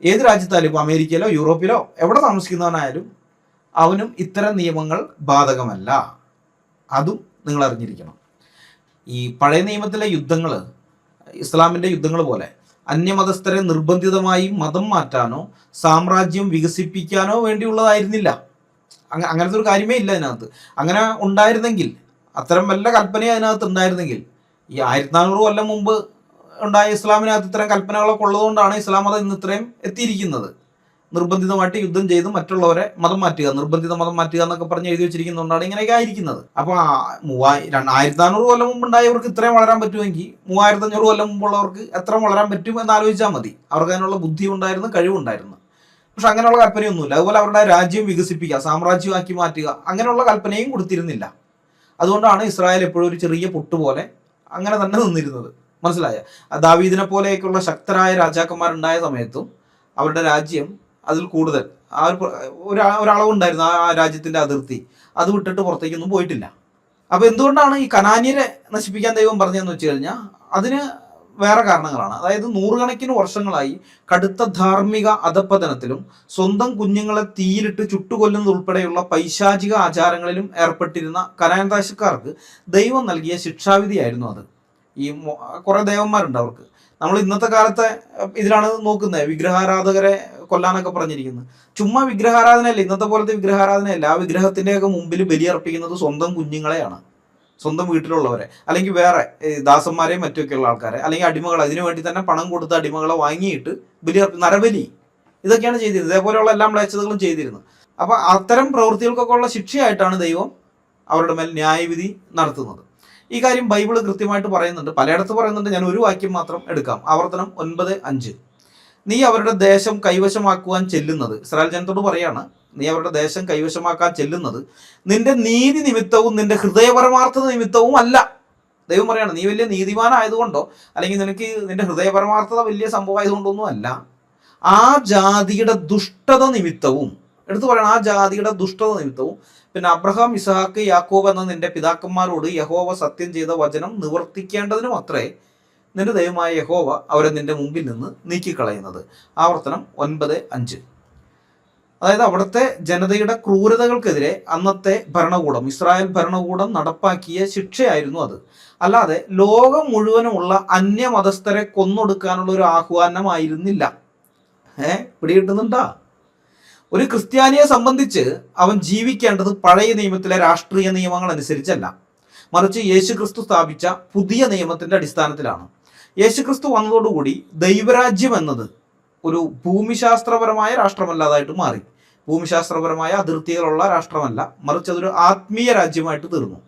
ഏത് രാജ്യത്തായാലും, ഇപ്പോൾ അമേരിക്കയിലോ യൂറോപ്പിലോ എവിടെ താമസിക്കുന്നവനായാലും അവനും ഇത്തരം നിയമങ്ങൾ ബാധകമല്ല. അതും നിങ്ങൾ അറിഞ്ഞിരിക്കണം. ഈ പഴയ നിയമത്തിലെ യുദ്ധങ്ങൾ ഇസ്ലാമിൻ്റെ യുദ്ധങ്ങൾ പോലെ അന്യമതസ്ഥരെ നിർബന്ധിതമായി മതം മാറ്റാനോ സാമ്രാജ്യം വികസിപ്പിക്കാനോ വേണ്ടിയുള്ളതായിരുന്നില്ല. അങ്ങനത്തെ ഒരു കാര്യമേ ഇല്ല അതിനകത്ത്. അങ്ങനെ ഉണ്ടായിരുന്നെങ്കിൽ, അത്തരം വല്ല കൽപ്പനയും അതിനകത്ത് ഉണ്ടായിരുന്നെങ്കിൽ, ഈ 1400 കൊല്ലം മുമ്പ് ഉണ്ടായ ഇസ്ലാമിനകത്ത് ഇത്തരം കൽപ്പനകളൊക്കെ ഉള്ളതുകൊണ്ടാണ് ഇസ്ലാം മതം ഇന്ന് ഇത്രയും എത്തിയിരിക്കുന്നത്. നിർബന്ധിതമായിട്ട് യുദ്ധം ചെയ്ത് മറ്റുള്ളവരെ മതം മാറ്റുക, നിർബന്ധിത മതം മാറ്റുക എന്നൊക്കെ പറഞ്ഞ് എഴുതി വെച്ചിരിക്കുന്നതുകൊണ്ടാണ് ഇങ്ങനെയൊക്കെ ആയിരിക്കുന്നത്. അപ്പോൾ 1400 കൊല്ലം മുമ്പ് ഉണ്ടായവർക്ക് ഇത്രയും വളരാൻ പറ്റുമെങ്കിൽ 3500 കൊല്ലം മുമ്പുള്ളവർക്ക് എത്ര വളരാൻ പറ്റും എന്ന് ആലോചിച്ചാൽ മതി. അവർക്ക് അതിനുള്ള ബുദ്ധി ഉണ്ടായിരുന്നു, കഴിവുണ്ടായിരുന്നു. പക്ഷെ അങ്ങനെയുള്ള കൽപ്പനയൊന്നുമില്ല. അതുപോലെ അവരുടെ രാജ്യം വികസിപ്പിക്കുക, സാമ്രാജ്യമാക്കി മാറ്റുക, അങ്ങനെയുള്ള കൽപ്പനയും കൊടുത്തിരുന്നില്ല. അതുകൊണ്ടാണ് ഇസ്രായേൽ എപ്പോഴും ഒരു ചെറിയ പൊട്ട് പോലെ അങ്ങനെ തന്നെ നിന്നിരുന്നത്. മനസ്സിലായ? ദാവീദിനെ പോലെയൊക്കെയുള്ള ശക്തരായ രാജാക്കന്മാരുണ്ടായ സമയത്തും അവരുടെ രാജ്യം അതിൽ കൂടുതൽ ഒരളവുണ്ടായിരുന്നു. ആ രാജ്യത്തിന്റെ അതിർത്തി അത് വിട്ടിട്ട് പുറത്തേക്കൊന്നും പോയിട്ടില്ല. അപ്പൊ എന്തുകൊണ്ടാണ് ഈ കനാന്യരെ നശിപ്പിക്കാൻ ദൈവം പറഞ്ഞതെന്ന് വെച്ച് കഴിഞ്ഞാൽ അതിന് വേറെ കാരണങ്ങളാണ്. അതായത് 100 കണക്കിന് വർഷങ്ങളായി കടുത്ത ധാർമ്മിക അധപ്പതനത്തിലും സ്വന്തം കുഞ്ഞുങ്ങളെ തീയിലിട്ട് ചുട്ടുകൊല്ലുന്നത് ഉൾപ്പെടെയുള്ള പൈശാചിക ആചാരങ്ങളിലും ഏർപ്പെട്ടിരുന്ന കനാൻ ദേശക്കാർക്ക് ദൈവം നൽകിയ ശിക്ഷാവിധിയായിരുന്നു അത്. ഈ കുറെ ദേവന്മാരുണ്ട് അവർക്ക്. നമ്മൾ ഇന്നത്തെ കാലത്തെ ഇതിലാണ് നോക്കുന്നത്, വിഗ്രഹാരാധകരെ കൊല്ലാനൊക്കെ പറഞ്ഞിരിക്കുന്നത്. ചുമ്മാ വിഗ്രഹാരാധനയല്ല, ഇന്നത്തെ പോലത്തെ വിഗ്രഹാരാധനയല്ല. ആ വിഗ്രഹത്തിൻ്റെയൊക്കെ മുമ്പിൽ ബലിയർപ്പിക്കുന്നത് സ്വന്തം കുഞ്ഞുങ്ങളെയാണ്, സ്വന്തം വീട്ടിലുള്ളവരെ, അല്ലെങ്കിൽ വേറെ ദാസന്മാരെയും മറ്റൊക്കെയുള്ള ആൾക്കാരെ, അല്ലെങ്കിൽ അടിമകളെ, അതിനു വേണ്ടി തന്നെ പണം കൊടുത്ത അടിമകളെ വാങ്ങിയിട്ട് നരബലി, ഇതൊക്കെയാണ് ചെയ്തിരുന്നത്. ഇതേപോലെയുള്ള എല്ലാ മ്ലേച്ഛതകളും ചെയ്തിരുന്നത്. അപ്പൊ അത്തരം പ്രവൃത്തികൾക്കൊക്കെ ഉള്ള ശിക്ഷയായിട്ടാണ് ദൈവം അവരുടെ മേൽ ന്യായവിധി നടത്തുന്നത്. ഈ കാര്യം ബൈബിള് കൃത്യമായിട്ട് പറയുന്നുണ്ട്, പലയിടത്ത് പറയുന്നുണ്ട്. ഞാൻ ഒരു വാക്യം മാത്രം എടുക്കാം. ആവർത്തനം 9:5. നീ അവരുടെ ദേശം കൈവശമാക്കുവാൻ ചെല്ലുന്നത്, ഇസ്രായേൽ ജനത്തോട് പറയാണ്, നീ അവരുടെ ദേശം കൈവശമാക്കാൻ ചെല്ലുന്നത് നിന്റെ നീതി നിമിത്തവും നിന്റെ ഹൃദയപരമാർത്ഥത നിമിത്തവും അല്ല. ദൈവം പറയാണ്, നീ വലിയ നീതിമാനായതുകൊണ്ടോ അല്ലെങ്കിൽ നിനക്ക് നിന്റെ ഹൃദയപരമാർത്ഥത വലിയ സംഭവമായതുകൊണ്ടൊന്നും അല്ല, ആ ജാതിയുടെ ദുഷ്ടത നിമിത്തവും. എടുത്തു പറയണം, ആ ജാതിയുടെ ദുഷ്ടത നിമിത്തവും. പിന്നെ അബ്രഹാം, ഇസഹാക്ക്, യാക്കോബ് എന്ന നിന്റെ പിതാക്കന്മാരോട് യഹോവ സത്യം ചെയ്ത വചനം നിവർത്തിക്കേണ്ടതിനും അത്രേ നിന്റെ ദൈവമായ യഹോവ അവരെ നിന്റെ മുമ്പിൽ നിന്ന് നീക്കിക്കളയുന്നത്. ആവർത്തനം 9:5. അതായത് അവിടുത്തെ ജനതയുടെ ക്രൂരതകൾക്കെതിരെ അന്നത്തെ ഭരണകൂടം, ഇസ്രായേൽ ഭരണകൂടം നടപ്പാക്കിയ ശിക്ഷയായിരുന്നു അത്. അല്ലാതെ ലോകം മുഴുവനുമുള്ള അന്യമതസ്ഥരെ കൊന്നൊടുക്കാനുള്ള ഒരു ആഹ്വാനമായിരുന്നില്ല. പിടികിട്ടുന്നുണ്ടാ? ഒരു ക്രിസ്ത്യാനിയെ സംബന്ധിച്ച് അവൻ ജീവിക്കേണ്ടത് പഴയ നിയമത്തിലെ രാഷ്ട്രീയ നിയമങ്ങൾ അനുസരിച്ചല്ല, മറിച്ച് യേശുക്രിസ്തു സ്ഥാപിച്ച പുതിയ നിയമത്തിന്റെ അടിസ്ഥാനത്തിലാണ്. യേശുക്രിസ്തു വന്നതോടുകൂടി ദൈവരാജ്യം എന്നത് ഒരു ഭൂമിശാസ്ത്രപരമായ രാഷ്ട്രമല്ലാതായിട്ട് മാറി. ഭൂമിശാസ്ത്രപരമായ അതിർത്തികളുള്ള രാഷ്ട്രമല്ല, മറിച്ച് അതൊരു ആത്മീയ രാജ്യമായിട്ട് തീർന്നു.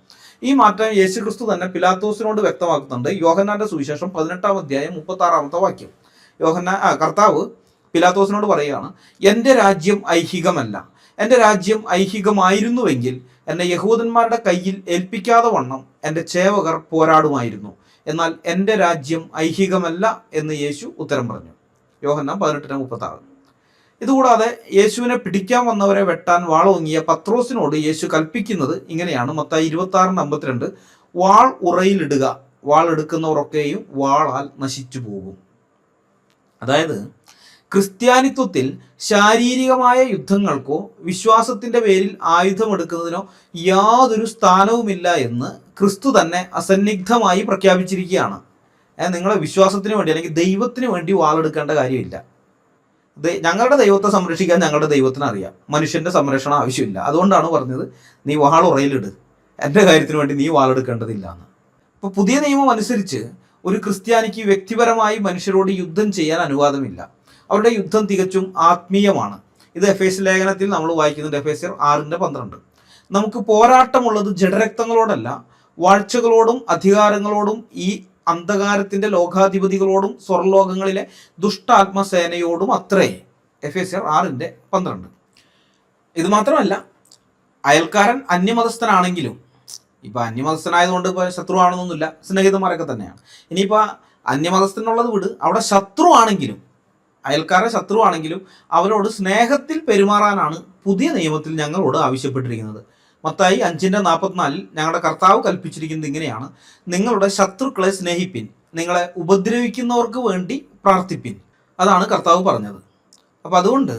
ഈ മാറ്റം യേശുക്രിസ്തു തന്നെ പിലാത്തോസിനോട് വ്യക്തമാക്കുന്നുണ്ട്. യോഹന്നാന്റെ സുവിശേഷം 18-36 വാക്യം. കർത്താവ് പിലാത്തോസിനോട് പറയുകയാണ്, എൻ്റെ രാജ്യം ഐഹികമല്ല. എൻ്റെ രാജ്യം ഐഹികമായിരുന്നുവെങ്കിൽ എന്നെ യഹൂദന്മാരുടെ കയ്യിൽ ഏൽപ്പിക്കാതെ വണ്ണം എൻ്റെ ചേവകർ പോരാടുമായിരുന്നു. എന്നാൽ എൻ്റെ രാജ്യം ഐഹികമല്ല എന്ന് യേശു ഉത്തരം പറഞ്ഞു. യോഹന്നാൻ 18:36. ഇതുകൂടാതെ യേശുവിനെ പിടിക്കാൻ വന്നവരെ വെട്ടാൻ വാളോങ്ങിയ പത്രോസിനോട് യേശു കൽപ്പിക്കുന്നത് ഇങ്ങനെയാണ്. മത്തായി 26:52. വാൾ ഉറയിലിടുക, വാൾ എടുക്കുന്നവരൊക്കെയും വാളാൽ നശിച്ചു പോകും. അതായത് ക്രിസ്ത്യാനിത്വത്തിൽ ശാരീരികമായ യുദ്ധങ്ങൾക്കോ വിശ്വാസത്തിന്റെ പേരിൽ ആയുധമെടുക്കുന്നതിനോ യാതൊരു സ്ഥാനവുമില്ല എന്ന് ക്രിസ്തു തന്നെ അസന്നിഗ്ധമായി പ്രഖ്യാപിച്ചിരിക്കുകയാണ്. നിങ്ങളെ വിശ്വാസത്തിന് വേണ്ടി അല്ലെങ്കിൽ ദൈവത്തിന് വേണ്ടി വാളെടുക്കേണ്ട കാര്യമില്ല. ഞങ്ങളുടെ ദൈവത്തെ സംരക്ഷിക്കാൻ ഞങ്ങളുടെ ദൈവത്തിന് അറിയാം, മനുഷ്യന്റെ സംരക്ഷണം ആവശ്യമില്ല. അതുകൊണ്ടാണ് പറഞ്ഞത്, നീ വാൾ ഉറയിലിട്, എൻ്റെ കാര്യത്തിന് വേണ്ടി നീ വാളെടുക്കേണ്ടതില്ല എന്ന്. ഇപ്പൊ പുതിയ നിയമം അനുസരിച്ച് ഒരു ക്രിസ്ത്യാനിക്ക് വ്യക്തിപരമായി മനുഷ്യരോട് യുദ്ധം ചെയ്യാൻ അനുവാദമില്ല. അവരുടെ യുദ്ധം തികച്ചും ആത്മീയമാണ്. ഇത് എഫേസ്യ ലേഖനത്തിൽ നമ്മൾ വായിക്കുന്നുണ്ട്, എഫേസ്യർ 6:12. നമുക്ക് പോരാട്ടമുള്ളത് ജഡരക്തങ്ങളോടല്ല, വാഴ്ചകളോടും അധികാരങ്ങളോടും ഈ അന്ധകാരത്തിന്റെ ലോകാധിപതികളോടും സ്വർലോകങ്ങളിലെ ദുഷ്ടാത്മസേനയോടും അത്രേ. എഫേസ്യർ 6:12. ഇത് മാത്രമല്ല, അയൽക്കാരൻ അന്യമതസ്ഥനാണെങ്കിലും, ഇപ്പൊ അന്യമതസ്ഥനായതുകൊണ്ട് ഇപ്പൊ ശത്രുവാണെന്നൊന്നുമില്ല, സ്നേഹിതന്മാരൊക്കെ തന്നെയാണ്. ഇനിയിപ്പോ അന്യമതസ്ഥനുള്ളത് വിട്, അവിടെ ശത്രുവാണെങ്കിലും, അയൽക്കാരൻ ശത്രുവാണെങ്കിലും അവരോട് സ്നേഹത്തിൽ പെരുമാറാനാണ് പുതിയ നിയമത്തിൽ ഞങ്ങളോട് ആവശ്യപ്പെട്ടിരിക്കുന്നത്. മത്തായി 5:44 ഞങ്ങളുടെ കർത്താവ് കൽപ്പിച്ചിരിക്കുന്നത് ഇങ്ങനെയാണ്, നിങ്ങളുടെ ശത്രുക്കളെ സ്നേഹിപ്പിൻ, നിങ്ങളെ ഉപദ്രവിക്കുന്നവർക്ക് വേണ്ടി പ്രാർത്ഥിപ്പിൻ. അതാണ് കർത്താവ് പറഞ്ഞത്. അപ്പം അതുകൊണ്ട്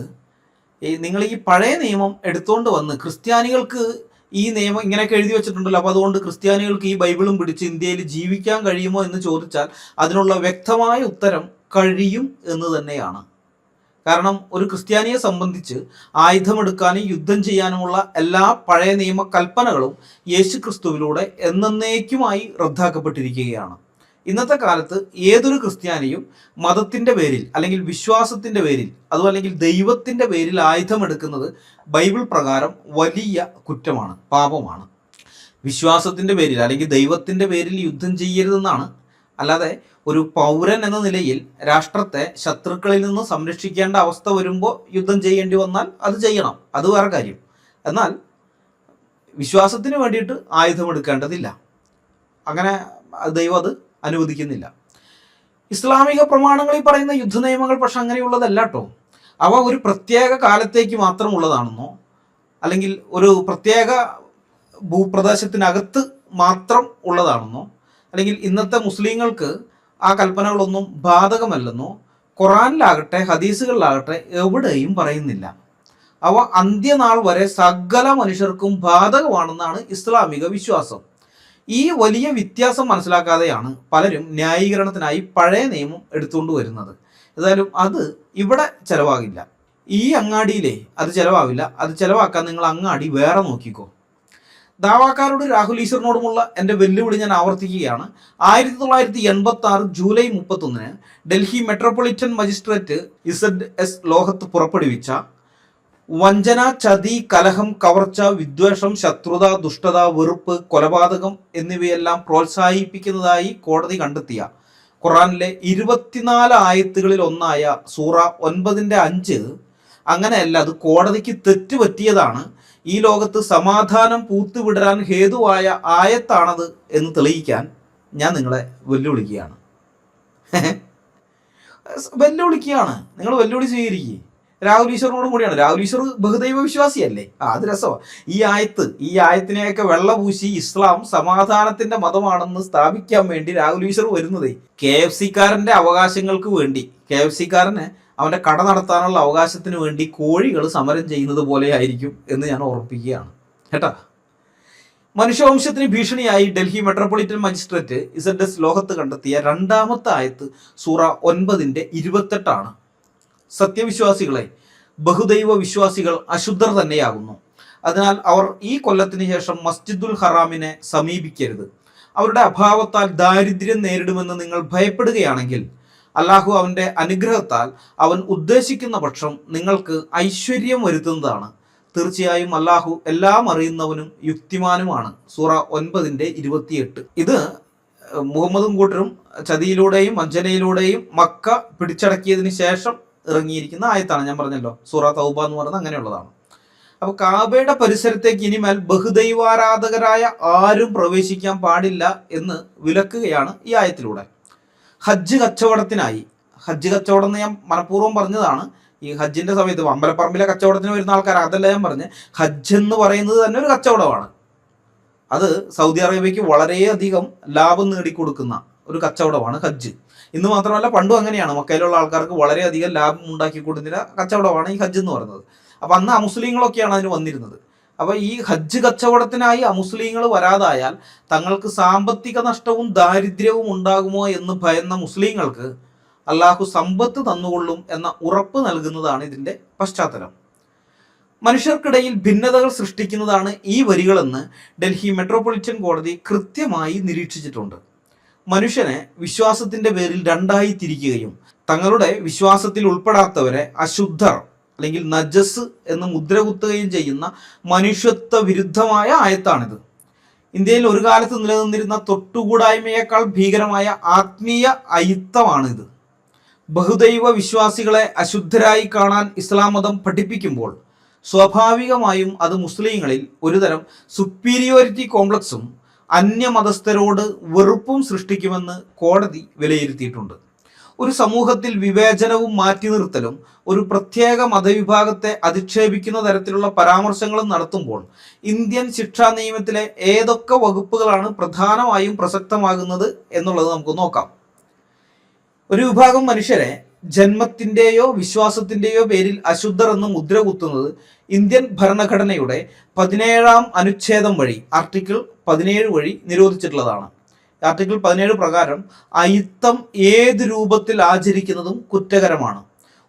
നിങ്ങൾ ഈ പഴയ നിയമം എടുത്തുകൊണ്ട് വന്ന് ക്രിസ്ത്യാനികൾക്ക് ഈ നിയമം ഇങ്ങനെയൊക്കെ എഴുതി വെച്ചിട്ടുണ്ടല്ലോ, അപ്പോൾ അതുകൊണ്ട് ക്രിസ്ത്യാനികൾക്ക് ഈ ബൈബിളും പിടിച്ച് ഇന്ത്യയിൽ ജീവിക്കാൻ കഴിയുമോ എന്ന് ചോദിച്ചാൽ അതിനുള്ള വ്യക്തമായ ഉത്തരം കഴിയും എന്ന് തന്നെയാണ്. കാരണം ഒരു ക്രിസ്ത്യാനിയെ സംബന്ധിച്ച് ആയുധമെടുക്കാനും യുദ്ധം ചെയ്യാനുമുള്ള എല്ലാ പഴയ നിയമ കൽപ്പനകളും യേശു ക്രിസ്തുവിലൂടെ എന്നേക്കുമായി റദ്ദാക്കപ്പെട്ടിരിക്കുകയാണ്. ഇന്നത്തെ കാലത്ത് ഏതൊരു ക്രിസ്ത്യാനിയും മതത്തിൻ്റെ പേരിൽ അല്ലെങ്കിൽ വിശ്വാസത്തിൻ്റെ പേരിൽ അതും അല്ലെങ്കിൽ ദൈവത്തിൻ്റെ പേരിൽ ആയുധമെടുക്കുന്നത് ബൈബിൾ പ്രകാരം വലിയ കുറ്റമാണ്, പാപമാണ്. വിശ്വാസത്തിൻ്റെ പേരിൽ അല്ലെങ്കിൽ ദൈവത്തിൻ്റെ പേരിൽ യുദ്ധം ചെയ്യരുതെന്നാണ്. അല്ലാതെ ഒരു പൗരൻ എന്ന നിലയിൽ രാഷ്ട്രത്തെ ശത്രുക്കളിൽ നിന്ന് സംരക്ഷിക്കേണ്ട അവസ്ഥ വരുമ്പോൾ യുദ്ധം ചെയ്യേണ്ടി വന്നാൽ അത് ചെയ്യണം, അത് വേറെ കാര്യം. എന്നാൽ വിശ്വാസത്തിന് വേണ്ടിയിട്ട് ആയുധമെടുക്കേണ്ടതില്ല. അങ്ങനെ ദൈവം അത് അനുവദിക്കുന്നില്ല. ഇസ്ലാമിക പ്രമാണങ്ങളിൽ പറയുന്ന യുദ്ധ നിയമങ്ങൾ പക്ഷെ അങ്ങനെയുള്ളതല്ല കേട്ടോ. അവ ഒരു പ്രത്യേക കാലത്തേക്ക് മാത്രമുള്ളതാണെന്നോ അല്ലെങ്കിൽ ഒരു പ്രത്യേക ഭൂപ്രദേശത്തിനകത്ത് മാത്രം ഉള്ളതാണെന്നോ അല്ലെങ്കിൽ ഇന്നത്തെ മുസ്ലിങ്ങൾക്ക് ആ കൽപ്പനകളൊന്നും ബാധകമല്ലെന്നോ ഖുറാനിലാകട്ടെ ഹദീസുകളിലാകട്ടെ എവിടെയും പറയുന്നില്ല. അവ അന്ത്യനാൾ വരെ സകല മനുഷ്യർക്കും ബാധകമാണെന്നാണ് ഇസ്ലാമിക വിശ്വാസം. ഈ വലിയ വ്യത്യാസം മനസ്സിലാക്കാതെയാണ് പലരും ന്യായീകരണത്തിനായി പഴയ നിയമം എടുത്തുകൊണ്ട് വരുന്നത്. ഏതായാലും അത് ഇവിടെ ചിലവാകില്ല. ഈ അങ്ങാടിയിലേ അത് ചിലവാകില്ല. അത് ചിലവാക്കാൻ നിങ്ങൾ അങ്ങാടി വേറെ നോക്കിക്കോ. ദാവാക്കാരോട് രാഹുൽ ഈശ്വറിനോടുമുള്ള എൻ്റെ വെല്ലുവിളി ഞാൻ ആവർത്തിക്കുകയാണ്. 1986 July 31 Delhi metropolitan magistrate ZS ലോഹത്ത് പുറപ്പെടുവിച്ച വഞ്ചന, ചതി, കലഹം, കവർച്ച, വിദ്വേഷം, ശത്രുത, ദുഷ്ടത, വെറുപ്പ്, കൊലപാതകം എന്നിവയെല്ലാം പ്രോത്സാഹിപ്പിക്കുന്നതായി കോടതി കണ്ടെത്തിയ ഖുറാനിലെ 24 ആയത്തുകളിൽ ഒന്നായ സൂറ 9:5 അങ്ങനെയല്ല, അത് കോടതിക്ക് തെറ്റുപറ്റിയതാണ്, ഈ ലോകത്ത് സമാധാനം പൂത്തുവിടരാൻ ഹേതുവായ ആയത്താണത് എന്ന് തെളിയിക്കാൻ ഞാൻ നിങ്ങളെ വെല്ലുവിളിക്കുകയാണ്. നിങ്ങൾ വെല്ലുവിളി സ്വീകരിക്കുക. രാഹുൽ ഈശ്വറിനോടും കൂടിയാണ്. രാഹുൽ ഈശ്വർ ബഹുദൈവ വിശ്വാസിയല്ലേ? അത് രസമാണ്. ഈ ആയത്തിനെയൊക്കെ വെള്ളപൂശി ഇസ്ലാം സമാധാനത്തിന്റെ മതമാണെന്ന് സ്ഥാപിക്കാൻ വേണ്ടി രാഹുൽ ഈശ്വർ വരുന്നതേ KFC-കാരന്റെ അവകാശങ്ങൾക്ക് വേണ്ടി, KFC-കാരന് അവന്റെ കട നടത്താനുള്ള അവകാശത്തിന് വേണ്ടി കോഴികൾ സമരം ചെയ്യുന്നത് പോലെ ആയിരിക്കും എന്ന് ഞാൻ ഓർമ്മിപ്പിക്കുകയാണ് കേട്ടാ. മനുഷ്യവംശത്തിന് ഭീഷണിയായി ഡൽഹി മെട്രോപൊളിറ്റൻ മജിസ്ട്രേറ്റ് ZS ലോഹത്ത് കണ്ടെത്തിയ രണ്ടാമത്തെ ആയത്ത് സൂറ 9:28 സത്യവിശ്വാസികളെ, ബഹുദൈവ വിശ്വാസികൾ അശുദ്ധർ തന്നെയാകുന്നു. അതിനാൽ അവർ ഈ കൊല്ലത്തിന് ശേഷം മസ്ജിദുൽ ഹറാമിനെ സമീപിക്കരുത്. അവരുടെ അഭാവത്താൽ ദാരിദ്ര്യം നേരിടുമെന്ന് നിങ്ങൾ ഭയപ്പെടുകയാണെങ്കിൽ അള്ളാഹു അവൻ്റെ അനുഗ്രഹത്താൽ അവൻ ഉദ്ദേശിക്കുന്ന പക്ഷം നിങ്ങൾക്ക് ഐശ്വര്യം വരുത്തുന്നതാണ്. തീർച്ചയായും അള്ളാഹു എല്ലാം അറിയുന്നവനും യുക്തിമാനുമാണ്. സൂറ 9:28. ഇത് മുഹമ്മദും കൂട്ടരും ചതിയിലൂടെയും വഞ്ചനയിലൂടെയും മക്ക പിടിച്ചടക്കിയതിന് ശേഷം ഇറങ്ങിയിരിക്കുന്ന ആയത്താണ്. ഞാൻ പറഞ്ഞല്ലോ, സൂറ തൗബ എന്ന് പറയുന്നത് അങ്ങനെയുള്ളതാണ്. അപ്പോൾ കാബയുടെ പരിസരത്തേക്ക് ഇനിമേൽ ബഹുദൈവാരാധകരായ ആരും പ്രവേശിക്കാൻ പാടില്ല എന്ന് വിലക്കുകയാണ് ഈ ആയത്തിലൂടെ. ഹജ്ജ് കച്ചവടത്തിനായി, ഹജ്ജ് കച്ചവടം എന്ന് ഞാൻ മനഃപൂർവ്വം പറഞ്ഞതാണ്. ഈ ഹജ്ജിന്റെ സമയത്ത് അമ്പലപ്പറമ്പിലെ കച്ചവടത്തിന് വരുന്ന ആൾക്കാർ, അതല്ല ഞാൻ പറഞ്ഞ്, ഹജ്ജ് എന്ന് പറയുന്നത് തന്നെ ഒരു കച്ചവടമാണ്. അത് സൗദി അറേബ്യക്ക് വളരെയധികം ലാഭം നേടിക്കൊടുക്കുന്ന ഒരു കച്ചവടമാണ് ഹജ്ജ്. ഇന്ന് മാത്രമല്ല, പണ്ടും അങ്ങനെയാണ്. മക്കയിലുള്ള ആൾക്കാർക്ക് വളരെയധികം ലാഭം ഉണ്ടാക്കി കൊടുക്കുന്ന കച്ചവടമാണ് ഈ ഹജ്ജ് എന്ന് പറയുന്നത്. അപ്പം അന്ന് അമുസ്ലിങ്ങളൊക്കെയാണ് അതിന് വന്നിരുന്നത്. അപ്പോൾ ഈ ഹജ്ജ് കച്ചവടത്തിനായി അമുസ്ലിങ്ങൾ വരാതായാൽ തങ്ങൾക്ക് സാമ്പത്തിക നഷ്ടവും ദാരിദ്ര്യവും ഉണ്ടാകുമോ എന്ന് ഭയന്ന മുസ്ലിങ്ങൾക്ക് അള്ളാഹു സമ്പത്ത് തന്നുകൊള്ളും എന്ന ഉറപ്പ് നൽകുന്നതാണ് ഇതിൻ്റെ പശ്ചാത്തലം. മനുഷ്യർക്കിടയിൽ ഭിന്നതകൾ സൃഷ്ടിക്കുന്നതാണ് ഈ വരികളെന്ന് ഡൽഹി മെട്രോപൊളിറ്റൻ കോടതി കൃത്യമായി നിരീക്ഷിച്ചിട്ടുണ്ട്. മനുഷ്യനെ വിശ്വാസത്തിൻ്റെ പേരിൽ രണ്ടായി തിരിക്കുകയും തങ്ങളുടെ വിശ്വാസത്തിൽ ഉൾപ്പെടാത്തവരെ അശുദ്ധർ അല്ലെങ്കിൽ നജസ് എന്ന് മുദ്രകുത്തുകയും ചെയ്യുന്ന മനുഷ്യത്വ വിരുദ്ധമായ ആയത്താണിത്. ഇന്ത്യയിൽ ഒരു കാലത്ത് നിലനിന്നിരുന്ന തൊട്ടുകൂടായ്മയേക്കാൾ ഭീകരമായ ആത്മീയ അയിത്തമാണിത്. ബഹുദൈവ വിശ്വാസികളെ അശുദ്ധരായി കാണാൻ ഇസ്ലാം മതം പഠിപ്പിക്കുമ്പോൾ സ്വാഭാവികമായും അത് മുസ്ലിങ്ങളിൽ ഒരുതരം സുപ്പീരിയോറിറ്റി കോംപ്ലക്സും അന്യമതസ്ഥരോട് വെറുപ്പും സൃഷ്ടിക്കുമെന്ന് കോടതി വിലയിരുത്തിയിട്ടുണ്ട്. ഒരു സമൂഹത്തിൽ വിവേചനവും മാറ്റി നിർത്തലും ഒരു പ്രത്യേക മതവിഭാഗത്തെ അധിക്ഷേപിക്കുന്ന തരത്തിലുള്ള പരാമർശങ്ങളും നടത്തുമ്പോൾ ഇന്ത്യൻ ശിക്ഷാ നിയമത്തിലെ ഏതൊക്കെ വകുപ്പുകളാണ് പ്രധാനമായും പ്രസക്തമാകുന്നത് എന്നുള്ളത് നമുക്ക് നോക്കാം. ഒരു വിഭാഗം മനുഷ്യരെ ജന്മത്തിൻ്റെയോ വിശ്വാസത്തിൻ്റെയോ പേരിൽ അശുദ്ധർ എന്ന് മുദ്ര കുത്തുന്നത് ഇന്ത്യൻ ഭരണഘടനയുടെ 17-ാം അനുച്ഛേദം വഴി ആർട്ടിക്കിൾ 17 വഴി നിരോധിച്ചിട്ടുള്ളതാണ്. ആർട്ടിക്കിൾ 17 പ്രകാരം അയിത്തം ഏത് രൂപത്തിൽ ആചരിക്കുന്നതും കുറ്റകരമാണ്.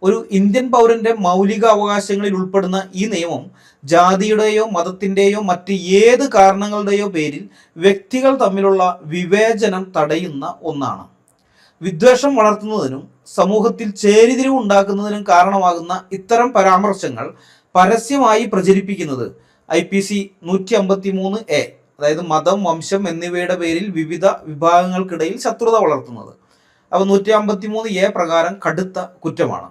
ഒരു ഇന്ത്യൻ പൗരന്റെ മൗലിക അവകാശങ്ങളിൽ ഉൾപ്പെടുന്ന ഈ നിയമം ജാതിയുടെയോ മതത്തിൻ്റെയോ മറ്റ് ഏത് കാരണങ്ങളുടെയോ പേരിൽ വ്യക്തികൾ തമ്മിലുള്ള വിവേചനം തടയുന്ന ഒന്നാണ്. വിദ്വേഷം വളർത്തുന്നതിനും സമൂഹത്തിൽ ചേരിതിരിവ് ഉണ്ടാക്കുന്നതിനും കാരണമാകുന്ന ഇത്തരം പരാമർശങ്ങൾ പരസ്യമായി പ്രചരിപ്പിക്കുന്നത് IPC 153A, അതായത് മതം, വംശം എന്നിവയുടെ പേരിൽ വിവിധ വിഭാഗങ്ങൾക്കിടയിൽ ശത്രുത വളർത്തുന്നത്. അപ്പോൾ 153A പ്രകാരം കടുത്ത കുറ്റമാണ്.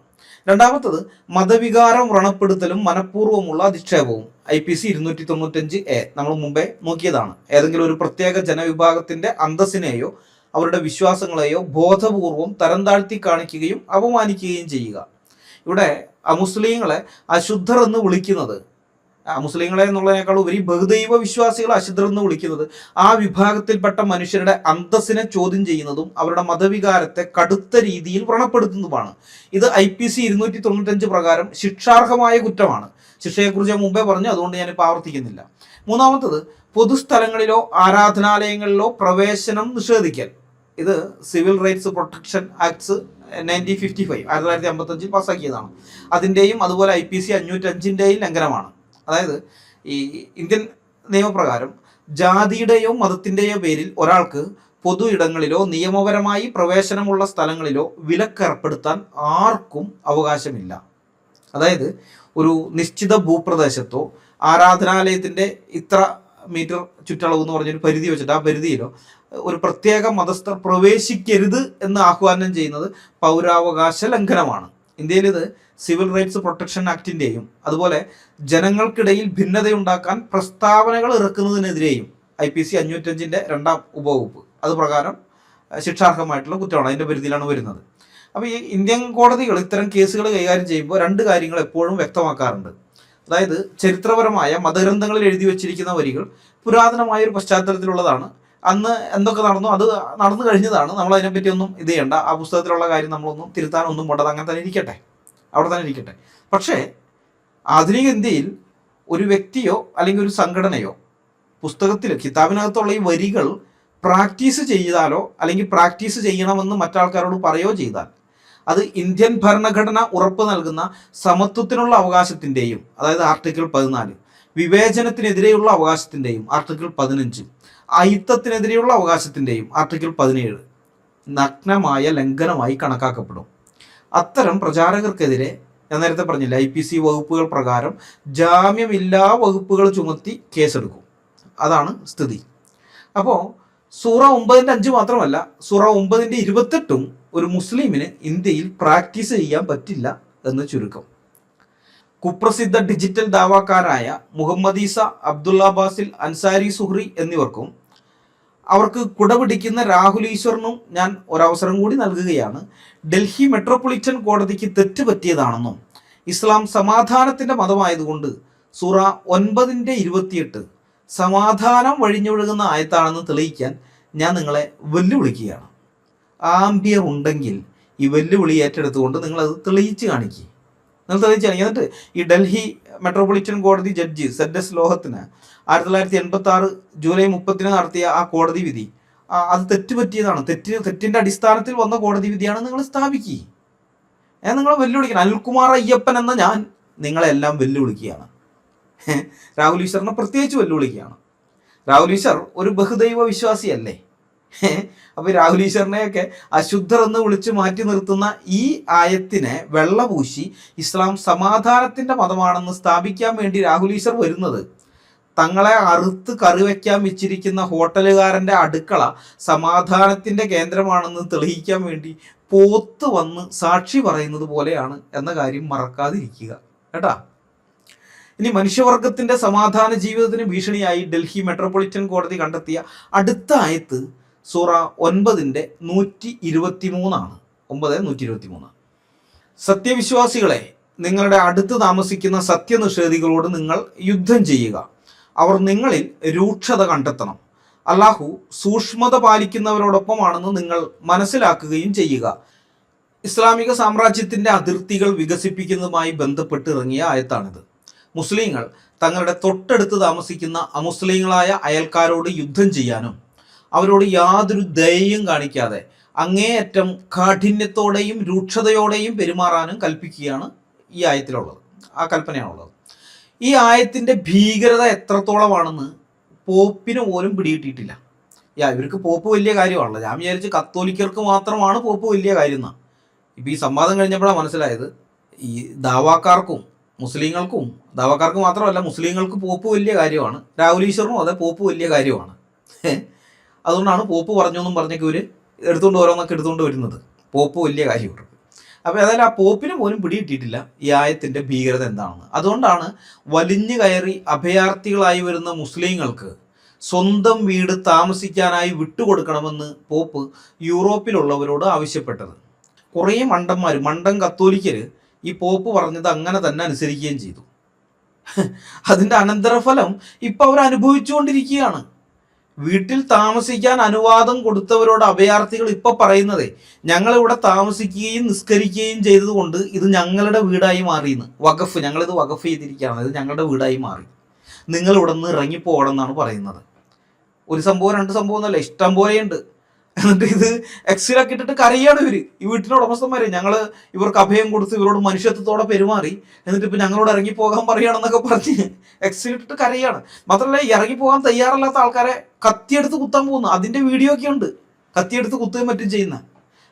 രണ്ടാമത്തത് മതവികാരം വ്രണപ്പെടുത്തലും മനഃപൂർവ്വമുള്ള അധിക്ഷേപവും. IPC 295A നമ്മൾ മുമ്പേ നോക്കിയതാണ്. ഏതെങ്കിലും ഒരു പ്രത്യേക ജനവിഭാഗത്തിന്റെ അന്തസ്സിനെയോ അവരുടെ വിശ്വാസങ്ങളെയോ ബോധപൂർവം തരം താഴ്ത്തി കാണിക്കുകയും അപമാനിക്കുകയും ചെയ്യുക. ഇവിടെ അമുസ്ലിങ്ങളെ അശുദ്ധർ എന്ന് വിളിക്കുന്നത്, മുസ്ലിങ്ങളെ എന്നുള്ളതിനേക്കാൾ ഉപരി ബഹുദൈവ വിശ്വാസികളെ അശുദ്ധർ എന്ന് വിളിക്കുന്നത് ആ വിഭാഗത്തിൽപ്പെട്ട മനുഷ്യരുടെ അന്തസ്സിനെ ചോദ്യം ചെയ്യുന്നതും അവരുടെ മതവികാരത്തെ കടുത്ത രീതിയിൽ വ്രണപ്പെടുത്തുന്നതുമാണ്. ഇത് IPC 295 പ്രകാരം ശിക്ഷാർഹമായ കുറ്റമാണ്. ശിക്ഷയെക്കുറിച്ച് ഞാൻ മുമ്പേ പറഞ്ഞു, അതുകൊണ്ട് ഞാനിപ്പോൾ ആവർത്തിക്കുന്നില്ല. മൂന്നാമത്തത് പൊതുസ്ഥലങ്ങളിലോ ആരാധനാലയങ്ങളിലോ പ്രവേശനം നിഷേധിക്കൽ. ഇത് സിവിൽ റൈറ്റ്സ് പ്രൊട്ടക്ഷൻ ആക്ട്സ് 1955 1955 പാസ്സാക്കിയതാണ്. അതിൻ്റെയും അതുപോലെ IPC 505ൻ്റെയും ലംഘനമാണ്. അതായത് ഈ ഇന്ത്യൻ നിയമപ്രകാരം ജാതിയുടെയോ മതത്തിൻ്റെയോ പേരിൽ ഒരാൾക്ക് പൊതു ഇടങ്ങളിലോ നിയമപരമായി പ്രവേശനമുള്ള സ്ഥലങ്ങളിലോ വിലക്കേർപ്പെടുത്താൻ ആർക്കും അവകാശമില്ല. അതായത് ഒരു നിശ്ചിത ഭൂപ്രദേശത്തോ ആരാധനാലയത്തിൻ്റെ ഇത്ര മീറ്റർ ചുറ്റളവ് എന്ന് പറഞ്ഞൊരു പരിധി വെച്ചിട്ട് ആ പരിധിയിലോ ഒരു പ്രത്യേക മതസ്ഥർ പ്രവേശിക്കരുത് എന്ന് ആഹ്വാനം ചെയ്യുന്നത് പൗരാവകാശ ലംഘനമാണ്. ഇന്ത്യയിൽ ഇത് സിവിൽ റൈറ്റ്സ് പ്രൊട്ടക്ഷൻ ആക്ടിൻ്റെയും അതുപോലെ ജനങ്ങൾക്കിടയിൽ ഭിന്നതയുണ്ടാക്കാൻ പ്രസ്താവനകൾ ഇറക്കുന്നതിനെതിരെയും IPC 505ൻ്റെ 2ാം ഉപവകുപ്പ് അത് പ്രകാരം ശിക്ഷാർഹമായിട്ടുള്ള കുറ്റമാണ്, അതിൻ്റെ പരിധിയിലാണ് വരുന്നത്. അപ്പോൾ ഈ ഇന്ത്യൻ കോടതികൾ ഇത്തരം കേസുകൾ കൈകാര്യം ചെയ്യുമ്പോൾ രണ്ട് കാര്യങ്ങൾ എപ്പോഴും വ്യക്തമാക്കാറുണ്ട്. അതായത് ചരിത്രപരമായ മതഗ്രന്ഥങ്ങളിൽ എഴുതി വച്ചിരിക്കുന്ന വരികൾ പുരാതനമായ ഒരു പശ്ചാത്തലത്തിലുള്ളതാണ്. അന്ന് എന്തൊക്കെ നടന്നു അത് നടന്നു കഴിഞ്ഞതാണ്. നമ്മൾ അതിനെപ്പറ്റി ഒന്നും ഇത് ചെയ്യണ്ട. ആ പുസ്തകത്തിലുള്ള കാര്യം നമ്മളൊന്നും തിരുത്താനൊന്നും പോണ്ടത് അങ്ങനെ തന്നെ ഇരിക്കട്ടെ, അവിടെ തന്നെ ഇരിക്കട്ടെ. പക്ഷേ ആധുനിക ഇന്ത്യയിൽ ഒരു വ്യക്തിയോ അല്ലെങ്കിൽ ഒരു സംഘടനയോ പുസ്തകത്തിൽ കിതാബിനകത്തുള്ള ഈ വരികൾ പ്രാക്ടീസ് ചെയ്താലോ അല്ലെങ്കിൽ പ്രാക്ടീസ് ചെയ്യണമെന്ന് മറ്റാൾക്കാരോട് പറയുകയോ ചെയ്താൽ അത് ഇന്ത്യൻ ഭരണഘടന ഉറപ്പ് നൽകുന്ന സമത്വത്തിനുള്ള അവകാശത്തിൻ്റെയും, അതായത് ആർട്ടിക്കിൾ 14, വിവേചനത്തിനെതിരെയുള്ള അവകാശത്തിൻ്റെയും ആർട്ടിക്കിൾ 15, അയിത്തത്തിനെതിരെയുള്ള അവകാശത്തിൻ്റെയും ആർട്ടിക്കിൾ 17 നഗ്നമായ ലംഘനമായി കണക്കാക്കപ്പെടും. അത്തരം പ്രചാരകർക്കെതിരെ ഞാൻ നേരത്തെ പറഞ്ഞില്ല, IPC വകുപ്പുകൾ പ്രകാരം ജാമ്യമില്ലാ വകുപ്പുകൾ ചുമത്തി കേസെടുക്കും. അതാണ് സ്ഥിതി. അപ്പോൾ സൂറ 9-5 മാത്രമല്ല, സൂറ 9-28 ഒരു മുസ്ലിമിന് ഇന്ത്യയിൽ പ്രാക്ടീസ് ചെയ്യാൻ പറ്റില്ല എന്ന് ചുരുക്കം. കുപ്രസിദ്ധ ഡിജിറ്റൽ ദാവാക്കാരായ മുഹമ്മദീസ, അബ്ദുള്ള ബാസിൽ, അൻസാരി സുഹ്രി എന്നിവർക്കും അവർക്ക് കുടപിടിക്കുന്ന രാഹുൽ ഈശ്വറിനും ഞാൻ ഒരവസരം കൂടി നൽകുകയാണ്. ഡൽഹി മെട്രോപൊളിറ്റൻ കോടതിക്ക് തെറ്റ് പറ്റിയതാണെന്നും ഇസ്ലാം സമാധാനത്തിൻ്റെ മതമായതുകൊണ്ട് സൂറ 9-28 സമാധാനം വഴിഞ്ഞൊഴുകുന്ന ആയത്താണെന്ന് തെളിയിക്കാൻ ഞാൻ നിങ്ങളെ വെല്ലുവിളിക്കുകയാണ്. ആംബിയർ ഉണ്ടെങ്കിൽ ഈ വെല്ലുവിളി ഏറ്റെടുത്തുകൊണ്ട് നിങ്ങളത് തെളിയിച്ച് കാണിക്കുക. നിങ്ങൾ തെളിയിച്ച് കാണിക്കുക. എന്നിട്ട് ഈ ഡൽഹി മെട്രോപൊളിറ്റൻ കോടതി ജഡ്ജി ZS ലോഹത്തിന് 1986 ജൂലൈ 30 നടത്തിയ ആ കോടതി വിധി അത് തെറ്റുപറ്റിയതാണ്, തെറ്റിൻ്റെ അടിസ്ഥാനത്തിൽ വന്ന കോടതി വിധിയാണ് നിങ്ങൾ സ്ഥാപിക്കുക. ഞാൻ നിങ്ങളെ വെല്ലുവിളിക്കണം. അനിൽകുമാർ അയ്യപ്പൻ എന്ന ഞാൻ നിങ്ങളെല്ലാം വെല്ലുവിളിക്കുകയാണ്. രാഹുൽ ഈശ്വറിനെ പ്രത്യേകിച്ച് വെല്ലുവിളിക്കുകയാണ്. രാഹുൽ ഈശ്വർ ഒരു ബഹുദൈവ വിശ്വാസിയല്ലേ? അപ്പോൾ രാഹുൽ ഈശ്വറിനെയൊക്കെ അശുദ്ധർ എന്ന് വിളിച്ച് മാറ്റി നിർത്തുന്ന ഈ ആയത്തിനെ വെള്ളപൂശി ഇസ്ലാം സമാധാനത്തിൻ്റെ മതമാണെന്ന് സ്ഥാപിക്കാൻ വേണ്ടി രാഹുൽ ഈശ്വർ വരുന്നത് തങ്ങളെ അറുത്ത് കറിവയ്ക്കാൻ വെച്ചിരിക്കുന്ന ഹോട്ടലുകാരൻ്റെ അടുക്കള സമാധാനത്തിൻ്റെ കേന്ദ്രമാണെന്ന് തെളിയിക്കാൻ വേണ്ടി പോത്ത് വന്ന് സാക്ഷി പറയുന്നത് പോലെയാണ് എന്ന കാര്യം മറക്കാതിരിക്കുക കേട്ടാ. ഇനി മനുഷ്യവർഗത്തിൻ്റെ സമാധാന ജീവിതത്തിന് ഭീഷണിയായി ഡൽഹി മെട്രോപൊളിറ്റൻ കോടതി കണ്ടെത്തിയ അടുത്ത ആയത്ത് സൂറ 9-123 9-123. സത്യവിശ്വാസികളെ, നിങ്ങളുടെ അടുത്ത് താമസിക്കുന്ന സത്യനിഷേധികളോട് നിങ്ങൾ യുദ്ധം ചെയ്യുക. അവർ നിങ്ങളിൽ രൂക്ഷത കണ്ടെത്തണം. അല്ലാഹു സൂക്ഷ്മത പാലിക്കുന്നവരോടൊപ്പമാണെന്ന് നിങ്ങൾ മനസ്സിലാക്കുകയും ചെയ്യുക. ഇസ്ലാമിക സാമ്രാജ്യത്തിൻ്റെ അതിർത്തികൾ വികസിപ്പിക്കുന്നതുമായി ബന്ധപ്പെട്ട് ഇറങ്ങിയ ആയത്താണിത്. മുസ്ലിങ്ങൾ തങ്ങളുടെ തൊട്ടടുത്ത് താമസിക്കുന്ന അമുസ്ലിങ്ങളായ അയൽക്കാരോട് യുദ്ധം ചെയ്യാനും അവരോട് യാതൊരു ദയയും കാണിക്കാതെ അങ്ങേയറ്റം കാഠിന്യത്തോടെയും രൂക്ഷതയോടെയും പെരുമാറാനും കൽപ്പിക്കുകയാണ് ഈ ആയത്തിലുള്ളത്. ആ കൽപ്പനയാണുള്ളത്. ഈ ആയത്തിൻ്റെ ഭീകരത എത്രത്തോളമാണെന്ന് പോപ്പിന് പോലും പിടികിട്ടിയിട്ടില്ല. ഇവർക്ക് പോപ്പ് വലിയ കാര്യമാണല്ലോ. ഞാൻ വിചാരിച്ച് കത്തോലിക്കർക്ക് മാത്രമാണ് പോപ്പ് വലിയ കാര്യം എന്നാണ്. ഇപ്പം ഈ സംവാദം കഴിഞ്ഞപ്പോഴാണ് മനസ്സിലായത് ഈ ദാവാക്കാർക്കും മുസ്ലിങ്ങൾക്കും, ദാവാക്കാർക്ക് മാത്രമല്ല മുസ്ലിങ്ങൾക്ക് പോപ്പ് വലിയ കാര്യമാണ്, രാഹുൽ ഈശ്വറിനും അതെ പോപ്പ് വലിയ കാര്യമാണ്. അതുകൊണ്ടാണ് പോപ്പ് പറഞ്ഞു എന്നും പറഞ്ഞേക്ക് ഇവർ എടുത്തുകൊണ്ട് ഓരോന്നൊക്കെ എടുത്തുകൊണ്ട് വരുന്നത്. പോപ്പ് വലിയ കാര്യമുണ്ട്. അപ്പോൾ ഏതായാലും ആ പോപ്പിന് പോലും പിടികിട്ടിയിട്ടില്ല ഈ ആയത്തിൻ്റെ ഭീകരത എന്താണെന്ന്. അതുകൊണ്ടാണ് വലിഞ്ഞു കയറി അഭയാർത്ഥികളായി വരുന്ന മുസ്ലിങ്ങൾക്ക് സ്വന്തം വീട് താമസിക്കാനായി വിട്ടുകൊടുക്കണമെന്ന് പോപ്പ് യൂറോപ്പിലുള്ളവരോട് ആവശ്യപ്പെട്ടത്. കുറേ മണ്ടൻ കത്തോലിക്കർ ഈ പോപ്പ് പറഞ്ഞത് അങ്ങനെ തന്നെ അനുസരിക്കുകയും ചെയ്തു. അതിൻ്റെ അനന്തരഫലം ഇപ്പം അവർ അനുഭവിച്ചുകൊണ്ടിരിക്കുകയാണ്. വീട്ടിൽ താമസിക്കാൻ അനുവാദം കൊടുത്തവരോട് അഭയാർത്ഥികൾ ഇപ്പം പറയുന്നതേ ഞങ്ങളിവിടെ താമസിക്കുകയും നിസ്കരിക്കുകയും ചെയ്തതുകൊണ്ട് ഇത് ഞങ്ങളുടെ വീടായി മാറിയെന്ന്. വഖഫ്, ഞങ്ങളിത് വഖഫ് ചെയ്തിരിക്കുകയാണ്, ഇത് ഞങ്ങളുടെ വീടായി മാറി, നിങ്ങൾ ഇവിടെ നിന്ന് ഇറങ്ങിപ്പോകണം എന്നാണ് പറയുന്നത്. ഒരു സംഭവം രണ്ട് സംഭവം എന്നല്ല, ഇഷ്ടം പോലെയുണ്ട്. എന്നിട്ട് ഇത് എക്സിലൊക്കെ ഇട്ടിട്ട് കരയാണ് ഇവർ, ഈ വീട്ടിലെ ഉടമസ്ഥന്മാരെ. ഞങ്ങൾ ഇവർക്ക് അഭയം കൊടുത്ത് ഇവരോട് മനുഷ്യത്വത്തോടെ പെരുമാറി, എന്നിട്ട് ഇപ്പം ഞങ്ങളോട് ഇറങ്ങിപ്പോകാൻ പറയുകയാണെന്നൊക്കെ പറഞ്ഞ് എക്സിലിട്ടിട്ട് കരയാണ്. മാത്രമല്ല ഇറങ്ങിപ്പോകാൻ തയ്യാറല്ലാത്ത ആൾക്കാരെ കത്തിയെടുത്ത് കുത്താൻ പോകുന്നു. അതിൻ്റെ വീഡിയോ ഒക്കെ ഉണ്ട്, കത്തിയെടുത്ത് കുത്തുകയും മറ്റും ചെയ്യുന്ന.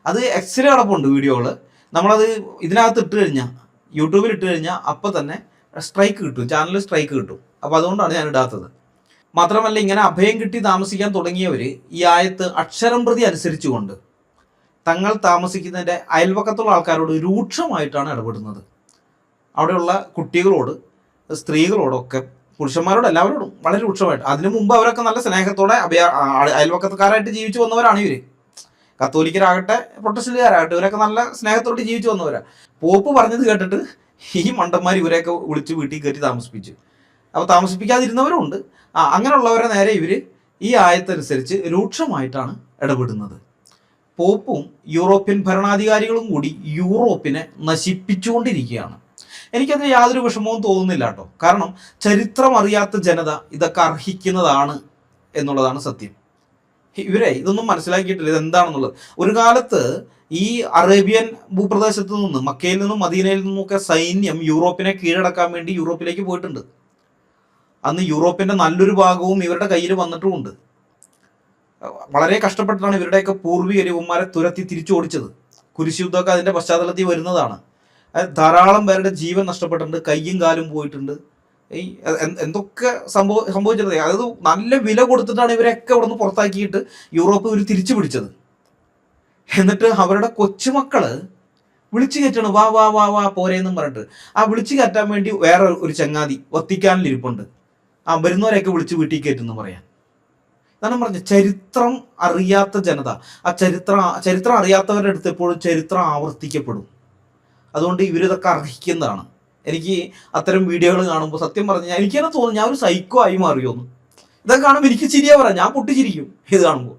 അത് എക്സിൽ കിടപ്പുണ്ട് വീഡിയോകൾ. നമ്മളത് ഇതിനകത്ത് ഇട്ട് കഴിഞ്ഞാൽ, യൂട്യൂബിൽ ഇട്ട് കഴിഞ്ഞാൽ അപ്പം തന്നെ സ്ട്രൈക്ക് കിട്ടും, ചാനലിൽ സ്ട്രൈക്ക് കിട്ടും. അപ്പോൾ അതുകൊണ്ടാണ് ഞാൻ ഇടാത്തത്. മാത്രമല്ല ഇങ്ങനെ അഭയം കിട്ടി താമസിക്കാൻ തുടങ്ങിയവർ ഈ ആയത്ത് അക്ഷരം പ്രതി അനുസരിച്ചുകൊണ്ട് തങ്ങൾ താമസിക്കുന്നതിൻ്റെ അയൽപക്കത്തുള്ള ആൾക്കാരോട് രൂക്ഷമായിട്ടാണ് ഇടപെടുന്നത്. അവിടെയുള്ള കുട്ടികളോട്, സ്ത്രീകളോടൊക്കെ, പുരുഷന്മാരോട് എല്ലാവരോടും വളരെ രൂക്ഷമായിട്ട്. അതിനു മുമ്പ് അവരൊക്കെ നല്ല സ്നേഹത്തോടെ അയൽപക്കത്തുകാരായിട്ട് ജീവിച്ചു വന്നവരാണ് ഇവർ. കത്തോലിക്കരാകട്ടെ പ്രൊട്ടസ്റ്റന്റുകാരാകട്ടെ ഇവരൊക്കെ നല്ല സ്നേഹത്തോടെ ജീവിച്ചു വന്നവരാണ്. പോപ്പ് പറഞ്ഞത് കേട്ടിട്ട് ഈ മണ്ടന്മാർ ഇവരെയൊക്കെ വിളിച്ച് വീട്ടിൽ കയറ്റി താമസിപ്പിച്ചു. അപ്പോൾ താമസിപ്പിക്കാതിരുന്നവരും ഉണ്ട്. അങ്ങനെയുള്ളവരെ നേരെ ഇവർ ഈ ആയത്തനുസരിച്ച് രൂക്ഷമായിട്ടാണ് ഇടപെടുന്നത്. പോപ്പും യൂറോപ്യൻ ഭരണാധികാരികളും കൂടി യൂറോപ്പിനെ നശിപ്പിച്ചുകൊണ്ടിരിക്കുകയാണ്. എനിക്കതിന് യാതൊരു വിഷമവും തോന്നുന്നില്ല കേട്ടോ. കാരണം ചരിത്രം അറിയാത്ത ജനത ഇതൊക്കെ അർഹിക്കുന്നതാണ് എന്നുള്ളതാണ് സത്യം. ഇവരെ ഇതൊന്നും മനസ്സിലാക്കിയിട്ടില്ല ഇതെന്താണെന്നുള്ളത്. ഒരു കാലത്ത് ഈ അറേബ്യൻ ഭൂപ്രദേശത്ത് നിന്ന്, മക്കയിൽ നിന്നും മദീനയിൽ നിന്നുമൊക്കെ സൈന്യം യൂറോപ്പിനെ കീഴടക്കാൻ വേണ്ടി യൂറോപ്പിലേക്ക് പോയിട്ടുണ്ട്. അന്ന് യൂറോപ്പിൻ്റെ നല്ലൊരു ഭാഗവും ഇവരുടെ കയ്യിൽ വന്നിട്ടുമുണ്ട്. വളരെ കഷ്ടപ്പെട്ടിട്ടാണ് ഇവരുടെയൊക്കെ പൂർവികരവന്മാരെ തുരത്തി തിരിച്ചു ഓടിച്ചത്. കുരിശ് യുദ്ധമൊക്കെ അതിൻ്റെ പശ്ചാത്തലത്തിൽ വരുന്നതാണ്. ധാരാളം പേരുടെ ജീവൻ നഷ്ടപ്പെട്ടിട്ടുണ്ട്, കയ്യും കാലും പോയിട്ടുണ്ട്. ഈ എന്തൊക്കെ സംഭവിച്ചിട്ടുണ്ട്. അതായത് നല്ല വില കൊടുത്തിട്ടാണ് ഇവരെയൊക്കെ ഇവിടെ നിന്ന് പുറത്താക്കിയിട്ട് യൂറോപ്പ് ഇവർ തിരിച്ചു പിടിച്ചത്. എന്നിട്ട് അവരുടെ കൊച്ചുമക്കള് വിളിച്ചു കയറ്റണം, വാ വാ വാ വാ പോരേന്നും പറഞ്ഞിട്ട്. ആ വിളിച്ചു കയറ്റാൻ വേണ്ടി വേറെ ഒരു ചങ്ങാതി വത്തിക്കാനിലിരിപ്പുണ്ട്. വരുന്നവരെയൊക്കെ വിളിച്ച് വീട്ടിൽ കയറ്റുന്നു പറയാൻ. ഇതാണ് പറഞ്ഞത്, ചരിത്രം അറിയാത്ത ജനത. ആ ചരിത്രം അറിയാത്തവരുടെ അടുത്ത് എപ്പോഴും ചരിത്രം ആവർത്തിക്കപ്പെടും. അതുകൊണ്ട് ഇവരിതൊക്കെ അർഹിക്കുന്നതാണ്. എനിക്ക് അത്തരം വീഡിയോകൾ കാണുമ്പോൾ സത്യം പറഞ്ഞാൽ എനിക്ക് തന്നെ തോന്നുന്നു ഞാൻ ഒരു സൈക്കോ ആയി മാറിയോന്ന്. ഇതൊക്കെ കാണുമ്പോൾ എനിക്ക് ചിരിയാ പറയാം, ഞാൻ പൊട്ടിച്ചിരിക്കും ഇത് കാണുമ്പോൾ.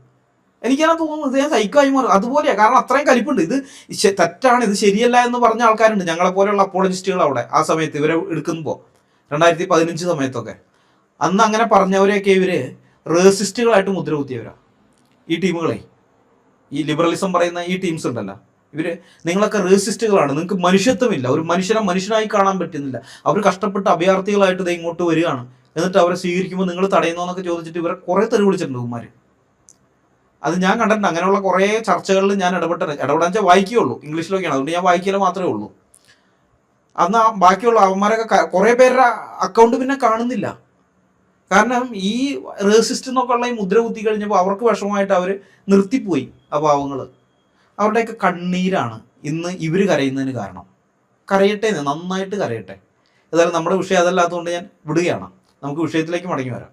എനിക്കങ്ങനെ തോന്നുന്നു ഇത് ഞാൻ സൈക്കോ ആയി മാറും. അതുപോലെയാണ്. കാരണം അത്രയും കലിപ്പുണ്ട്. ഇത് തെറ്റാണ്, ഇത് ശരിയല്ല എന്ന് പറഞ്ഞ ആൾക്കാരുണ്ട്. ഞങ്ങളെ പോലെയുള്ള അപ്പോളജിസ്റ്റുകൾ അവിടെ ആ സമയത്ത് ഇവരെ എടുക്കുമ്പോൾ 2015 സമയത്തൊക്കെ അന്ന് അങ്ങനെ പറഞ്ഞവരെയൊക്കെ ഇവർ റേസിസ്റ്റുകളായിട്ട് മുദ്ര കുത്തിയവരാണ്. ഈ ടീമുകളെ, ഈ ലിബറലിസം പറയുന്ന ഈ ടീംസ് ഉണ്ടല്ലോ, ഇവർ നിങ്ങളൊക്കെ റേസിസ്റ്റുകളാണ്, നിങ്ങൾക്ക് മനുഷ്യത്വമില്ല, ഒരു മനുഷ്യനായി കാണാൻ പറ്റുന്നില്ല. അവർ കഷ്ടപ്പെട്ട് അഭയാർത്ഥികളായിട്ട് ഇത് ഇങ്ങോട്ട് വരികയാണ്, എന്നിട്ട് അവരെ സ്വീകരിക്കുമ്പോൾ നിങ്ങൾ തടയുന്നോ എന്നൊക്കെ ചോദിച്ചിട്ട് ഇവരെ കുറേ തെറി വിളിച്ചിട്ടുണ്ട് ഉമ്മാർ. അത് ഞാൻ കണ്ടിട്ടുണ്ട്. അങ്ങനെയുള്ള കുറേ ചർച്ചകളിൽ ഞാൻ ഇടപെടാൻ വെച്ചാൽ വായിക്കുകയുള്ളൂ, ഇംഗ്ലീഷിലൊക്കെയാണ്, അതുകൊണ്ട് ഞാൻ വായിക്കൽ മാത്രമേ ഉള്ളൂ. അന്ന് ബാക്കിയുള്ള അവന്മാരൊക്കെ കുറേ പേരുടെ അക്കൗണ്ട് പിന്നെ കാണുന്നില്ല. കാരണം ഈ റേസിസ്റ്റ് എന്നൊക്കെ ഉള്ള ഈ മുദ്ര കുത്തി കഴിഞ്ഞപ്പോൾ അവർക്ക് വിഷമമായിട്ട് അവർ നിർത്തിപ്പോയി. ആ പാവങ്ങൾ, അവരുടെയൊക്കെ കണ്ണീരാണ് ഇന്ന് ഇവർ കരയുന്നതിന് കാരണം. കരയട്ടെ, നന്നായിട്ട് കരയട്ടെ. ഏതായാലും നമ്മുടെ വിഷയം അതല്ലാത്തതുകൊണ്ട് ഞാൻ വിടുകയാണ്. നമുക്ക് വിഷയത്തിലേക്ക് മടങ്ങി വരാം.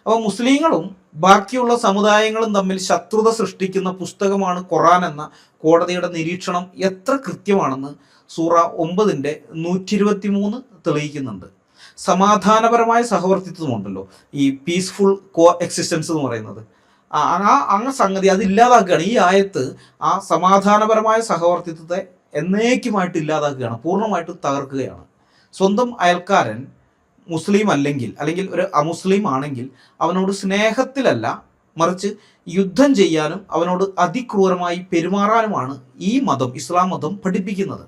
അപ്പോൾ മുസ്ലിങ്ങളും ബാക്കിയുള്ള സമുദായങ്ങളും തമ്മിൽ ശത്രുത സൃഷ്ടിക്കുന്ന പുസ്തകമാണ് ഖുർആൻ എന്ന കോടതിയുടെ നിരീക്ഷണം എത്ര കൃത്യമാണെന്ന് സൂറ 9:123 തെളിയിക്കുന്നുണ്ട്. സമാധാനപരമായ സഹവർത്തിത്വമുണ്ടല്ലോ, ഈ പീസ്ഫുൾ കോ എക്സിസ്റ്റൻസ് എന്ന് പറയുന്നത്, ആ സംഗതി അതില്ലാതാക്കുകയാണ്. ഈ ആയത്ത് ആ സമാധാനപരമായ സഹവർത്തിത്വത്തെ എന്നേക്കുമായിട്ട് ഇല്ലാതാക്കുകയാണ്, പൂർണ്ണമായിട്ട് തകർക്കുകയാണ്. സ്വന്തം അയൽക്കാരൻ മുസ്ലിം അല്ലെങ്കിൽ ഒരു അമുസ്ലിം ആണെങ്കിൽ അവനോട് സ്നേഹത്തിലല്ല, മറിച്ച് യുദ്ധം ചെയ്യാനും അവനോട് അതിക്രൂരമായി പെരുമാറാനുമാണ് ഈ മതം, ഇസ്ലാം മതം പഠിപ്പിക്കുന്നത്.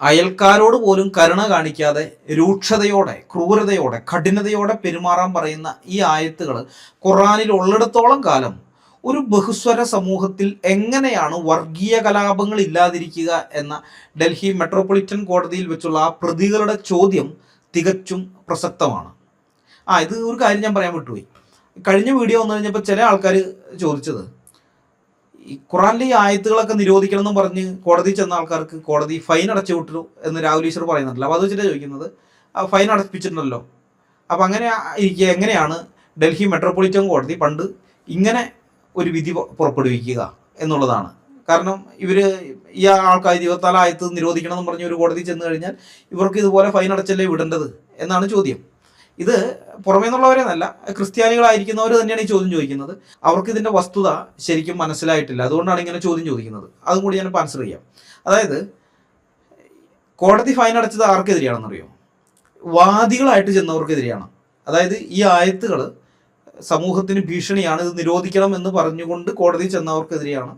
അയൽക്കാരോട് പോലും കരുണ കാണിക്കാതെ രൂക്ഷതയോടെ, ക്രൂരതയോടെ, കഠിനതയോടെ പെരുമാറാൻ പറയുന്ന ഈ ആയത്തുകൾ ഖുർആനിൽ ഉള്ളിടത്തോളം കാലം ഒരു ബഹുസ്വര സമൂഹത്തിൽ എങ്ങനെയാണ് വർഗീയ കലാപങ്ങൾ ഇല്ലാതിരിക്കുക എന്ന ഡൽഹി മെട്രോപൊളിറ്റൻ കോടതിയിൽ വെച്ചുള്ള ആ പ്രതികളുടെ ചോദ്യം തികച്ചും പ്രസക്തമാണ്. ഇത് ഒരു കാര്യം ഞാൻ പറയാൻ വിട്ടുപോയി. കഴിഞ്ഞ വീഡിയോ വന്നു കഴിഞ്ഞപ്പോൾ ചില ആൾക്കാർ ചോദിച്ചത്, ഈ ഖുറാനിലെ ഈ ആയത്തുകളൊക്കെ നിരോധിക്കണം എന്ന് പറഞ്ഞ് കോടതി ചെന്ന ആൾക്കാർക്ക് കോടതി ഫൈൻ അടച്ചു വിട്ടു എന്ന് രാഹുൽ ഈശ്വർ പറയുന്നുണ്ടല്ലോ. അപ്പോൾ അത് വെച്ചിട്ടാണ് ചോദിക്കുന്നത്, ഫൈൻ അടപ്പിച്ചിട്ടുണ്ടല്ലോ. അപ്പോൾ അങ്ങനെ ഇരിക്കുക എങ്ങനെയാണ് ഡൽഹി മെട്രോപൊളിറ്റൻ കോടതി പണ്ട് ഇങ്ങനെ ഒരു വിധി പുറപ്പെടുവിക്കുക എന്നുള്ളതാണ്. കാരണം ഈ ആൾക്കാർ 24 ആയത്ത് നിരോധിക്കണം എന്ന് പറഞ്ഞ് ഒരു കോടതി ചെന്ന് കഴിഞ്ഞാൽ ഇവർക്ക് ഇതുപോലെ ഫൈൻ അടച്ചല്ലേ വിടേണ്ടത് എന്നാണ് ചോദ്യം. ഇത് പുറമേ നിന്നുള്ളവരെന്നല്ല, ക്രിസ്ത്യാനികളായിരിക്കുന്നവർ തന്നെയാണ് ഈ ചോദ്യം ചോദിക്കുന്നത്. അവർക്ക് ഇതിൻ്റെ വസ്തുത ശരിക്കും മനസ്സിലായിട്ടില്ല, അതുകൊണ്ടാണ് ഇങ്ങനെ ചോദ്യം ചോദിക്കുന്നത്. അതും കൂടി ഞാനിപ്പോൾ ആൻസർ ചെയ്യാം. അതായത് കോടതി ഫൈൻ അടച്ചത് ആർക്കെതിരെയാണെന്നറിയോ? വാദികളായിട്ട് ചെന്നവർക്കെതിരെയാണ്. അതായത് ഈ ആയത്തുകൾ സമൂഹത്തിന് ഭീഷണിയാണ്, ഇത് നിരോധിക്കണം എന്ന് പറഞ്ഞുകൊണ്ട് കോടതി ചെന്നവർക്കെതിരെയാണ്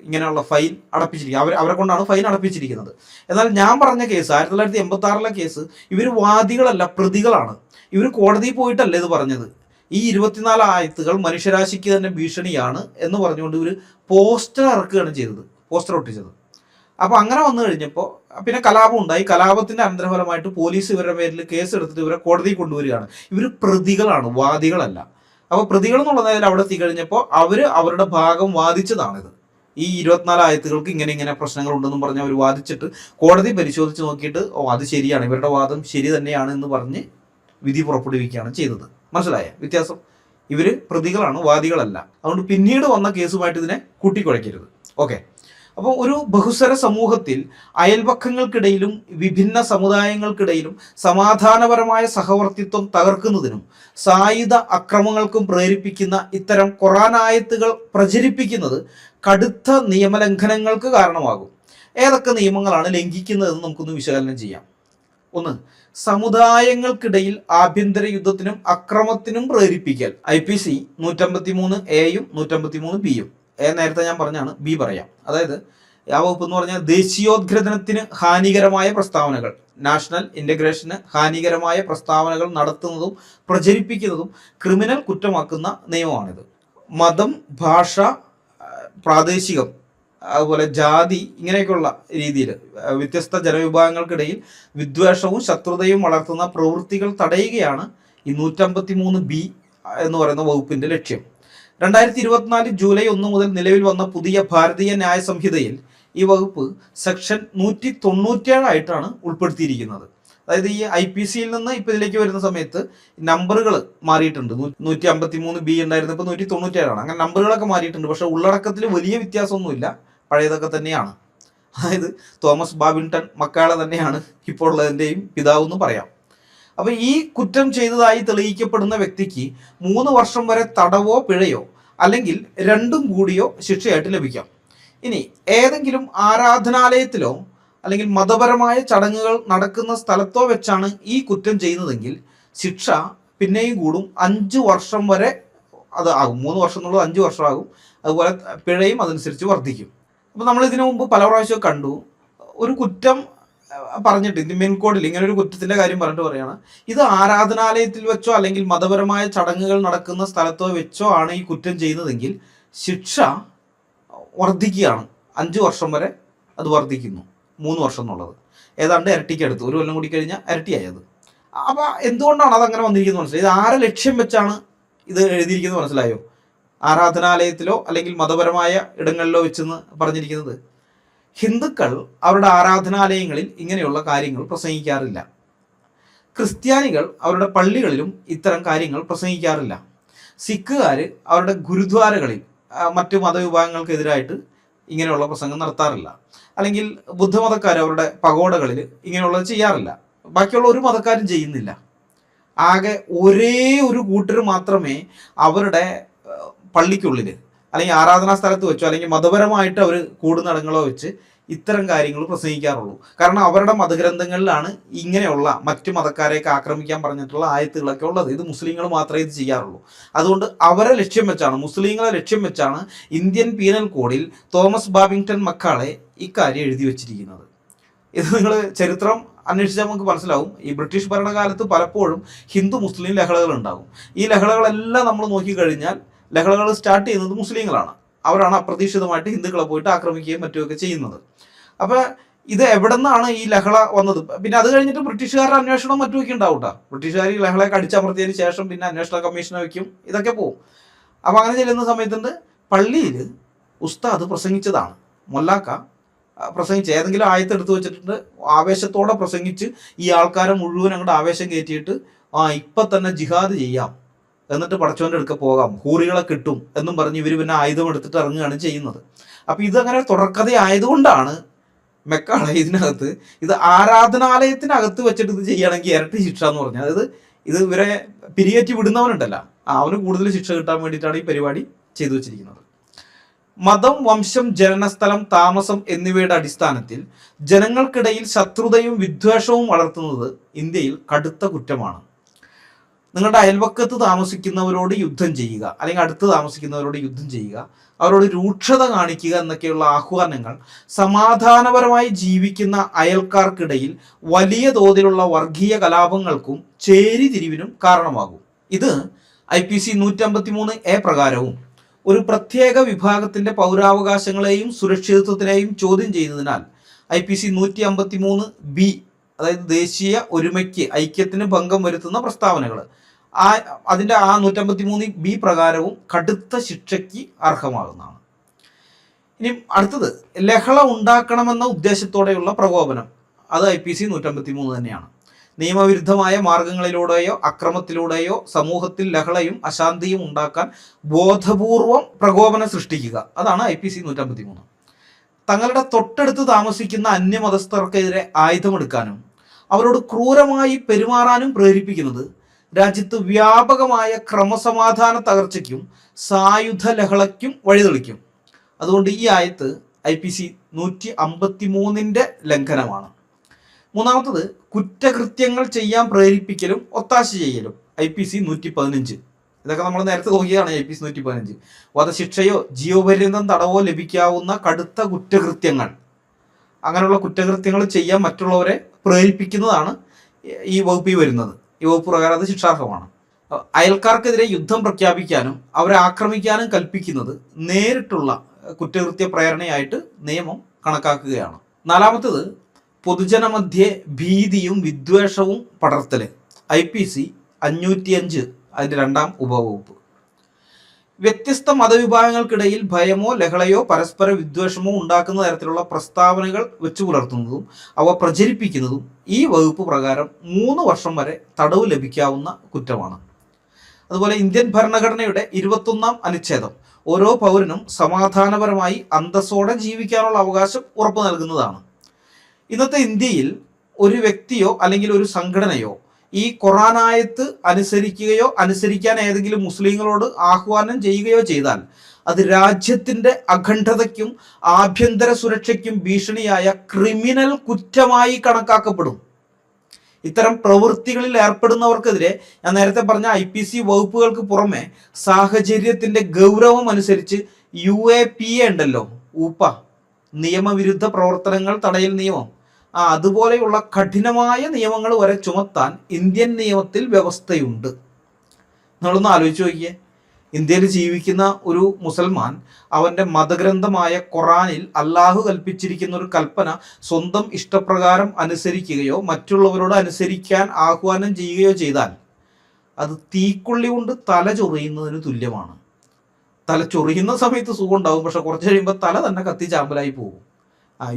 ഇങ്ങനെയുള്ള ഫൈൻ അടപ്പിച്ചിരിക്കുന്നത്. അവരെ കൊണ്ടാണ് ഫൈൻ അടപ്പിച്ചിരിക്കുന്നത്. എന്നാൽ ഞാൻ പറഞ്ഞ കേസ് 1986 കേസ്, ഇവർ വാദികളല്ല, പ്രതികളാണ്. ഇവർ കോടതിയിൽ പോയിട്ടല്ല ഇത് പറഞ്ഞത്. ഈ 24 ആയത്തുകൾ മനുഷ്യരാശിക്ക് തന്നെ ഭീഷണിയാണ് എന്ന് പറഞ്ഞുകൊണ്ട് ഇവർ പോസ്റ്റർ ഇറക്കുകയാണ് ചെയ്തത്, പോസ്റ്റർ ഒട്ടിച്ചത്. അപ്പോൾ അങ്ങനെ വന്നു കഴിഞ്ഞപ്പോൾ പിന്നെ കലാപം ഉണ്ടായി. കലാപത്തിന്റെ അനന്തരഫലമായിട്ട് പോലീസ് ഇവരുടെ പേരിൽ കേസ് എടുത്തിട്ട് ഇവരെ കോടതിയിൽ കൊണ്ടുവരികയാണ്. ഇവർ പ്രതികളാണ്, വാദികളല്ല. അപ്പോൾ പ്രതികൾ എന്നുള്ള നിലയിൽ അവിടെ എത്തിക്കഴിഞ്ഞപ്പോൾ അവരുടെ ഭാഗം വാദിച്ചതാണിത്. ഈ 24 ആയത്തുകൾക്ക് ഇങ്ങനെ പ്രശ്നങ്ങൾ ഉണ്ടെന്നും പറഞ്ഞ് അവർ വാദിച്ചിട്ട് കോടതി പരിശോധിച്ച് നോക്കിയിട്ട് അത് ശരിയാണ്, ഇവരുടെ വാദം ശരി തന്നെയാണ് എന്ന് പറഞ്ഞ് വിധി പുറപ്പെടുവിക്കുകയാണ് ചെയ്തത്. മനസ്സിലായ വ്യത്യാസം? ഇവർ പ്രതികളാണ്, വാദികളല്ല. അതുകൊണ്ട് പിന്നീട് വന്ന കേസുമായിട്ട് ഇതിനെ കൂട്ടിക്കുഴയ്ക്കരുത്. ഓക്കെ. അപ്പോൾ ഒരു ബഹുസ്വര സമൂഹത്തിൽ അയൽപക്കങ്ങൾക്കിടയിലും വിഭിന്ന സമുദായങ്ങൾക്കിടയിലും സമാധാനപരമായ സഹവർത്തിത്വം തകർക്കുന്നതിനും സായുധ അക്രമങ്ങൾക്കും പ്രേരിപ്പിക്കുന്ന ഇത്തരം ഖുർആൻ ആയത്തുകൾ പ്രചരിപ്പിക്കുന്നത് കടുത്ത നിയമലംഘനങ്ങൾക്ക് കാരണമാകും. ഏതൊക്കെ നിയമങ്ങളാണ് ലംഘിക്കുന്നതെന്ന് നമുക്കൊന്ന് വിശകലനം ചെയ്യാം. 1. സമുദായങ്ങൾക്കിടയിൽ ആഭ്യന്തര യുദ്ധത്തിനും അക്രമത്തിനും പ്രേരിപ്പിക്കൽ. IPC 153A-യും 153B-യും. നേരത്തെ ഞാൻ പറഞ്ഞാണ്, ബി പറയാം. അതായത് ആ വകുപ്പ് എന്ന് പറഞ്ഞാൽ ദേശീയോദ്ഗ്രഥനത്തിന് ഹാനികരമായ പ്രസ്താവനകൾ, നാഷണൽ ഇന്റഗ്രേഷന് ഹാനികരമായ പ്രസ്താവനകൾ നടത്തുന്നതും പ്രചരിപ്പിക്കുന്നതും ക്രിമിനൽ കുറ്റമാക്കുന്ന നിയമമാണിത്. മതം, ഭാഷ, പ്രാദേശികം, അതുപോലെ ജാതി, ഇങ്ങനെയൊക്കെയുള്ള രീതിയിൽ വ്യത്യസ്ത ജനവിഭാഗങ്ങൾക്കിടയിൽ വിദ്വേഷവും ശത്രുതയും വളർത്തുന്ന പ്രവൃത്തികൾ തടയുകയാണ് ഈ 153B എന്ന് പറയുന്ന വകുപ്പിന്റെ ലക്ഷ്യം. 2024 ജൂലൈ 1 മുതൽ നിലവിൽ വന്ന പുതിയ ഭാരതീയ ന്യായ സംഹിതയിൽ ഈ വകുപ്പ് സെക്ഷൻ 197 ആയിട്ടാണ് ഉൾപ്പെടുത്തിയിരിക്കുന്നത്. അതായത് ഈ IPCയിൽ നിന്ന് ഇപ്പം ഇതിലേക്ക് വരുന്ന സമയത്ത് നമ്പറുകൾ മാറിയിട്ടുണ്ട്. 153B ഉണ്ടായിരുന്നു, ഇപ്പോൾ 197 ആണ്. അങ്ങനെ നമ്പറുകളൊക്കെ മാറിയിട്ടുണ്ട്. പക്ഷേ ഉള്ളടക്കത്തിൽ വലിയ വ്യത്യാസമൊന്നുമില്ല, പഴയതൊക്കെ തന്നെയാണ്. അതായത് തോമസ് ബാബിൻടൺ മക്കാളെ തന്നെയാണ് ഇപ്പോൾ ഉള്ളതിൻ്റെയും പിതാവ് എന്ന് പറയാം. അപ്പോൾ ഈ കുറ്റം ചെയ്തതായി തെളിയിക്കപ്പെടുന്ന വ്യക്തിക്ക് 3 വർഷം വരെ തടവോ പിഴയോ അല്ലെങ്കിൽ രണ്ടും കൂടിയോ ശിക്ഷയായിട്ട് ലഭിക്കാം. ഇനി ഏതെങ്കിലും ആരാധനാലയത്തിലോ അല്ലെങ്കിൽ മതപരമായ ചടങ്ങുകൾ നടക്കുന്ന സ്ഥലത്തോ വെച്ചാണ് ഈ കുറ്റം ചെയ്യുന്നതെങ്കിൽ ശിക്ഷ പിന്നെയും കൂടും, 5 വർഷം വരെ അത് ആകും. 3 വർഷം എന്നുള്ളത് 5 വർഷമാകും. അതുപോലെ പിഴയും അതനുസരിച്ച് വർദ്ധിക്കും. അപ്പോൾ നമ്മൾ ഇതിനു മുമ്പ് പല പ്രാവശ്യം കണ്ടു, ഒരു കുറ്റം പറഞ്ഞിട്ട് ഇന്ത്യൻ കോഡിൽ ഇങ്ങനെ ഒരു കുറ്റത്തിന്റെ കാര്യം പറഞ്ഞിട്ട് പറയാണ്, ഇത് ആരാധനാലയത്തിൽ വെച്ചോ അല്ലെങ്കിൽ മതപരമായ ചടങ്ങുകൾ നടക്കുന്ന സ്ഥലത്തോ വെച്ചോ ആണ് ഈ കുറ്റം ചെയ്യുന്നതെങ്കിൽ ശിക്ഷ വർദ്ധിക്കുകയാണ്. 5 വർഷം വരെ അത് വർദ്ധിക്കുന്നു. 3 വർഷം എന്നുള്ളത് ഏതാണ്ട് ഇരട്ടിക്കടുത്ത്, 1 കൊല്ലം കൂടി കഴിഞ്ഞാൽ ഇരട്ടിയായത്. അപ്പോൾ എന്തുകൊണ്ടാണ് അതങ്ങനെ വന്നിരിക്കുന്നത് മനസ്സിലായി? ഇത് ആരെ ലക്ഷ്യം വെച്ചാണ് ഇത് എഴുതിയിരിക്കുന്നത് മനസ്സിലായോ? ആരാധനാലയത്തിലോ അല്ലെങ്കിൽ മതപരമായ ഇടങ്ങളിലോ വെച്ചെന്ന് പറഞ്ഞിരിക്കുന്നത്. ഹിന്ദുക്കൾ അവരുടെ ആരാധനാലയങ്ങളിൽ ഇങ്ങനെയുള്ള കാര്യങ്ങൾ പ്രസംഗിക്കാറില്ല. ക്രിസ്ത്യാനികൾ അവരുടെ പള്ളികളിലും ഇത്തരം കാര്യങ്ങൾ പ്രസംഗിക്കാറില്ല. സിഖുകാർ അവരുടെ ഗുരുദ്വാരകളിൽ മറ്റു മതവിഭാഗങ്ങൾക്കെതിരായിട്ട് ഇങ്ങനെയുള്ള പ്രസംഗം നടത്താറില്ല. അല്ലെങ്കിൽ ബുദ്ധമതക്കാർ അവരുടെ പഗോഡകളിൽ ഇങ്ങനെയുള്ളത് ചെയ്യാറില്ല. ബാക്കിയുള്ള ഒരു മതക്കാരും ചെയ്യുന്നില്ല. ആകെ ഒരേ ഒരു കൂട്ടർ മാത്രമേ അവരുടെ പള്ളിക്കുള്ളിൽ അല്ലെങ്കിൽ ആരാധനാ സ്ഥലത്ത് വെച്ചോ അല്ലെങ്കിൽ മതപരമായിട്ട് അവർ കൂടുന്നിടങ്ങളോ വെച്ച് ഇത്തരം കാര്യങ്ങൾ പ്രസംഗിക്കാറുള്ളൂ. കാരണം അവരുടെ മതഗ്രന്ഥങ്ങളിലാണ് ഇങ്ങനെയുള്ള മറ്റു മതക്കാരെയൊക്കെ ആക്രമിക്കാൻ പറഞ്ഞിട്ടുള്ള ആയത്തുകളൊക്കെ ഉള്ളത്. ഇത് മുസ്ലിങ്ങൾ മാത്രമേ ഇത് ചെയ്യാറുള്ളൂ. അതുകൊണ്ട് അവരെ ലക്ഷ്യം വെച്ചാണ്, മുസ്ലിങ്ങളെ ലക്ഷ്യം വെച്ചാണ് ഇന്ത്യൻ പീനൽ കോഡിൽ തോമസ് ബാബിങ്ടൺ മക്കാളെ ഇക്കാര്യം എഴുതി വെച്ചിരിക്കുന്നത്. ഇത് നിങ്ങൾ ചരിത്രം അന്വേഷിച്ചാൽ നമുക്ക് മനസ്സിലാവും. ഈ ബ്രിട്ടീഷ് ഭരണകാലത്ത് പലപ്പോഴും ഹിന്ദു മുസ്ലിം ലഹളകൾ ഉണ്ടാകും. ഈ ലഹളകളെല്ലാം നമ്മൾ നോക്കിക്കഴിഞ്ഞാൽ ലഹളകൾ സ്റ്റാർട്ട് ചെയ്യുന്നത് മുസ്ലിങ്ങളാണ്. അവരാണ് അപ്രതീക്ഷിതമായിട്ട് ഹിന്ദുക്കളെ പോയിട്ട് ആക്രമിക്കുകയും മറ്റുമൊക്കെ ചെയ്യുന്നത്. അപ്പോൾ ഇത് എവിടെ നിന്നാണ് ഈ ലഹള വന്നത്? പിന്നെ അത് കഴിഞ്ഞിട്ട് ബ്രിട്ടീഷുകാരുടെ അന്വേഷണം മറ്റുമൊക്കെ ഉണ്ടാവും കേട്ടോ. ബ്രിട്ടീഷുകാർ ഈ ലഹളയൊക്കെ അടിച്ചമർത്തിയതിന് ശേഷം പിന്നെ അന്വേഷണ കമ്മീഷനെ വയ്ക്കും, ഇതൊക്കെ പോവും. അപ്പോൾ അങ്ങനെ ചെല്ലുന്ന സമയത്തുണ്ട് പള്ളിയിൽ ഉസ്താദ് പ്രസംഗിച്ചതാണ്, മൊല്ലാക്ക പ്രസംഗിച്ച് ഏതെങ്കിലും ആയത്ത് എടുത്തു വെച്ചിട്ടുണ്ട്, ആവേശത്തോടെ പ്രസംഗിച്ച് ഈ ആൾക്കാരെ മുഴുവൻ അങ്ങോട്ട് ആവേശം കയറ്റിയിട്ട് ഇപ്പം തന്നെ ജിഹാദ് ചെയ്യാം, എന്നിട്ട് പടച്ചോൻ്റെ അടുക്ക പോകാം, ഹൂറികളെ കിട്ടും എന്നും പറഞ്ഞ് ഇവർ പിന്നെ ആയുധം എടുത്തിട്ട് ഇറങ്ങുകയാണ് ചെയ്യുന്നത്. അപ്പോൾ ഇതങ്ങനെ തുടർക്കഥ ആയതുകൊണ്ടാണ് മെക്കാളെ ഇതിനകത്ത് ഇത് ആരാധനാലയത്തിനകത്ത് വെച്ചിട്ട് ഇത് ചെയ്യുകയാണെങ്കിൽ ഇരട്ടി ശിക്ഷ എന്ന് പറഞ്ഞാൽ, അതായത് ഇത് ഇവരെ പിരിയേറ്റി വിടുന്നവനുണ്ടല്ല, അവന് കൂടുതൽ ശിക്ഷ കിട്ടാൻ വേണ്ടിയിട്ടാണ് ഈ പരിപാടി ചെയ്തു വെച്ചിരിക്കുന്നത്. മതം, വംശം, ജനനസ്ഥലം, താമസം എന്നിവയുടെ അടിസ്ഥാനത്തിൽ ജനങ്ങൾക്കിടയിൽ ശത്രുതയും വിദ്വേഷവും വളർത്തുന്നത് ഇന്ത്യയിൽ കടുത്ത കുറ്റമാണ്. നിങ്ങളുടെ അയൽവക്കത്ത് താമസിക്കുന്നവരോട് യുദ്ധം ചെയ്യുക, അല്ലെങ്കിൽ അടുത്ത് താമസിക്കുന്നവരോട് യുദ്ധം ചെയ്യുക, അവരോട് രൂക്ഷത കാണിക്കുക എന്നൊക്കെയുള്ള ആഹ്വാനങ്ങൾ സമാധാനപരമായി ജീവിക്കുന്ന അയൽക്കാർക്കിടയിൽ വലിയ തോതിലുള്ള വർഗീയ കലാപങ്ങൾക്കും ചേരിതിരിവിനും കാരണമാകും. ഇത് IPC 153A പ്രകാരവും ഒരു പ്രത്യേക വിഭാഗത്തിന്റെ പൗരാവകാശങ്ങളെയും സുരക്ഷിതത്വത്തിനെയും ചോദ്യം ചെയ്യുന്നതിനാൽ IPC 153B, അതായത് ദേശീയ ഒരുമയ്ക്ക് ഐക്യത്തിന് ഭംഗം വരുത്തുന്ന പ്രസ്താവനകൾ, അതിൻ്റെ ആ 153B പ്രകാരവും കടുത്ത ശിക്ഷയ്ക്ക് അർഹമാകുന്നതാണ്. ഇനി അടുത്തത് ലഹള ഉണ്ടാക്കണമെന്ന ഉദ്ദേശത്തോടെയുള്ള പ്രകോപനം. അത് IPC 153 തന്നെയാണ്. നിയമവിരുദ്ധമായ മാർഗങ്ങളിലൂടെയോ അക്രമത്തിലൂടെയോ സമൂഹത്തിൽ ലഹളയും അശാന്തിയും ഉണ്ടാക്കാൻ ബോധപൂർവം പ്രകോപനം സൃഷ്ടിക്കുക, അതാണ് IPC 153. തങ്ങളുടെ തൊട്ടടുത്ത് താമസിക്കുന്ന അന്യമതസ്ഥർക്കെതിരെ ആയുധമെടുക്കാനും അവരോട് ക്രൂരമായി പെരുമാറാനും പ്രേരിപ്പിക്കുന്നത് രാജ്യത്ത് വ്യാപകമായ ക്രമസമാധാന തകർച്ചയ്ക്കും സായുധ ലഹളയ്ക്കും വഴിതെളിക്കും. അതുകൊണ്ട് ഈ ആയത്ത് IPC 153ന്റെ ലംഘനമാണ്. മൂന്നാമത്തത് കുറ്റകൃത്യങ്ങൾ ചെയ്യാൻ പ്രേരിപ്പിക്കലും ഒത്താശ ചെയ്യലും, IPC 115. ഇതൊക്കെ നമ്മൾ നേരത്തെ നോക്കിയതാണ്. IPC 115 വധശിക്ഷയോ ജീവപര്യന്തം തടവോ ലഭിക്കാവുന്ന കടുത്ത കുറ്റകൃത്യങ്ങൾ, അങ്ങനെയുള്ള കുറ്റകൃത്യങ്ങൾ ചെയ്യാൻ മറ്റുള്ളവരെ പ്രേരിപ്പിക്കുന്നതാണ് ഈ വകുപ്പിൽ വരുന്നത്. ഈ വകുപ്പ് പ്രകാരം അത് ശിക്ഷാർഹമാണ്. അയൽക്കാർക്കെതിരെ യുദ്ധം പ്രഖ്യാപിക്കാനും അവരെ ആക്രമിക്കാനും കൽപ്പിക്കുന്നത് നേരിട്ടുള്ള കുറ്റകൃത്യ പ്രേരണയായിട്ട് നിയമം കണക്കാക്കുകയാണ്. നാലാമത്തത് പൊതുജനമധ്യേ ഭീതിയും വിദ്വേഷവും പടർത്തൽ, IPC 505, അതിൻ്റെ 2ാം ഉപവകുപ്പ്. വ്യത്യസ്ത മതവിഭാഗങ്ങൾക്കിടയിൽ ഭയമോ ലഹളയോ പരസ്പര വിദ്വേഷമോ ഉണ്ടാക്കുന്ന തരത്തിലുള്ള പ്രസ്താവനകൾ വെച്ചു പുലർത്തുന്നതും അവ പ്രചരിപ്പിക്കുന്നതും ഈ വകുപ്പ് പ്രകാരം 3 വർഷം വരെ തടവ് ലഭിക്കാവുന്ന കുറ്റമാണ്. അതുപോലെ ഇന്ത്യൻ ഭരണഘടനയുടെ 21ാം അനുച്ഛേദം ഓരോ പൗരനും സമാധാനപരമായി അന്തസ്സോടെ ജീവിക്കാനുള്ള അവകാശം ഉറപ്പു നൽകുന്നതാണ്. ഇന്നത്തെ ഇന്ത്യയിൽ ഒരു വ്യക്തിയോ അല്ലെങ്കിൽ ഒരു സംഘടനയോ ഈ ഖുർആനായത്ത് അനുസരിക്കുകയോ അനുസരിക്കാൻ ഏതെങ്കിലും മുസ്ലിങ്ങളോട് ആഹ്വാനം ചെയ്യുകയോ ചെയ്താൽ അത് രാജ്യത്തിൻ്റെ അഖണ്ഡതയ്ക്കും ആഭ്യന്തര സുരക്ഷയ്ക്കും ഭീഷണിയായ ക്രിമിനൽ കുറ്റമായി കണക്കാക്കപ്പെടും. ഇത്തരം പ്രവൃത്തികളിൽ ഏർപ്പെടുന്നവർക്കെതിരെ ഞാൻ നേരത്തെ പറഞ്ഞ IPC വകുപ്പുകൾക്ക് പുറമെ സാഹചര്യത്തിൻ്റെ ഗൗരവം അനുസരിച്ച് UAPA ഉണ്ടല്ലോ, ഊപ്പ, നിയമവിരുദ്ധ പ്രവർത്തനങ്ങൾ തടയൽ നിയമം, അതുപോലെയുള്ള കഠിനമായ നിയമങ്ങൾ വരെ ചുമത്താൻ ഇന്ത്യൻ നിയമത്തിൽ വ്യവസ്ഥയുണ്ട്. നിങ്ങളൊന്ന് ആലോചിച്ച് നോക്കിയേ. ഇന്ത്യയിൽ ജീവിക്കുന്ന ഒരു മുസൽമാൻ അവൻ്റെ മതഗ്രന്ഥമായ ഖുറാനിൽ അള്ളാഹു കൽപ്പിച്ചിരിക്കുന്ന ഒരു കൽപ്പന സ്വന്തം ഇഷ്ടപ്രകാരം അനുസരിക്കുകയോ മറ്റുള്ളവരോട് അനുസരിക്കാൻ ആഹ്വാനം ചെയ്യുകയോ ചെയ്താൽ അത് തീക്കൊള്ളി കൊണ്ട് തല ചൊറിയുന്നതിന് തുല്യമാണ്. തല ചൊറിയുന്ന സമയത്ത് സുഖം ഉണ്ടാവും, പക്ഷെ കുറച്ച് കഴിയുമ്പോൾ തല തന്നെ കത്തി ചാമ്പലായി പോകും.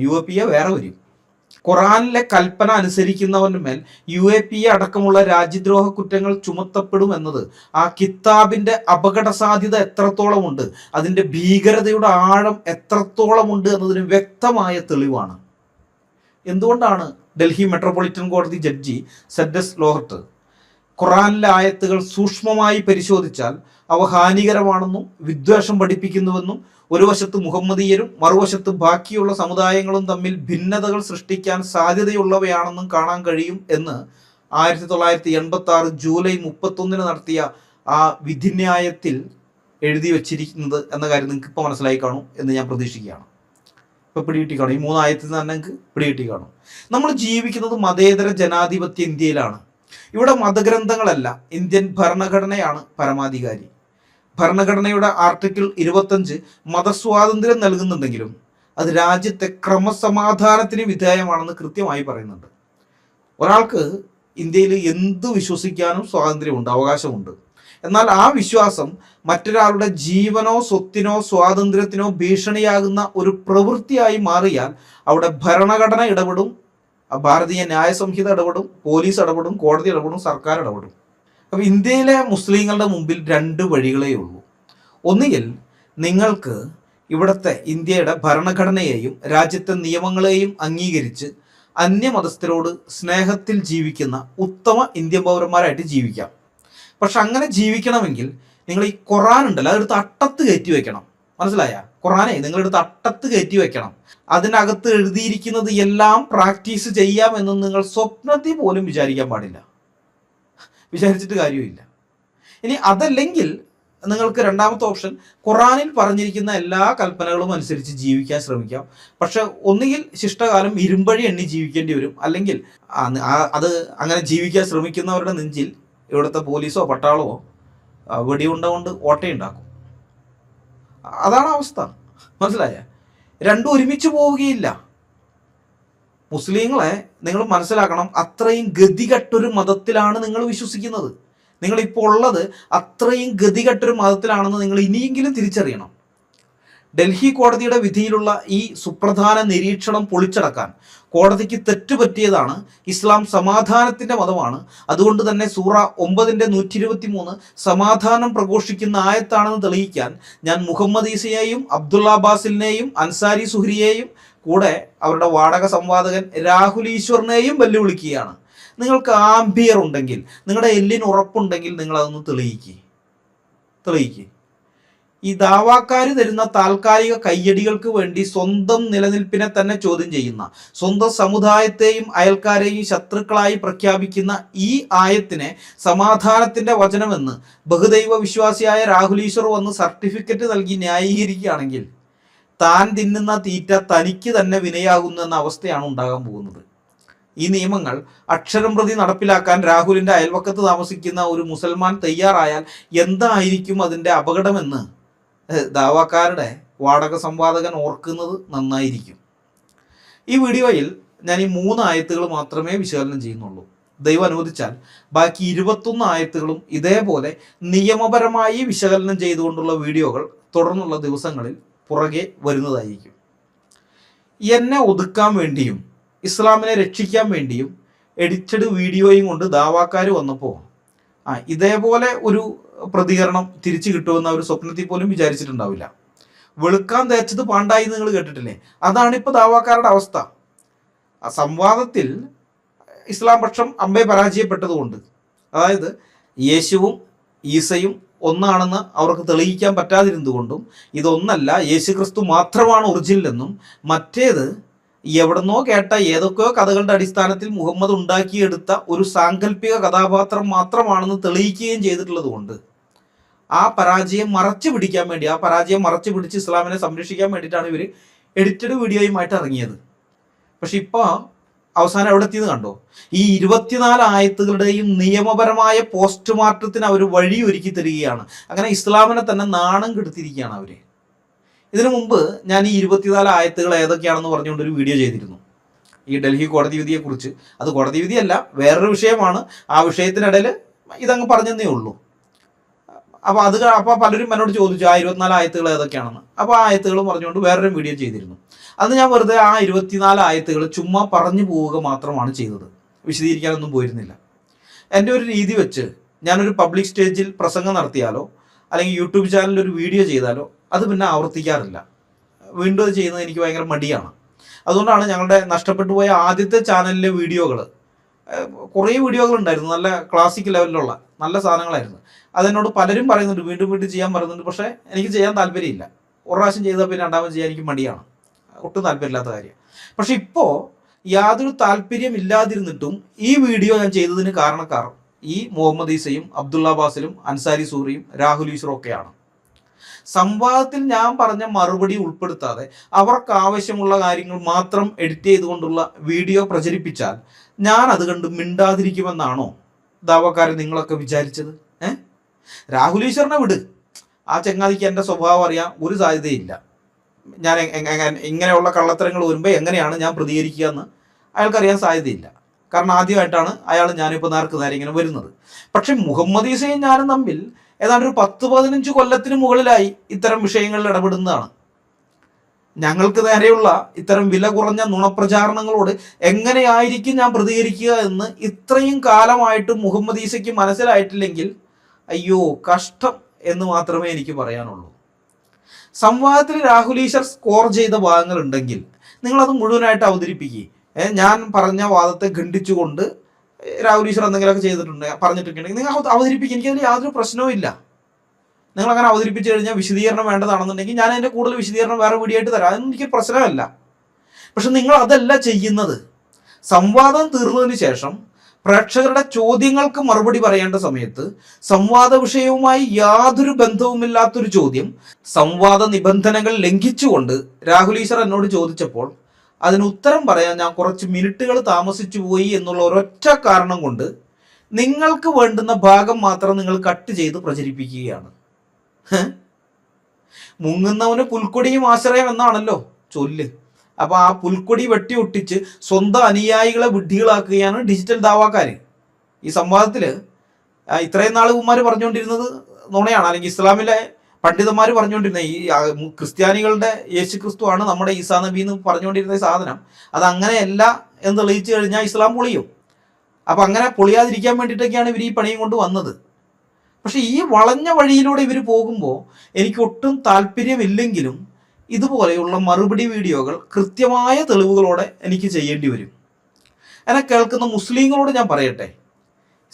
UAPA വേറെ വരും. ഖുറാനിലെ കൽപ്പന അനുസരിക്കുന്നവൻ്റെ മേൽ UAPA അടക്കമുള്ള രാജ്യദ്രോഹ കുറ്റങ്ങൾ ചുമത്തപ്പെടും എന്നത് ആ കിതാബിൻ്റെ അപകട സാധ്യത എത്രത്തോളമുണ്ട്, അതിൻ്റെ ഭീകരതയുടെ ആഴം എത്രത്തോളമുണ്ട് എന്നതിന് വ്യക്തമായ തെളിവാണ്. എന്തുകൊണ്ടാണ് ഡൽഹി മെട്രോപൊളിറ്റൻ കോടതി ജഡ്ജി സെഡസ് ലോഹർട്ട് ഖുറാനിലെ ആയത്തുകൾ സൂക്ഷ്മമായി പരിശോധിച്ചാൽ അവ ഹാനികരമാണെന്നും വിദ്വേഷം പഠിപ്പിക്കുന്നുവെന്നും ഒരു വശത്ത് മുഹമ്മദീയരും മറുവശത്ത് ബാക്കിയുള്ള സമുദായങ്ങളും തമ്മിൽ ഭിന്നതകൾ സൃഷ്ടിക്കാൻ സാധ്യതയുള്ളവയാണെന്നും കാണാൻ കഴിയും എന്ന് 1986 ജൂലൈ 31 നടത്തിയ ആ വിധിന്യായത്തിൽ എഴുതി വച്ചിരിക്കുന്നത് എന്ന കാര്യം നിങ്ങൾക്ക് ഇപ്പോൾ മനസ്സിലായി കാണും എന്ന് ഞാൻ പ്രതീക്ഷിക്കുകയാണ്. ഇപ്പോൾ പിടികിട്ടി കാണും. ഈ 3 ആയത്തിൽ നിന്ന് നിങ്ങൾക്ക് പിടികിട്ടി കാണും. നമ്മൾ ജീവിക്കുന്നത് മതേതര ജനാധിപത്യ ഇന്ത്യയിലാണ്. ഇവിടെ മതഗ്രന്ഥങ്ങളല്ല, ഇന്ത്യൻ ഭരണഘടനയാണ് പരമാധികാരി. ഭരണഘടനയുടെ ആർട്ടിക്കിൾ 25 മതസ്വാതന്ത്ര്യം നൽകുന്നുണ്ടെങ്കിലും അത് രാജ്യത്തെ ക്രമസമാധാനത്തിന് വിധേയമാണെന്ന് കൃത്യമായി പറയുന്നുണ്ട്. ഒരാൾക്ക് ഇന്ത്യയിൽ എന്ത് വിശ്വസിക്കാനും സ്വാതന്ത്ര്യമുണ്ട്, അവകാശമുണ്ട്. എന്നാൽ ആ വിശ്വാസം മറ്റൊരാളുടെ ജീവനോ സ്വത്തിനോ സ്വാതന്ത്ര്യത്തിനോ ഭീഷണിയാകുന്ന ഒരു പ്രവൃത്തിയായി മാറിയാൽ അവിടെ ഭരണഘടന ഇടപെടും, ഭാരതീയ ന്യായ സംഹിത ഇടപെടും, പോലീസ് ഇടപെടും, കോടതി ഇടപെടും, സർക്കാർ ഇടപെടും. അപ്പോൾ ഇന്ത്യയിലെ മുസ്ലിങ്ങളുടെ മുമ്പിൽ 2 വഴികളേ ഉള്ളൂ. ഒന്നുകിൽ നിങ്ങൾക്ക് ഇവിടുത്തെ ഇന്ത്യയുടെ ഭരണഘടനയെയും രാജ്യത്തെ നിയമങ്ങളെയും അംഗീകരിച്ച് അന്യമതസ്ഥരോട് സ്നേഹത്തിൽ ജീവിക്കുന്ന ഉത്തമ ഇന്ത്യൻ പൗരന്മാരായിട്ട് ജീവിക്കാം. പക്ഷെ അങ്ങനെ ജീവിക്കണമെങ്കിൽ നിങ്ങൾ ഈ ഖുറാൻ ഉണ്ടല്ലോ, അതെടുത്ത് അട്ടത്ത് കയറ്റി വെക്കണം. മനസ്സിലായ? ഖുറാനെ നിങ്ങളെടുത്ത് അട്ടത്ത് കയറ്റി വെക്കണം. അതിനകത്ത് എഴുതിയിരിക്കുന്നത് എല്ലാം പ്രാക്ടീസ് ചെയ്യാമെന്ന് നിങ്ങൾ സ്വപ്നത്തിൽ പോലും വിചാരിക്കാൻ പാടില്ല. വിചാരിച്ചിട്ട് കാര്യമില്ല. ഇനി അതല്ലെങ്കിൽ നിങ്ങൾക്ക് രണ്ടാമത്തെ ഓപ്ഷൻ ഖുറാനിൽ പറഞ്ഞിരിക്കുന്ന എല്ലാ കൽപ്പനകളും അനുസരിച്ച് ജീവിക്കാൻ ശ്രമിക്കാം. പക്ഷെ ഒന്നുകിൽ ശിഷ്ടകാലം ഇരുമ്പഴി എണ്ണി ജീവിക്കേണ്ടി വരും, അല്ലെങ്കിൽ അത് അങ്ങനെ ജീവിക്കാൻ ശ്രമിക്കുന്നവരുടെ നെഞ്ചിൽ ഇവിടുത്തെ പോലീസോ പട്ടാളമോ വെടിയുണ്ട കൊണ്ട് ഓട്ടയുണ്ടാക്കും. അതാണ് അവസ്ഥ. മനസ്സിലായ? രണ്ടും ഒരുമിച്ച് പോവുകയില്ല. മുസ്ലിങ്ങളെ നിങ്ങൾ മനസ്സിലാക്കണം, അത്രയും ഗതികെട്ടൊരു മതത്തിലാണ് നിങ്ങൾ വിശ്വസിക്കുന്നത്. നിങ്ങളിപ്പോൾ ഉള്ളത് അത്രയും ഗതികെട്ടൊരു മതത്തിലാണെന്ന് നിങ്ങൾ ഇനിയെങ്കിലും തിരിച്ചറിയണം. ഡൽഹി കോടതിയുടെ വിധിയിലുള്ള ഈ സുപ്രധാന നിരീക്ഷണം പൊളിച്ചടക്കാൻ കോടതിക്ക് തെറ്റുപറ്റിയതാണ്. ഇസ്ലാം സമാധാനത്തിൻ്റെ മതമാണ്. അതുകൊണ്ട് തന്നെ സൂറ 9:123 സമാധാനം പ്രഘോഷിക്കുന്ന ആയത്താണെന്ന് തെളിയിക്കാൻ ഞാൻ മുഹമ്മദ് ഈസയെയും അബ്ദുള്ള അബ്ബാസിലിനെയും അൻസാരി സുഹരിയെയും കൂടെ അവരുടെ വാടക സംവാദകൻ രാഹുൽ ഈശ്വറിനെയും വെല്ലുവിളിക്കുകയാണ്. നിങ്ങൾക്ക് ആംബിയർ ഉണ്ടെങ്കിൽ, നിങ്ങളുടെ എല്ലിന് ഉറപ്പുണ്ടെങ്കിൽ നിങ്ങൾ അതൊന്ന് തെളിയിക്കുക. ഈ ദാവാക്കാർ തരുന്ന താൽക്കാലിക കയ്യടികൾക്ക് വേണ്ടി സ്വന്തം നിലനിൽപ്പിനെ തന്നെ ചോദ്യം ചെയ്യുന്ന, സ്വന്തം സമുദായത്തെയും അയൽക്കാരെയും ശത്രുക്കളായി പ്രഖ്യാപിക്കുന്ന ഈ ആയത്തിനെ സമാധാനത്തിന്റെ വചനമെന്ന് ബഹുദൈവ വിശ്വാസിയായ രാഹുൽ ഈശ്വർ വന്ന് സർട്ടിഫിക്കറ്റ് നൽകി ന്യായീകരിക്കുകയാണെങ്കിൽ താൻ തിന്നുന്ന തീറ്റ തനിക്ക് തന്നെ വിനയാകുന്നു എന്ന അവസ്ഥയാണ് ഉണ്ടാകാൻ പോകുന്നത്. ഈ നിയമങ്ങൾ അക്ഷരം പ്രതി നടപ്പിലാക്കാൻ രാഹുലിന്റെ അയൽവക്കത്ത് താമസിക്കുന്ന ഒരു മുസൽമാൻ തയ്യാറായാൽ എന്തായിരിക്കും അതിൻ്റെ അപകടമെന്ന് ദാവാക്കാരുടെ വാടക സംവാദകൻ ഓർക്കുന്നത് നന്നായിരിക്കും. ഈ വീഡിയോയിൽ ഞാൻ ഈ 3 ആയത്തുകൾ മാത്രമേ വിശകലനം ചെയ്യുന്നുള്ളൂ. ദൈവം അനുവദിച്ചാൽ ബാക്കി 21 ആയത്തുകളും ഇതേപോലെ നിയമപരമായി വിശകലനം ചെയ്തുകൊണ്ടുള്ള വീഡിയോകൾ തുടർന്നുള്ള ദിവസങ്ങളിൽ പുറകെ വരുന്നതായിരിക്കും. എന്നെ ഒതുക്കാൻ വേണ്ടിയും ഇസ്ലാമിനെ രക്ഷിക്കാൻ വേണ്ടിയും എഡിറ്റഡ് വീഡിയോയും കൊണ്ട് ദാവാക്കാർ വന്നപ്പോൾ ഇതേപോലെ ഒരു പ്രതികരണം തിരിച്ചു കിട്ടുമെന്ന് അവർ സ്വപ്നത്തിൽ പോലും വിചാരിച്ചിട്ടുണ്ടാവില്ല. വെളുക്കാൻ തേച്ചത് പാണ്ടായി നിങ്ങൾ കേട്ടിട്ടില്ലേ? അതാണിപ്പോൾ ദാവാക്കാരുടെ അവസ്ഥ. ആ സംവാദത്തിൽ ഇസ്ലാം പക്ഷം അമ്പെ പരാജയപ്പെട്ടതുകൊണ്ട്, അതായത് യേശുവും ഈസയും ഒന്നാണെന്ന് അവർക്ക് തെളിയിക്കാൻ പറ്റാതിരുന്നതുകൊണ്ടും, ഇതൊന്നല്ല യേശു ക്രിസ്തു മാത്രമാണ് ഒറിജിനൽ എന്നും മറ്റേത് എവിടെന്നോ കേട്ട ഏതൊക്കെയോ കഥകളുടെ അടിസ്ഥാനത്തിൽ മുഹമ്മദ് ഉണ്ടാക്കിയെടുത്ത ഒരു സാങ്കല്പിക കഥാപാത്രം മാത്രമാണെന്ന് തെളിയിക്കുകയും ചെയ്തിട്ടുള്ളത് കൊണ്ട് ആ പരാജയം മറച്ചു പിടിക്കാൻ വേണ്ടി, ആ പരാജയം മറച്ചു പിടിച്ച് ഇസ്ലാമിനെ സംരക്ഷിക്കാൻ വേണ്ടിയിട്ടാണ് ഇവർ എഡിറ്റഡ് വീഡിയോയുമായിട്ട് ഇറങ്ങിയത്. പക്ഷെ ഇപ്പോൾ അവസാനം എവിടെ എത്തിയെന്ന് കണ്ടോ? ഈ 24 ആയത്തുകളുടെയും നിയമപരമായ പോസ്റ്റ്മോർട്ടത്തിന് അവർ വഴിയൊരുക്കി തരികയാണ്. അങ്ങനെ ഇസ്ലാമിനെ തന്നെ നാണം കെടുത്തിരിക്കുകയാണ് അവർ. ഇതിനു മുമ്പ് ഞാൻ ഈ 24 ആയത്തുകൾ ഏതൊക്കെയാണെന്ന് പറഞ്ഞുകൊണ്ടൊരു വീഡിയോ ചെയ്തിരുന്നു, ഈ ഡൽഹി കോടതി വിധിയെക്കുറിച്ച്. അത് കോടതി വിധിയല്ല, വേറൊരു വിഷയമാണ്. ആ വിഷയത്തിനിടയിൽ ഇതങ്ങ് പറഞ്ഞതേ ഉള്ളൂ. അപ്പോൾ പലരും എന്നോട് ചോദിച്ചു ആ 24 ആയത്തുകൾ ഏതൊക്കെയാണെന്ന്. അപ്പോൾ ആ ആയത്തുകൾ പറഞ്ഞുകൊണ്ട് വേറൊരു വീഡിയോ ചെയ്തിരുന്നു. അന്ന് ഞാൻ വെറുതെ ആ 24 ആയത്തുകൾ ചുമ്മാ പറഞ്ഞു പോവുക മാത്രമാണ് ചെയ്തത്, വിശദീകരിക്കാനൊന്നും പോയിരുന്നില്ല. എൻ്റെ ഒരു രീതി വെച്ച് ഞാനൊരു പബ്ലിക് സ്റ്റേജിൽ പ്രസംഗം നടത്തിയാലോ അല്ലെങ്കിൽ യൂട്യൂബ് ചാനലിൽ ഒരു വീഡിയോ ചെയ്താലോ അത് പിന്നെ ആവർത്തിക്കാറില്ല. വീണ്ടും അത് ചെയ്യുന്നത് എനിക്ക് ഭയങ്കര മടിയാണ്. അതുകൊണ്ടാണ് ഞങ്ങളുടെ നഷ്ടപ്പെട്ടു പോയ ആദ്യത്തെ ചാനലിലെ വീഡിയോകൾ കുറേ വീഡിയോകൾ ഉണ്ടായിരുന്നു, നല്ല ക്ലാസിക് ലെവലിലുള്ള നല്ല സാധനങ്ങളായിരുന്നു. അതെന്നോട് പലരും പറയുന്നുണ്ട്, വീണ്ടും വീണ്ടും ചെയ്യാൻ പറയുന്നുണ്ട്. പക്ഷേ എനിക്ക് ചെയ്യാൻ താല്പര്യമില്ല. ഒരു പ്രാവശ്യം ചെയ്താൽ പിന്നെ രണ്ടാമത് ചെയ്യാൻ എനിക്ക് മടിയാണ്, ഒട്ടും താല്പര്യമില്ലാത്ത കാര്യം. പക്ഷെ ഇപ്പോൾ യാതൊരു താല്പര്യമില്ലാതിരുന്നിട്ടും ഈ വീഡിയോ ഞാൻ ചെയ്തതിന് കാരണക്കാർ ഈ മുഹമ്മദ് ഈസയും അബ്ദുള്ള ബാസിലും അൻസാരി സൂറിയും രാഹുൽ ഈശ്വറും ഒക്കെയാണ്. സംവാദത്തിൽ ഞാൻ പറഞ്ഞ മറുപടി ഉൾപ്പെടുത്താതെ അവർക്ക് ആവശ്യമുള്ള കാര്യങ്ങൾ മാത്രം എഡിറ്റ് ചെയ്തുകൊണ്ടുള്ള വീഡിയോ പ്രചരിപ്പിച്ചാൽ ഞാൻ അത് കണ്ട് മിണ്ടാതിരിക്കുമെന്നാണോ ദാവക്കാരൻ നിങ്ങളൊക്കെ വിചാരിച്ചത്? രാഹുൽ ഈശ്വറിനെ വിട്, ആ ചങ്ങാതിക്ക് എൻ്റെ സ്വഭാവം അറിയാൻ ഒരു സാധ്യതയില്ല. ഞാൻ ഇങ്ങനെയുള്ള കള്ളത്തരങ്ങൾ വരുമ്പോൾ എങ്ങനെയാണ് ഞാൻ പ്രതികരിക്കുക എന്ന് അയാൾക്കറിയാൻ സാധ്യതയില്ല. കാരണം ആദ്യമായിട്ടാണ് അയാൾ ഞാനിപ്പോൾ നേർക്ക് നേരെ ഇങ്ങനെ വരുന്നത്. പക്ഷെ മുഹമ്മദ് ഈസയും ഞാനും തമ്മിൽ ഏതാണ്ട് ഒരു 10-15 കൊല്ലത്തിന് മുകളിലായി ഇത്തരം വിഷയങ്ങളിൽ ഇടപെടുന്നതാണ്. ഞങ്ങൾക്ക് നേരെയുള്ള ഇത്തരം വില കുറഞ്ഞ നുണപ്രചാരണങ്ങളോട് എങ്ങനെയായിരിക്കും ഞാൻ പ്രതികരിക്കുക എന്ന് ഇത്രയും കാലമായിട്ട് മുഹമ്മദ് ഈസയ്ക്ക് മനസ്സിലായിട്ടില്ലെങ്കിൽ അയ്യോ കഷ്ടം എന്ന് മാത്രമേ എനിക്ക് പറയാനുള്ളൂ. സംവാദത്തിൽ രാഹുൽ ഈശ്വർ സ്കോർ ചെയ്ത ഭാഗങ്ങളുണ്ടെങ്കിൽ നിങ്ങളത് മുഴുവനായിട്ട് അവതരിപ്പിക്കുക. ഞാൻ പറഞ്ഞ വാദത്തെ ഖണ്ഡിച്ചുകൊണ്ട് രാഹുൽ ഈശ്വർ എന്തെങ്കിലുമൊക്കെ ചെയ്തിട്ടുണ്ട് പറഞ്ഞിട്ടുണ്ടെങ്കിൽ നിങ്ങൾ അവതരിപ്പിക്കുക, എനിക്കതിൽ യാതൊരു പ്രശ്നവും ഇല്ല. നിങ്ങളങ്ങനെ അവതരിപ്പിച്ചു കഴിഞ്ഞാൽ വിശദീകരണം വേണ്ടതാണെന്നുണ്ടെങ്കിൽ ഞാൻ അതിൻ്റെ കൂടുതൽ വിശദീകരണം വേറെ വീഡിയോ ആയിട്ട് തരാം, അതൊന്നും എനിക്ക് പ്രശ്നമല്ല. പക്ഷെ നിങ്ങൾ അതല്ല ചെയ്യുന്നത്. സംവാദം തീർന്നതിന് ശേഷം പ്രേക്ഷകരുടെ ചോദ്യങ്ങൾക്ക് മറുപടി പറയേണ്ട സമയത്ത് സംവാദ വിഷയവുമായി യാതൊരു ബന്ധവുമില്ലാത്തൊരു ചോദ്യം സംവാദ നിബന്ധനകൾ ലംഘിച്ചുകൊണ്ട് രാഹുൽ ഈശ്വർ എന്നോട് ചോദിച്ചപ്പോൾ അതിന് ഉത്തരം പറയാൻ ഞാൻ കുറച്ച് മിനിറ്റുകൾ താമസിച്ചു പോയി എന്നുള്ള ഒരൊറ്റ കാരണം കൊണ്ട് നിങ്ങൾക്ക് വേണ്ടുന്ന ഭാഗം മാത്രം നിങ്ങൾ കട്ട് ചെയ്ത് പ്രചരിപ്പിക്കുകയാണ്. മുങ്ങുന്നവന് പുൽക്കൊടിയും ആശ്രയം എന്നാണല്ലോ ചൊല്ല്. അപ്പൊ ആ പുൽക്കൊടി വെട്ടി ഒട്ടിച്ച് സ്വന്തം അനുയായികളെ വിഡ്ഢികളാക്കുകയാണ് ഡിജിറ്റൽ ദാവാക്കാർ. ഈ സംവാദത്തിൽ ഇത്രയും നാൾ ഉമ്മാർ പറഞ്ഞുകൊണ്ടിരുന്നത് നുണയാണ്, അല്ലെങ്കിൽ ഇസ്ലാമിലെ പണ്ഡിതന്മാർ പറഞ്ഞുകൊണ്ടിരുന്നത് ഈ ക്രിസ്ത്യാനികളുടെ യേശു ക്രിസ്തു ആണ് നമ്മുടെ ഈസാ നബി എന്ന് പറഞ്ഞുകൊണ്ടിരുന്ന സാധനം അത് അങ്ങനെയല്ല എന്ന് തെളിയിച്ചു കഴിഞ്ഞാൽ ഇസ്ലാം പൊളിയും. അപ്പം അങ്ങനെ പൊളിയാതിരിക്കാൻ വേണ്ടിയിട്ടൊക്കെയാണ് ഇവർ ഈ പണിയും കൊണ്ട് വന്നത്. പക്ഷെ ഈ വളഞ്ഞ വഴിയിലൂടെ ഇവർ പോകുമ്പോൾ എനിക്ക് ഒട്ടും താല്പര്യമില്ലെങ്കിലും ഇതുപോലെയുള്ള മറുപടി വീഡിയോകൾ കൃത്യമായ തെളിവുകളോടെ എനിക്ക് ചെയ്യേണ്ടി വരും. എന്നെ കേൾക്കുന്ന മുസ്ലിങ്ങളോട് ഞാൻ പറയട്ടെ,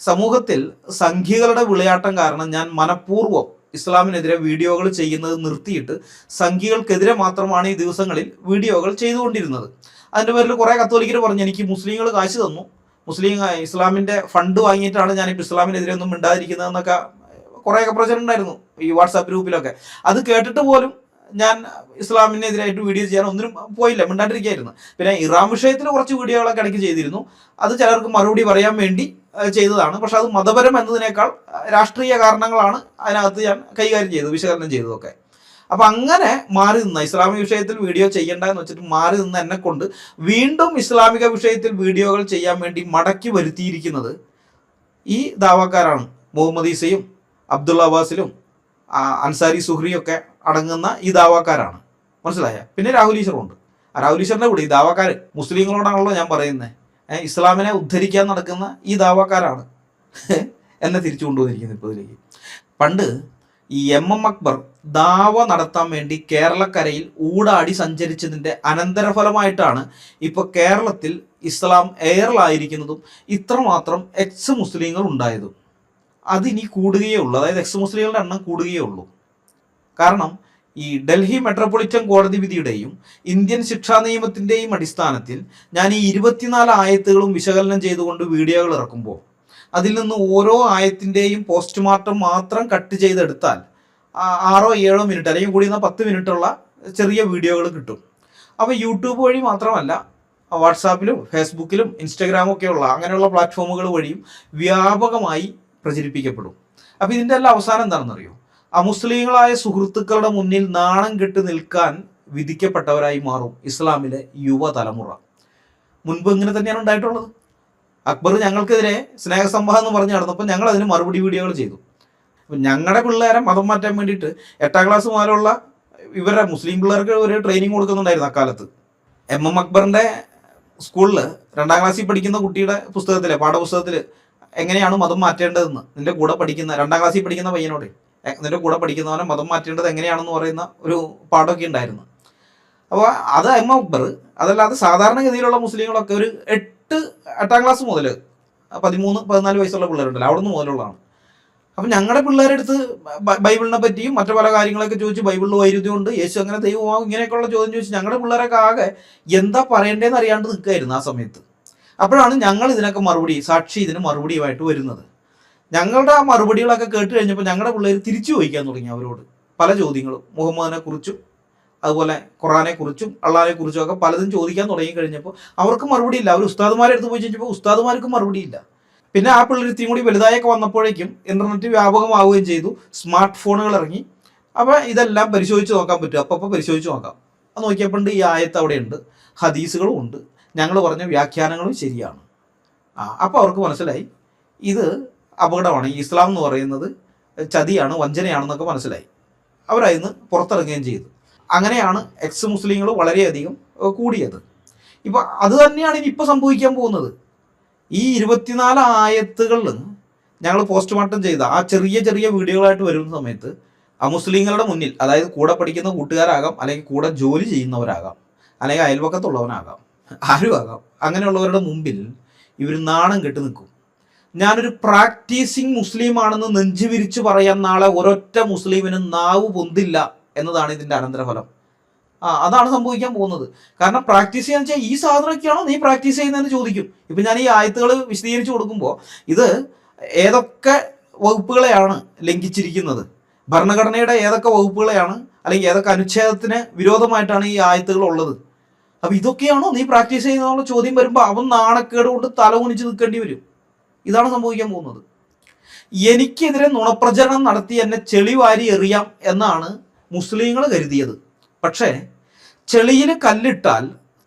സമൂഹത്തിൽ സംഘികളുടെ വിളയാട്ടം കാരണം ഞാൻ മനഃപൂർവ്വം ഇസ്ലാമിനെതിരെ വീഡിയോകൾ ചെയ്യുന്നത് നിർത്തിയിട്ട് സംഘികൾക്കെതിരെ മാത്രമാണ് ഈ ദിവസങ്ങളിൽ വീഡിയോകൾ ചെയ്തുകൊണ്ടിരുന്നത്. അതിൻ്റെ പേരിൽ കുറേ കത്തോലിക്കർ പറഞ്ഞു എനിക്ക് മുസ്ലിങ്ങൾ കാശ് തന്നു, ഇസ്ലാമിൻ്റെ ഫണ്ട് വാങ്ങിയിട്ടാണ് ഞാനിപ്പോൾ ഇസ്ലാമിനെതിരെ ഒന്നും മിണ്ടാതിരിക്കുന്നതെന്നൊക്കെ കുറേയൊക്കെ പ്രചരണം ഉണ്ടായിരുന്നു ഈ വാട്സാപ്പ് ഗ്രൂപ്പിലൊക്കെ. അത് കേട്ടിട്ട് പോലും ഞാൻ ഇസ്ലാമിനെതിരായിട്ട് വീഡിയോ ചെയ്യാൻ ഒന്നിനും പോയില്ല, മിണ്ടാണ്ടിരിക്കുകയായിരുന്നു. പിന്നെ ഇറാൻ വിഷയത്തിൽ കുറച്ച് വീഡിയോകളൊക്കെ ഇടയ്ക്ക് ചെയ്തിരുന്നു, അത് ചിലർക്ക് മറുപടി പറയാൻ വേണ്ടി ചെയ്തതാണ്. പക്ഷെ അത് മതപരം എന്നതിനേക്കാൾ രാഷ്ട്രീയ കാരണങ്ങളാണ് അതിനകത്ത് ഞാൻ കൈകാര്യം ചെയ്തത്, വിശകലനം ചെയ്തതൊക്കെ. അപ്പം അങ്ങനെ മാറി നിന്ന ഇസ്ലാമിക വിഷയത്തിൽ വീഡിയോ ചെയ്യണ്ട എന്ന് വെച്ചിട്ട് മാറി നിന്ന് എന്നെ കൊണ്ട് വീണ്ടും ഇസ്ലാമിക വിഷയത്തിൽ വീഡിയോകൾ ചെയ്യാൻ വേണ്ടി മടക്കി വരുത്തിയിരിക്കുന്നത് ഈ ദാവാക്കാരാണ്. മുഹമ്മദ് ഈസയും അബ്ദുള്ള അബ്ബാസിലും അൻസാരി സുഹ്രിയൊക്കെ അടങ്ങുന്ന ഈ ദാവാക്കാരാണ്, മനസ്സിലായ? പിന്നെ രാഹുൽ ഈശ്വറുണ്ട്. രാഹുൽ ഈശ്വറിൻ്റെ കൂടെ ഈ ദാവാക്കാർ മുസ്ലിങ്ങളോടാണല്ലോ ഞാൻ പറയുന്നത്, ഇസ്ലാമിനെ ഉദ്ധരിക്കാൻ നടക്കുന്ന ഈ ദാവാക്കാരാണ് എന്നെ തിരിച്ചു കൊണ്ടുവന്നിരിക്കുന്നത് ഇപ്പോൾ ഇതിലേക്ക്. പണ്ട് ഈ MM അക്ബർ ദാവ നടത്താൻ വേണ്ടി കേരളക്കരയിൽ ഊടാടി സഞ്ചരിച്ചതിൻ്റെ അനന്തരഫലമായിട്ടാണ് ഇപ്പോൾ കേരളത്തിൽ ഇസ്ലാം എയറിലായിരിക്കുന്നതും ഇത്രമാത്രം എക്സ് മുസ്ലിങ്ങൾ ഉണ്ടായതും. അതിനി കൂടുകയേ ഉള്ളൂ, അതായത് എക്സ് മുസ്ലിങ്ങളുടെ എണ്ണം കൂടുകയേ ഉള്ളൂ. കാരണം ഈ ഡൽഹി മെട്രോപൊളിറ്റൻ കോടതി വിധിയുടെയും ഇന്ത്യൻ ശിക്ഷാ നിയമത്തിൻ്റെയും അടിസ്ഥാനത്തിൽ ഞാൻ ഈ 24 ആയത്തുകളും വിശകലനം ചെയ്തുകൊണ്ട് വീഡിയോകൾ ഇറക്കുമ്പോൾ അതിൽ നിന്ന് ഓരോ ആയത്തിൻ്റെയും പോസ്റ്റ്മോർട്ടം മാത്രം കട്ട് ചെയ്തെടുത്താൽ 6-7 മിനിറ്റ് അല്ലെങ്കിൽ കൂടി 10 മിനിറ്റുള്ള ചെറിയ വീഡിയോകൾ കിട്ടും. അപ്പോൾ യൂട്യൂബ് വഴി മാത്രമല്ല വാട്സാപ്പിലും ഫേസ്ബുക്കിലും ഇൻസ്റ്റഗ്രാമും ഒക്കെയുള്ള അങ്ങനെയുള്ള പ്ലാറ്റ്ഫോമുകൾ വഴിയും വ്യാപകമായി പ്രചരിപ്പിക്കപ്പെടും. അപ്പോൾ ഇതിൻ്റെ എല്ലാം അവസാനം എന്താണെന്നറിയോ? അമുസ്ലിങ്ങളായ സുഹൃത്തുക്കളുടെ മുന്നിൽ നാണം കെട്ട് നിൽക്കാൻ വിധിക്കപ്പെട്ടവരായി മാറും ഇസ്ലാമിലെ യുവതലമുറ. മുൻപ് ഇങ്ങനെ തന്നെയാണ് ഉണ്ടായിട്ടുള്ളത്. അക്ബർ ഞങ്ങൾക്കെതിരെ സ്നേഹസംവാദം എന്ന് പറഞ്ഞ് നടന്നപ്പോൾ ഞങ്ങൾ അതിന് മറുപടി വീഡിയോകൾ ചെയ്തു. അപ്പം ഞങ്ങളുടെ പിള്ളേരെ മതം മാറ്റാൻ വേണ്ടിയിട്ട് 8ാം ക്ലാസ് മുതലുള്ള ഇവരുടെ മുസ്ലിം പിള്ളേർക്ക് ഒരു ട്രെയിനിങ് കൊടുക്കുന്നുണ്ടായിരുന്നു അക്കാലത്ത്. MM അക്ബറിൻ്റെ സ്കൂളിൽ 2ാം ക്ലാസ്സിൽ പഠിക്കുന്ന കുട്ടിയുടെ പുസ്തകത്തിൽ പാഠപുസ്തകത്തിൽ എങ്ങനെയാണ് മതം മാറ്റേണ്ടതെന്ന് നിൻ്റെ കൂടെ പഠിക്കുന്ന 2ാം ക്ലാസ്സിൽ പഠിക്കുന്ന പയ്യനോട് നിൻ്റെ കൂടെ പഠിക്കുന്നവനെ മതം മാറ്റേണ്ടത് എങ്ങനെയാണെന്ന് പറയുന്ന ഒരു പാഠമൊക്കെ ഉണ്ടായിരുന്നു. അപ്പോൾ അത് MM അക്ബർ, അതല്ലാതെ സാധാരണഗതിയിലുള്ള മുസ്ലിങ്ങളൊക്കെ ഒരു 8-8ാം ക്ലാസ് മുതൽ 13-14 വയസ്സുള്ള പിള്ളേരുണ്ടല്ലോ, അവിടെ നിന്ന് മുതലുള്ളതാണ്. അപ്പം ഞങ്ങളുടെ പിള്ളേരുടെ അടുത്ത് ബൈബിളിനെ പറ്റിയും മറ്റു പല കാര്യങ്ങളൊക്കെ ചോദിച്ച് ബൈബിളിൽ വൈരുദ്ധ്യമുണ്ട്, യേശു അങ്ങനെ ദൈവമാകും, ഇങ്ങനെയൊക്കെയുള്ള ചോദ്യം ചോദിച്ച് ഞങ്ങളുടെ പിള്ളേരൊക്കെ ആകെ എന്താ പറയേണ്ടതെന്ന് അറിയാണ്ട് നിൽക്കുകയായിരുന്നു ആ സമയത്ത്. അപ്പോഴാണ് ഞങ്ങൾ ഇതിനൊക്കെ സാക്ഷി ഇതിന് മറുപടിയുമായിട്ട് വരുന്നത്. ഞങ്ങളുടെ ആ മറുപടികളൊക്കെ കേട്ട് കഴിഞ്ഞപ്പോൾ ഞങ്ങളുടെ പിള്ളേർ തിരിച്ചു ചോദിക്കാൻ തുടങ്ങി അവരോട് പല ചോദ്യങ്ങളും, മുഹമ്മദിനെ കുറിച്ചും അതുപോലെ ഖുറാനെ കുറിച്ചും അള്ളാഹിനെ കുറിച്ചും ഒക്കെ പലതും ചോദിക്കാൻ തുടങ്ങി കഴിഞ്ഞപ്പോൾ അവർക്ക് മറുപടിയില്ല. അവർ ഉസ്താദുമാരെ അടുത്ത് പോയി ചോദിച്ചപ്പോൾ ഉസ്താദുമാർക്കും മറുപടിയില്ല. പിന്നെ ആ പിള്ളേർ ഇത്തിരി കൂടി വലുതായൊക്കെ വന്നപ്പോഴേക്കും ഇന്റർനെറ്റ് വ്യാപകമാവുകയും ചെയ്തു, സ്മാർട്ട് ഫോണുകൾ ഇറങ്ങി. അപ്പോൾ ഇതെല്ലാം പരിശോധിച്ച് നോക്കാൻ പറ്റും, അപ്പോൾ പരിശോധിച്ച് നോക്കാം. അത് നോക്കിയപ്പോൾ ഈ ആയത്ത് അവിടെയുണ്ട്, ഹദീസുകളും ഉണ്ട്, ഞങ്ങൾ പറഞ്ഞ വ്യാഖ്യാനങ്ങളും ശരിയാണ്. അപ്പോൾ അവർക്ക് മനസ്സിലായി ഇത് അപകടമാണ്, ഈ ഇസ്ലാം എന്ന് പറയുന്നത് ചതിയാണ്, വഞ്ചനയാണെന്നൊക്കെ മനസ്സിലായി. അവരതിന്ന് പുറത്തിറങ്ങുകയും ചെയ്തു. അങ്ങനെയാണ് എക്സ് മുസ്ലിങ്ങൾ വളരെയധികം കൂടിയത്. ഇപ്പോൾ അത് തന്നെയാണ് ഇനി ഇപ്പോൾ സംഭവിക്കാൻ പോകുന്നത്. ഈ 24 ആയത്തുകളിൽ ഞങ്ങൾ പോസ്റ്റ്മോർട്ടം ചെയ്ത ആ ചെറിയ ചെറിയ വീഡിയോകളായിട്ട് വരുന്ന സമയത്ത് അമുസ്ലിങ്ങളുടെ മുന്നിൽ, അതായത് കൂടെ പഠിക്കുന്ന കൂട്ടുകാരാകാം, അല്ലെങ്കിൽ കൂടെ ജോലി ചെയ്യുന്നവരാകാം, അല്ലെങ്കിൽ അയൽവക്കത്തുള്ളവനാകാം, ആരും ആകാം, അങ്ങനെയുള്ളവരുടെ മുമ്പിൽ ഇവർ നാണം കെട്ട് നിൽക്കും. ഞാനൊരു പ്രാക്ടീസിങ് മുസ്ലിം ആണെന്ന് നെഞ്ചു വിരിച്ച് പറയാൻ നാളെ ഒരൊറ്റ മുസ്ലിമിന് നാവ് പൊന്തില്ല എന്നതാണ് ഇതിൻ്റെ അനന്തരഫലം. അതാണ് സംഭവിക്കാൻ പോകുന്നത്. കാരണം പ്രാക്ടീസ് ചെയ്യാന്ന് വെച്ചാൽ ഈ സാധനമൊക്കെയാണോ നീ പ്രാക്ടീസ് ചെയ്യുന്നതെന്ന് ചോദിക്കും. ഇപ്പം ഞാൻ ഈ ആയത്തുകൾ വിശദീകരിച്ച് കൊടുക്കുമ്പോൾ ഇത് ഏതൊക്കെ വകുപ്പുകളെയാണ് ലംഘിച്ചിരിക്കുന്നത്, ഭരണഘടനയുടെ ഏതൊക്കെ വകുപ്പുകളെയാണ് അല്ലെങ്കിൽ ഏതൊക്കെ അനുച്ഛേദത്തിന് വിരോധമായിട്ടാണ് ഈ ആയത്തുകൾ ഉള്ളത്, അപ്പം ഇതൊക്കെയാണോ നീ പ്രാക്ടീസ് ചെയ്യുന്നതെന്നുള്ള ചോദ്യം വരുമ്പോൾ അവൻ നാണക്കേട് കൊണ്ട് തല കുനിച്ച് നിൽക്കേണ്ടി വരും. ഇതാണ് സംഭവിക്കാൻ പോകുന്നത്. എനിക്കെതിരെ നുണപ്രചരണം നടത്തി എന്നെ ചെളി വാരി എറിയാം എന്നാണ് മുസ്ലിങ്ങൾ കരുതിയത്. പക്ഷേ ചെളിയിൽ കല്ലിട്ടാൽ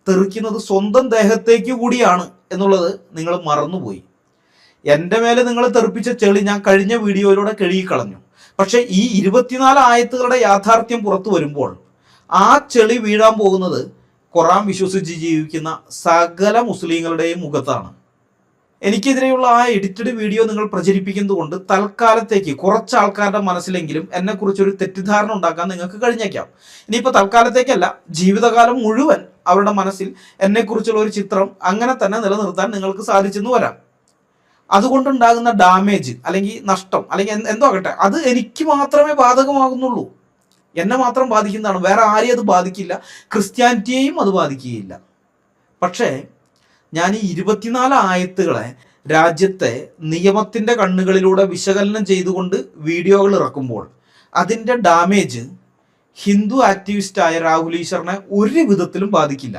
തെറിക്കുന്നത് സ്വന്തം ദേഹത്തേക്ക് കൂടിയാണ് എന്നുള്ളത് നിങ്ങൾ മറന്നുപോയി. എൻ്റെ മേലെ നിങ്ങൾ തെറിപ്പിച്ച ചെളി ഞാൻ കഴിഞ്ഞ വീഡിയോയിലൂടെ കഴുകിക്കളഞ്ഞു. പക്ഷേ ഈ 24 ആയത്തുകളുടെ യാഥാർത്ഥ്യം പുറത്തു വരുമ്പോൾ ആ ചെളി വീഴാൻ പോകുന്നത് ഖുർആൻ വിശ്വസിച്ച് ജീവിക്കുന്ന സകല മുസ്ലിങ്ങളുടെയും മുഖത്താണ്. എനിക്കെതിരെയുള്ള ആ എഡിറ്റഡ് വീഡിയോ നിങ്ങൾ പ്രചരിപ്പിക്കുന്നത് കൊണ്ട് തൽക്കാലത്തേക്ക് കുറച്ച് ആൾക്കാരുടെ മനസ്സിലെങ്കിലും എന്നെക്കുറിച്ചൊരു തെറ്റിദ്ധാരണ ഉണ്ടാക്കാൻ നിങ്ങൾക്ക് കഴിഞ്ഞേക്കാം. ഇനിയിപ്പോൾ തൽക്കാലത്തേക്കല്ല, ജീവിതകാലം മുഴുവൻ അവരുടെ മനസ്സിൽ എന്നെക്കുറിച്ചുള്ള ഒരു ചിത്രം അങ്ങനെ തന്നെ നിലനിർത്താൻ നിങ്ങൾക്ക് സാധിച്ചെന്ന് വരാം. അതുകൊണ്ടുണ്ടാകുന്ന ഡാമേജ് അല്ലെങ്കിൽ നഷ്ടം അല്ലെങ്കിൽ എന്തോ ആകട്ടെ, അത് എനിക്ക് മാത്രമേ ബാധകമാകുന്നുള്ളൂ. എന്നെ മാത്രം ബാധിക്കുന്നതാണ്, വേറെ ആരെയും അത് ബാധിക്കില്ല, ക്രിസ്ത്യാനിറ്റിയെയും അത് ബാധിക്കുകയില്ല. പക്ഷേ ഞാൻ ഈ 24 ആയത്തുകളെ രാജ്യത്തെ നിയമത്തിൻ്റെ കണ്ണുകളിലൂടെ വിശകലനം ചെയ്തുകൊണ്ട് വീഡിയോകൾ ഇറക്കുമ്പോൾ അതിൻ്റെ ഡാമേജ് ഹിന്ദു ആക്ടിവിസ്റ്റായ രാഹുൽ ഈശ്വറിനെ ഒരു വിധത്തിലും ബാധിക്കില്ല.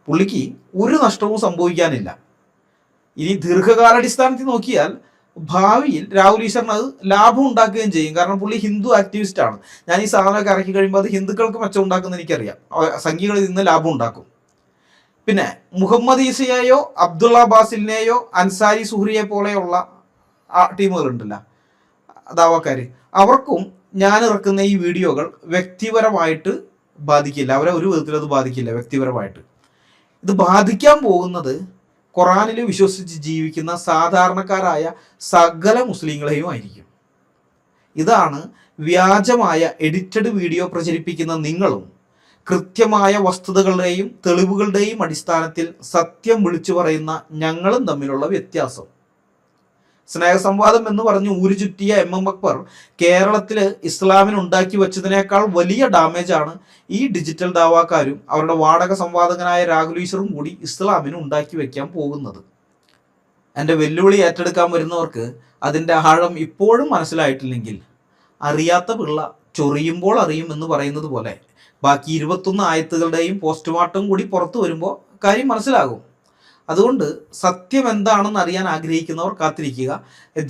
പുള്ളിക്ക് ഒരു നഷ്ടവും സംഭവിക്കാനില്ല. ഇനി ദീർഘകാലാടിസ്ഥാനത്തിൽ നോക്കിയാൽ ഭാവിയിൽ രാഹുൽ ഈശ്വറിന് അത് ലാഭം ഉണ്ടാക്കുകയും ചെയ്യും. കാരണം പുള്ളി ഹിന്ദു ആക്ടിവിസ്റ്റാണ്. ഞാൻ ഈ സാധനമൊക്കെ ഇറക്കി കഴിയുമ്പോൾ അത് ഹിന്ദുക്കൾക്ക് മെച്ചം ഉണ്ടാക്കുന്ന എനിക്കറിയാം, സംഘികളിൽ നിന്ന് ലാഭം ഉണ്ടാക്കും. പിന്നെ മുഹമ്മദ് ഈസയെയോ അബ്ദുള്ള ബാസിലിനെയോ അൻസാരി സുഹ്രിയെ പോലെയുള്ള ടീമുകളുണ്ടല്ലോ, ദാവാക്കാർ, അവർക്കും ഞാൻ ഇറക്കുന്ന ഈ വീഡിയോകൾ വ്യക്തിപരമായിട്ട് ബാധിക്കില്ല. അവരെ ഒരു വിധത്തിലും അത് ബാധിക്കില്ല വ്യക്തിപരമായിട്ട്. ഇത് ബാധിക്കാൻ പോകുന്നത് ഖുറാനിൽ വിശ്വസിച്ച് ജീവിക്കുന്ന സാധാരണക്കാരായ സകല മുസ്ലിങ്ങളെയും ആയിരിക്കും. ഇതാണ് വ്യാജമായ എഡിറ്റഡ് വീഡിയോ പ്രചരിപ്പിക്കുന്ന നിങ്ങളും കൃത്യമായ വസ്തുതകളുടെയും തെളിവുകളുടെയും അടിസ്ഥാനത്തിൽ സത്യം വിളിച്ചു പറയുന്ന ഞങ്ങളും തമ്മിലുള്ള വ്യത്യാസം. സ്നേഹസംവാദം എന്ന് പറഞ്ഞ് ഊരു ചുറ്റിയ MM അക്ബർ കേരളത്തിൽ ഇസ്ലാമിന് ഉണ്ടാക്കി വെച്ചതിനേക്കാൾ വലിയ ഡാമേജാണ് ഈ ഡിജിറ്റൽ ദാവാക്കാരും അവരുടെ വാടക സംവാദകനായ രാഹുൽ ഈശ്വറും കൂടി ഇസ്ലാമിന് ഉണ്ടാക്കി വെക്കാൻ പോകുന്നത്. എൻ്റെ വെല്ലുവിളി ഏറ്റെടുക്കാൻ വരുന്നവർക്ക് അതിൻ്റെ ആഴം ഇപ്പോഴും മനസ്സിലായിട്ടില്ലെങ്കിൽ അറിയാത്ത പിള്ള ചൊറിയുമ്പോൾ അറിയും എന്ന് പറയുന്നത് പോലെ ബാക്കി 21 ആയത്തുകളുടെയും പോസ്റ്റ്മോർട്ടം കൂടി പുറത്തു വരുമ്പോൾ കാര്യം മനസ്സിലാകും. അതുകൊണ്ട് സത്യം എന്താണെന്ന് അറിയാൻ ആഗ്രഹിക്കുന്നവർ കാത്തിരിക്കുക.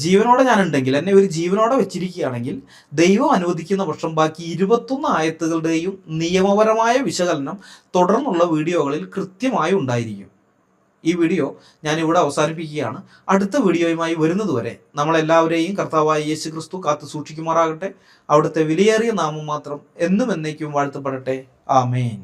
ജീവനോടെ ഞാനുണ്ടെങ്കിൽ, എന്നെ ഒരു ജീവനോടെ വെച്ചിരിക്കുകയാണെങ്കിൽ ദൈവം അനുവദിക്കുന്ന പക്ഷം ബാക്കി 21 ആയത്തുകളുടെയും നിയമപരമായ വിശകലനം തുടർന്നുള്ള വീഡിയോകളിൽ കൃത്യമായി ഉണ്ടായിരിക്കും. ഈ വീഡിയോ ഞാൻ ഇവിടെ അവസാനിപ്പിക്കുകയാണ്. അടുത്ത വീഡിയോയുമായി വരുന്നതുവരെ നമ്മളെല്ലാവരെയും കർത്താവായ യേശു ക്രിസ്തു കാത്തു സൂക്ഷിക്കുമാറാകട്ടെ. അവിടുത്തെ വിലയേറിയ നാമം മാത്രം എന്നും എന്നേക്കും വാഴ്ത്തപ്പെടട്ടെ. ആമേൻ.